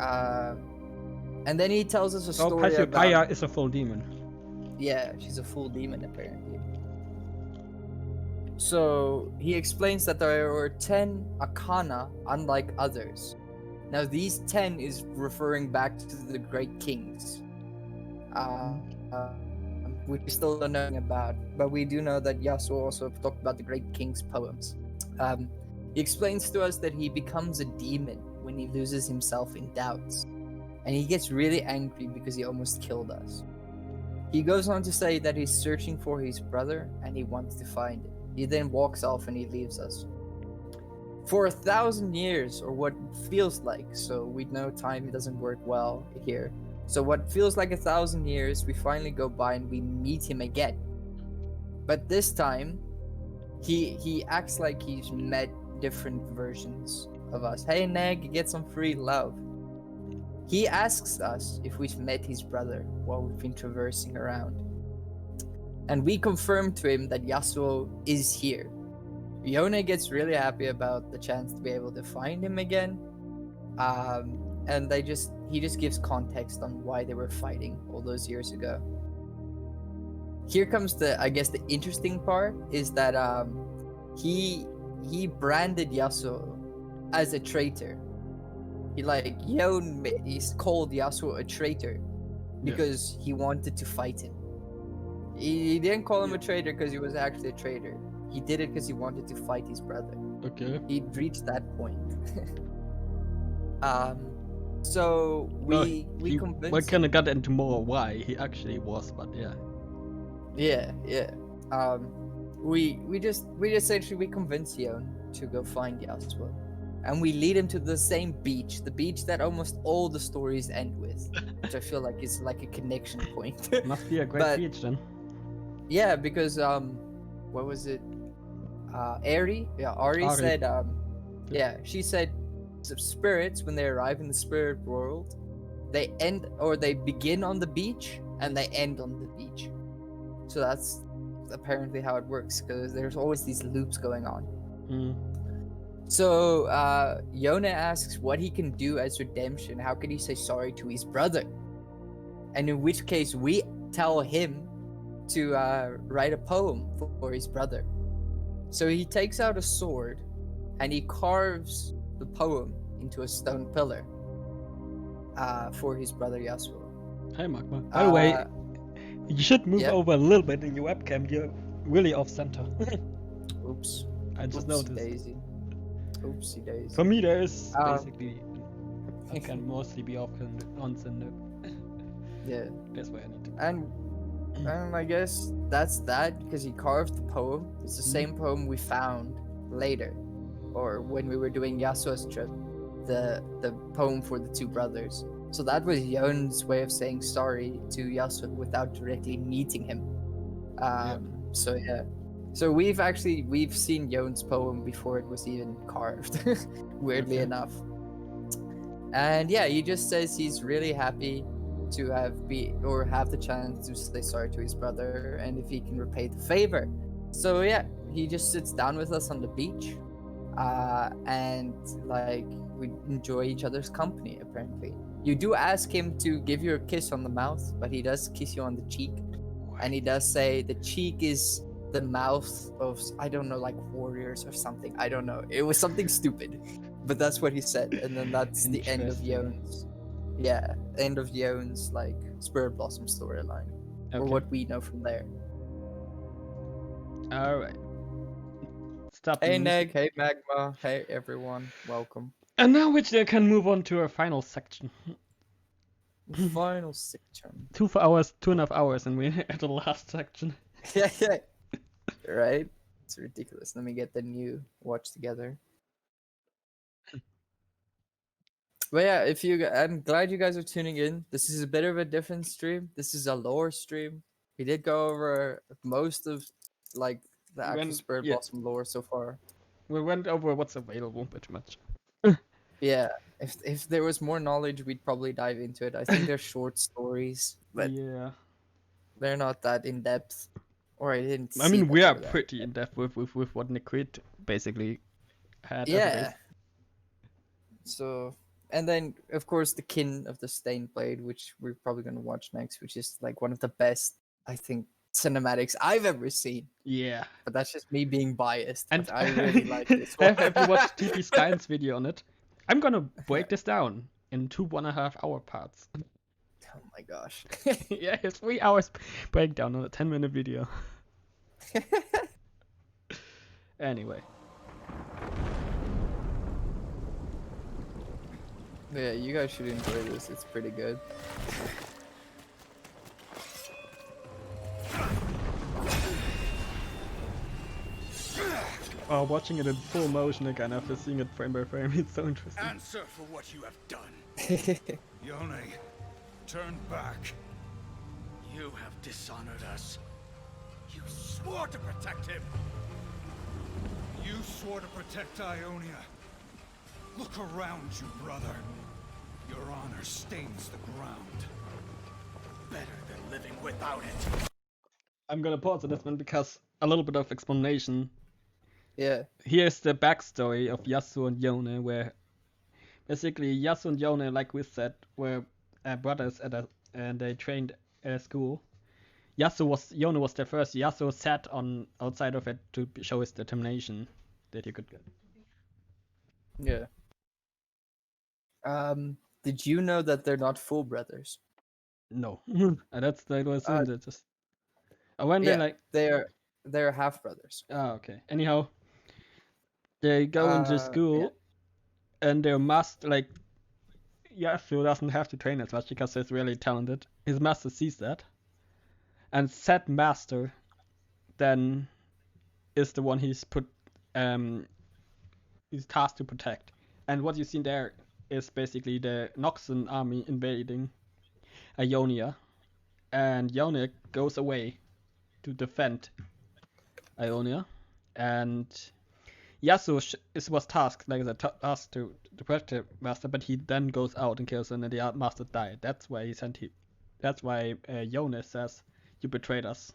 Uh, and then he tells us a Oh, story about. Cassiopeia is a full demon. Yeah, she's a full demon apparently. So he explains that there were 10 arcana unlike others. Now these 10 is referring back to the great kings. Which we still don't know anything about, but we do know that Yasuo also talked about the great king's poems. He explains to us that he becomes a demon when he loses himself in doubts, and he gets really angry because he almost killed us. He goes on to say that he's searching for his brother and he wants to find it. He then walks off and he leaves us. For 1,000 years, or what feels like, so we know time doesn't work well here. So what feels like 1,000 years, we finally go by and we meet him again. But this time, he acts like he's met different versions of us. Hey Neg, get some free love. He asks us if we've met his brother while we've been traversing around. And we confirm to him that Yasuo is here. Yone gets really happy about the chance to be able to find him again. And he just gives context on why they were fighting all those years ago. Here comes the interesting part is that he branded Yasuo as a traitor. He's called Yasuo a traitor because he wanted to fight him. He didn't call him a traitor because he was actually a traitor. He did it because he wanted to fight his brother. Okay. He'd reached that point. So we convinced. We kind of got into more why he actually was, but yeah. Yeah. We just essentially convince Yon to go find Yasuo, and we lead him to the same beach, the beach that almost all the stories end with, which I feel like is like a connection point. Must be a great beach then. Yeah, because what was it? Ari said she said spirits when they arrive in the spirit world, they begin on the beach and they end on the beach. So that's apparently how it works, because there's always these loops going on. So Yone asks what he can do as redemption. How can he say sorry to his brother? And in which case we tell him to write a poem for his brother. So he takes out a sword and he carves the poem into a stone pillar for his brother Yasuo. Hey Magma. By the way, you should move over a little bit in your webcam. You're really off center. Oops. I just Oopsie noticed. Daisy. Oopsie daisy. For me, there's basically I can mostly be off on center. Yeah. That's why I need to. And I guess that's that, because he carved the poem. It's the same poem we found later, or when we were doing Yasuo's trip, the poem for the two brothers. So that was Yon's way of saying sorry to Yasuo without directly meeting him. So we've seen Yon's poem before it was even carved, weirdly enough. And yeah, he just says he's really happy to have the chance to say sorry to his brother, and if he can repay the favor. So yeah, he just sits down with us on the beach, and like we enjoy each other's company. Apparently, you do ask him to give you a kiss on the mouth, but he does kiss you on the cheek, and he does say the cheek is the mouth of, I don't know, like warriors or something. I don't know. It was something stupid, but that's what he said, and then that's the end of Yon's. Yeah, end of Yon's like Spirit Blossom storyline, or what we know from there. All right. Stop. Hey Neg, hey Magma, hey everyone, welcome. And now we can move on to our final section. Final section. 2.5 hours, and we're at the last section. Yeah. Right? It's ridiculous. Let me get the new watch together. But yeah, I'm glad you guys are tuning in. This is a bit of a different stream. This is a lore stream. We did go over most of like the actual Spirit Blossom lore so far. We went over what's available pretty much. Yeah, if there was more knowledge, we'd probably dive into it. I think they're short stories, but they're not that in depth. Or I didn't. I mean, we are pretty in depth with what Niquid basically had. Yeah. So And then, of course, the Kin of the Stained Blade, which we're probably going to watch next, which is like one of the best, I think, cinematics I've ever seen. Yeah. But that's just me being biased. And But I really like this one. have you watched TP Skyne's video on it? I'm gonna break this down in 2.5 hour parts. Oh my gosh. Yeah, it's 3 hours breakdown on a 10-minute video. Anyway. Yeah, you guys should enjoy this. It's pretty good. Oh, watching it in full motion again after seeing it frame by frame, it's so interesting. Answer for what you have done. Yone, turn back. You have dishonored us. You swore to protect him. You swore to protect Ionia. Look around you, brother. Your honor stains the ground. Better than living without it. I'm gonna pause on this one because a little bit of explanation. Yeah. Here's the backstory of Yasuo and Yone, where basically Yasuo and Yone, like we said, were brothers and they trained at school. Yone was the first. Yasuo sat on outside of it to show his determination that he could get. Yeah. Did you know that they're not full brothers? No, that's that was that just. When they Yeah, like. they're half brothers. Oh, okay. Anyhow, they go into school, and their master like. Yasuo doesn't have to train as much because he's really talented. His master sees that, and said master, then, is the one he's tasked to protect. And what you see there is basically the Noxan army invading Ionia, and Ionia goes away to defend Ionia, and Yasuo was tasked like tasked to protect the master, but he then goes out and kills him, and the master died. That's why That's why Yone says, "You betrayed us,"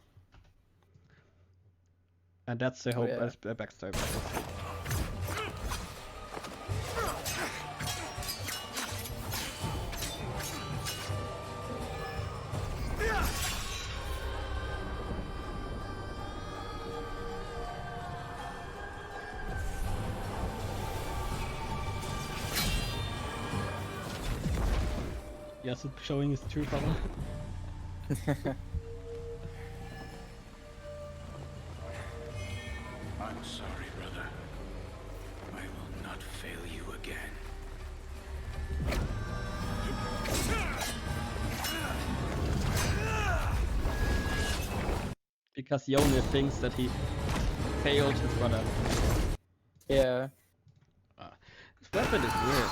and that's the whole backstory. Yes, showing his true color. I'm sorry, brother. I will not fail you again. Because Yone thinks that he failed his brother. Yeah. This weapon is weird.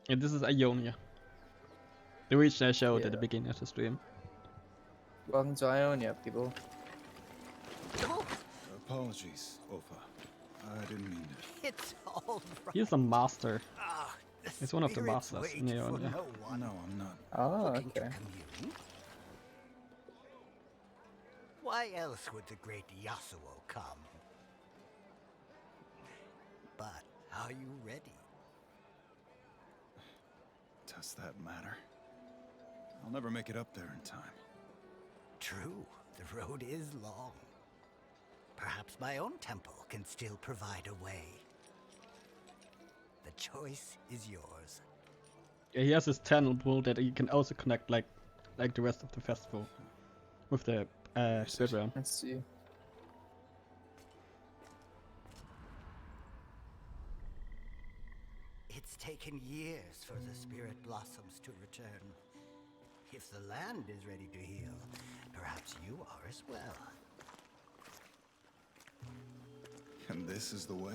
And this is Ionia. The region I showed at the beginning of the stream. Welcome to Ionia, people. Apologies, Ofa. I didn't mean to. It's all right. He's a master. The He's one of the spirits masters wait in Ionia. for no one. No, I'm not. Oh, Looking to okay. commune? Why else would the great Yasuo come? But are you ready? Does that matter? I'll never make it up there in time. True, the road is long. Perhaps my own temple can still provide a way. The choice is yours. Yeah, he has his temple that he can also connect like the rest of the festival with the spirit realm. Let's see. It's taken years for the spirit blossoms to return. If the land is ready to heal, perhaps you are as well. And this is the way?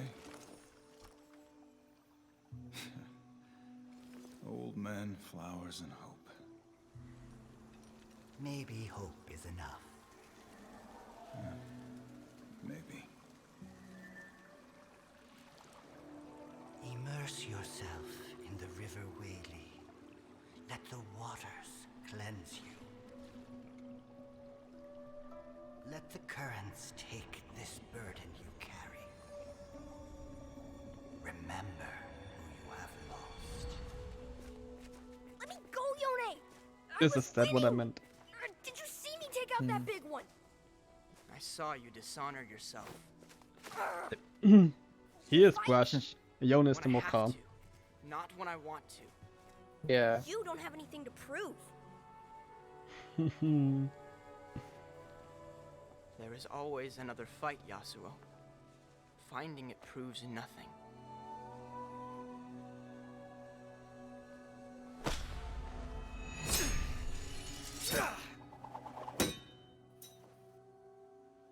Old men, flowers, and hope. Maybe hope is enough. Immerse yourself in the river Whaley. Let the waters cleanse you. Let the currents take this burden you carry. Remember who you have lost. Let me go, Yone! This is that what I meant. Did you see me take out that big one? I saw you dishonor yourself. He is brash. Yone is the When I more have calm. to, not when I want to. Yeah. You don't have anything to prove. There is always another fight, Yasuo. Finding it proves nothing.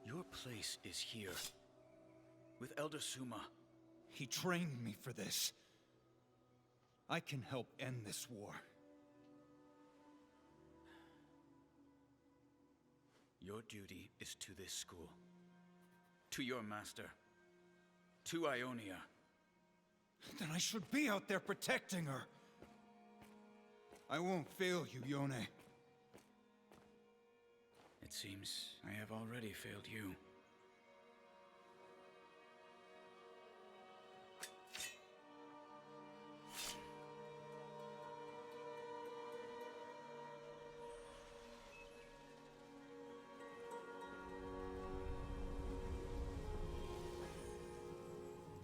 Your place is here. With Elder Suma. He trained me for this. I can help end this war. Your duty is to this school. To your master. To Ionia. Then I should be out there protecting her. I won't fail you, Yone. It seems I have already failed you.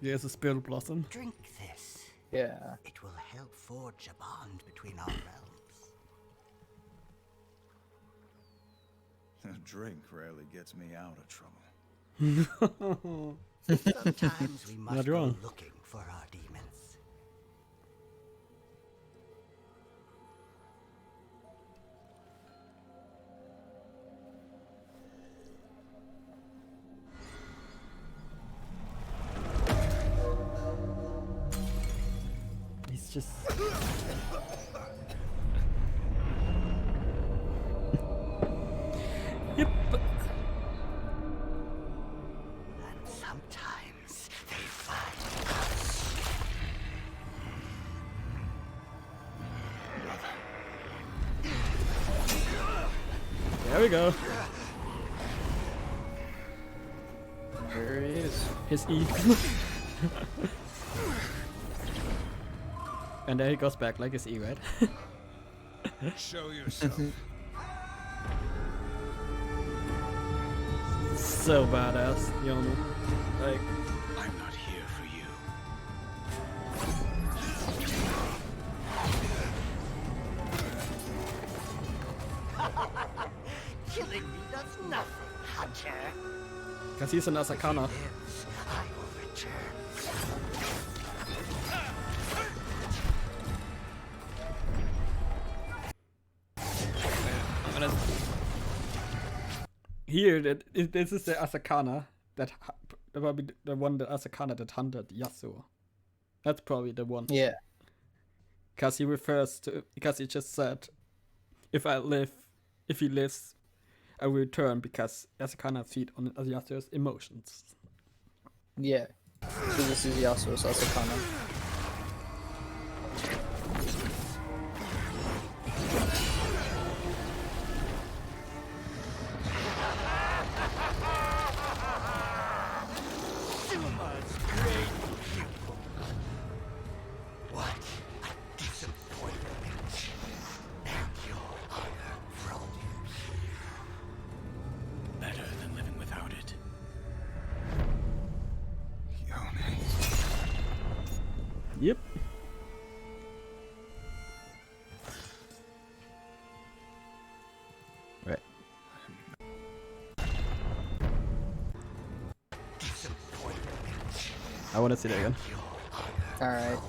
Here's a spill blossom. Drink this. Yeah. It will help forge a bond between our realms. A drink rarely gets me out of trouble. Sometimes we must Not go wrong. looking for our demons. He's just. Yep. And sometimes they find us. There we go. There he is. His E. And there he goes back like his E, right? Show yourself. So badass, Yone. Like, I'm not here for you. Killing me does nothing, Hunter. cause he's an Asakana. Lives, I will return. Here, this is the Asakana that probably the one the Asakana that hunted Yasuo. That's probably the one. Yeah. Because he refers to, because he just said, if he lives, I will return, because Asakana feed on Yasuo's emotions. Yeah. So this is Yasuo's Asakana. Suma's great pupil. What a disappointment. And your honor froze. Better than living without it. Yone. Yep. Right. I want to see that again. Alright.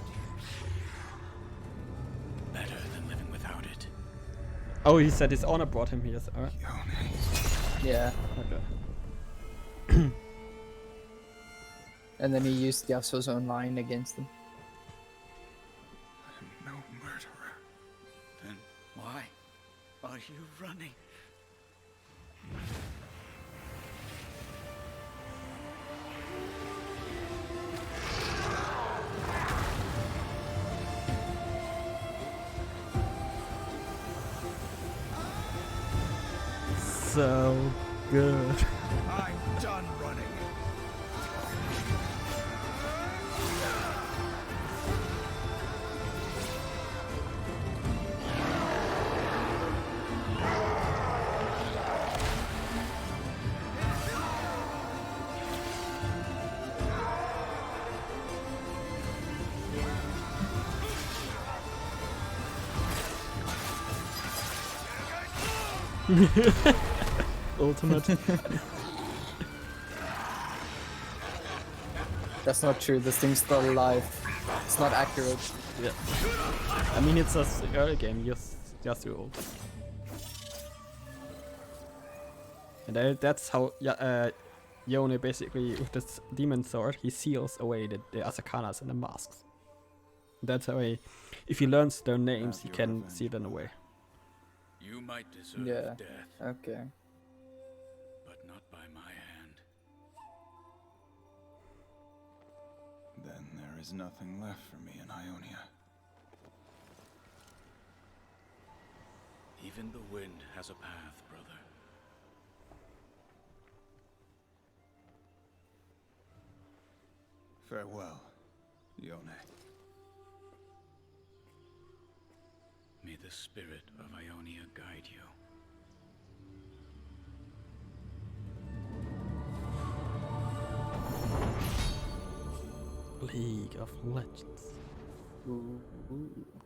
Better than living without it. Oh, he said his honor brought him here. Alright. Yone. Yeah. Okay. And then he used Yasuo's own line against him. I'm no murderer. Then why are you running? so good. I'm done running. Ultimate. That's not true. This thing's still alive. It's not accurate. Yeah. I mean, it's a early game. Just you old. And that's how Yone basically, with this demon sword, he seals away the Asakanas and the masks. That's how if he learns their names, he can seal them away. You might deserve Yeah. death, Okay. but not by my hand. Then there is nothing left for me in Ionia. Even the wind has a path, brother. Farewell, Yone. May the spirit of Ionia guide you. League of Legends.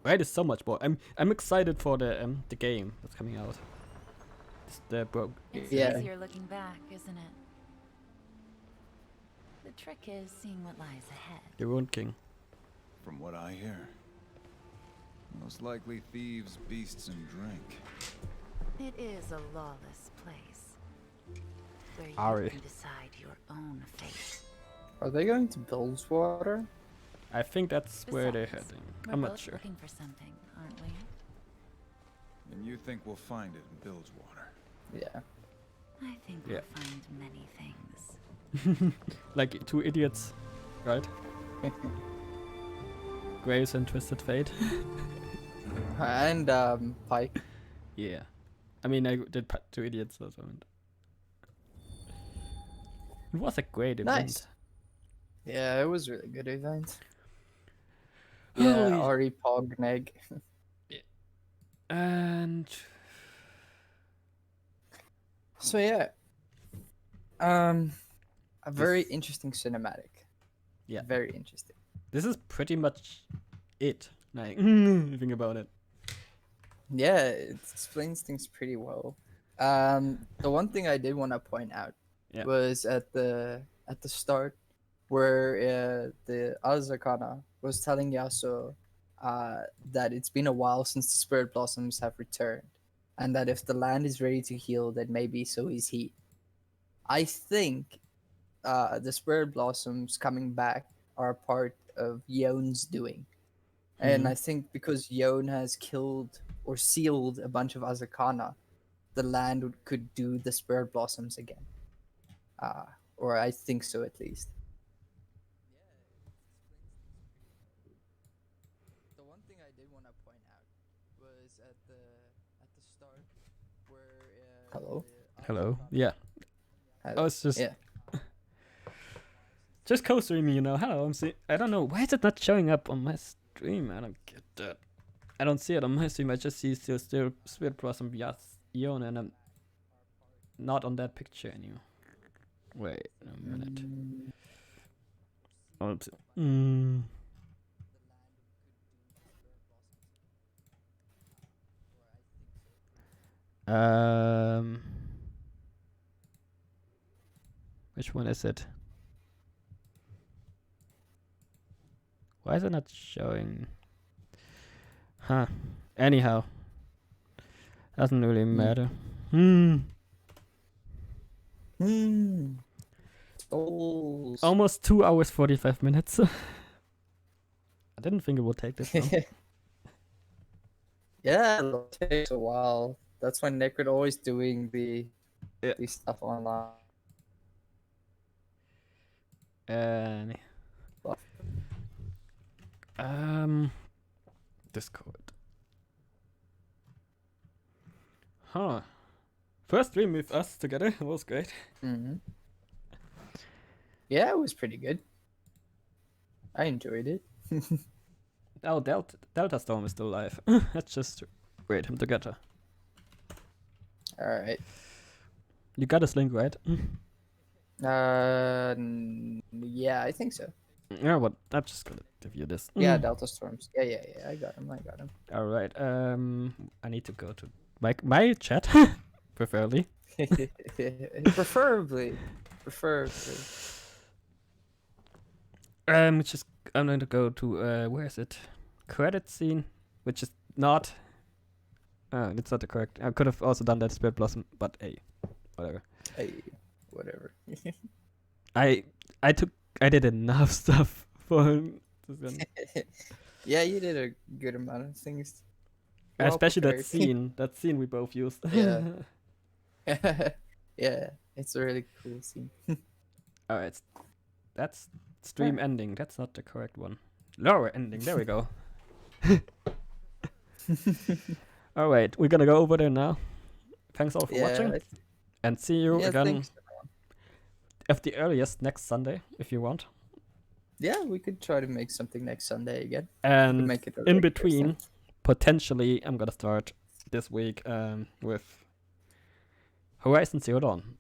Right, is so much more. I'm excited for the game that's coming out. It's the bro. It's Yeah. easier looking back, isn't it? The trick is seeing what lies ahead. The Ruined King. From what I hear, most likely thieves, beasts, and drink. It is a lawless place where you Ari. can decide your own fate. Are they going to Bilgewater? I think that's where they're Besides, heading. We're I'm both not sure. looking for something, aren't we? And you think we'll find it in Bilgewater? Yeah. I think Yeah. we'll find many things. Like two idiots, right? Graves and Twisted Fate. And Pike. Yeah. I mean, I did two idiots also. It was a great event. Nice. Yeah, it was a really good event. Yeah, Holy- Ari Pogneg. And So yeah. A very interesting cinematic. Yeah. Very interesting. this is pretty much it. Like, if you think about it. Yeah, it explains things pretty well. The one thing I did want to point out Yeah. was at the start where the Azakana was telling Yasuo that it's been a while since the Spirit Blossoms have returned, and that if the land is ready to heal, then maybe so is he. I think the Spirit Blossoms coming back are a part of Yone's doing. And I think because Yone has killed or sealed a bunch of Azakana, the land could do the Spirit Blossoms again. Or I think so at least. The one thing I did want to point out was at the start where Hello? Hello? Yeah. I was just yeah. just co-streaming, you know. Hello, I'm seeing. I don't know why is it not showing up on my stream. I don't get that. I don't see it on my stream. I just see still Spirit Blossom Yone, and I'm not on that picture anymore. Wait a minute. Oops. Which one is it? Why is it not showing? Huh. Anyhow. Doesn't really matter. Souls. Almost 2 hours 45 minutes. I didn't think it would take this long. Yeah, it takes a while. That's why Necrid always doing the Yeah. stuff online. Discord. Huh. First stream with us together. It was great. Mm-hmm. Yeah, it was pretty good. I enjoyed it. Oh, Delta Storm is still alive. Let's just raid him together. All right. You got his link, right? Yeah, I think so. Yeah, but I'm just gonna give you this. Yeah, Delta Storms. Yeah. I got him. All right. I need to go to my chat, preferably. Preferably. I'm going to go to where is it? Credit scene, which is not. It's not the correct. I could have also done that Spirit Blossom, but whatever. Hey, whatever. I did enough stuff for this one. Yeah, you did a good amount of things. Well Especially that prepared. scene. That scene we both used. Yeah. Yeah, it's a really cool scene. Alright. That's stream ending. That's not the correct one. Lower ending. There we go. Alright, we're gonna go over there now. Thanks all for watching. And see you again thanks. at the earliest next Sunday, if you want. Yeah, we could try to make something next Sunday again. And make it a in regular between, thing. potentially, I'm gonna start this week with Horizon Zero Dawn.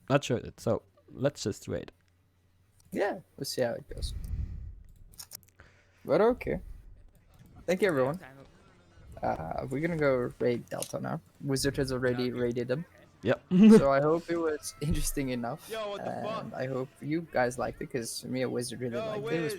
Not sure yet, so let's just wait. Yeah, we'll see how it goes. But okay. Thank you, everyone. We're gonna go raid Delta now. Wizard has already raided them. Yep. So I hope it was interesting enough. And I hope you guys liked it, because me and Wizard really liked it. It was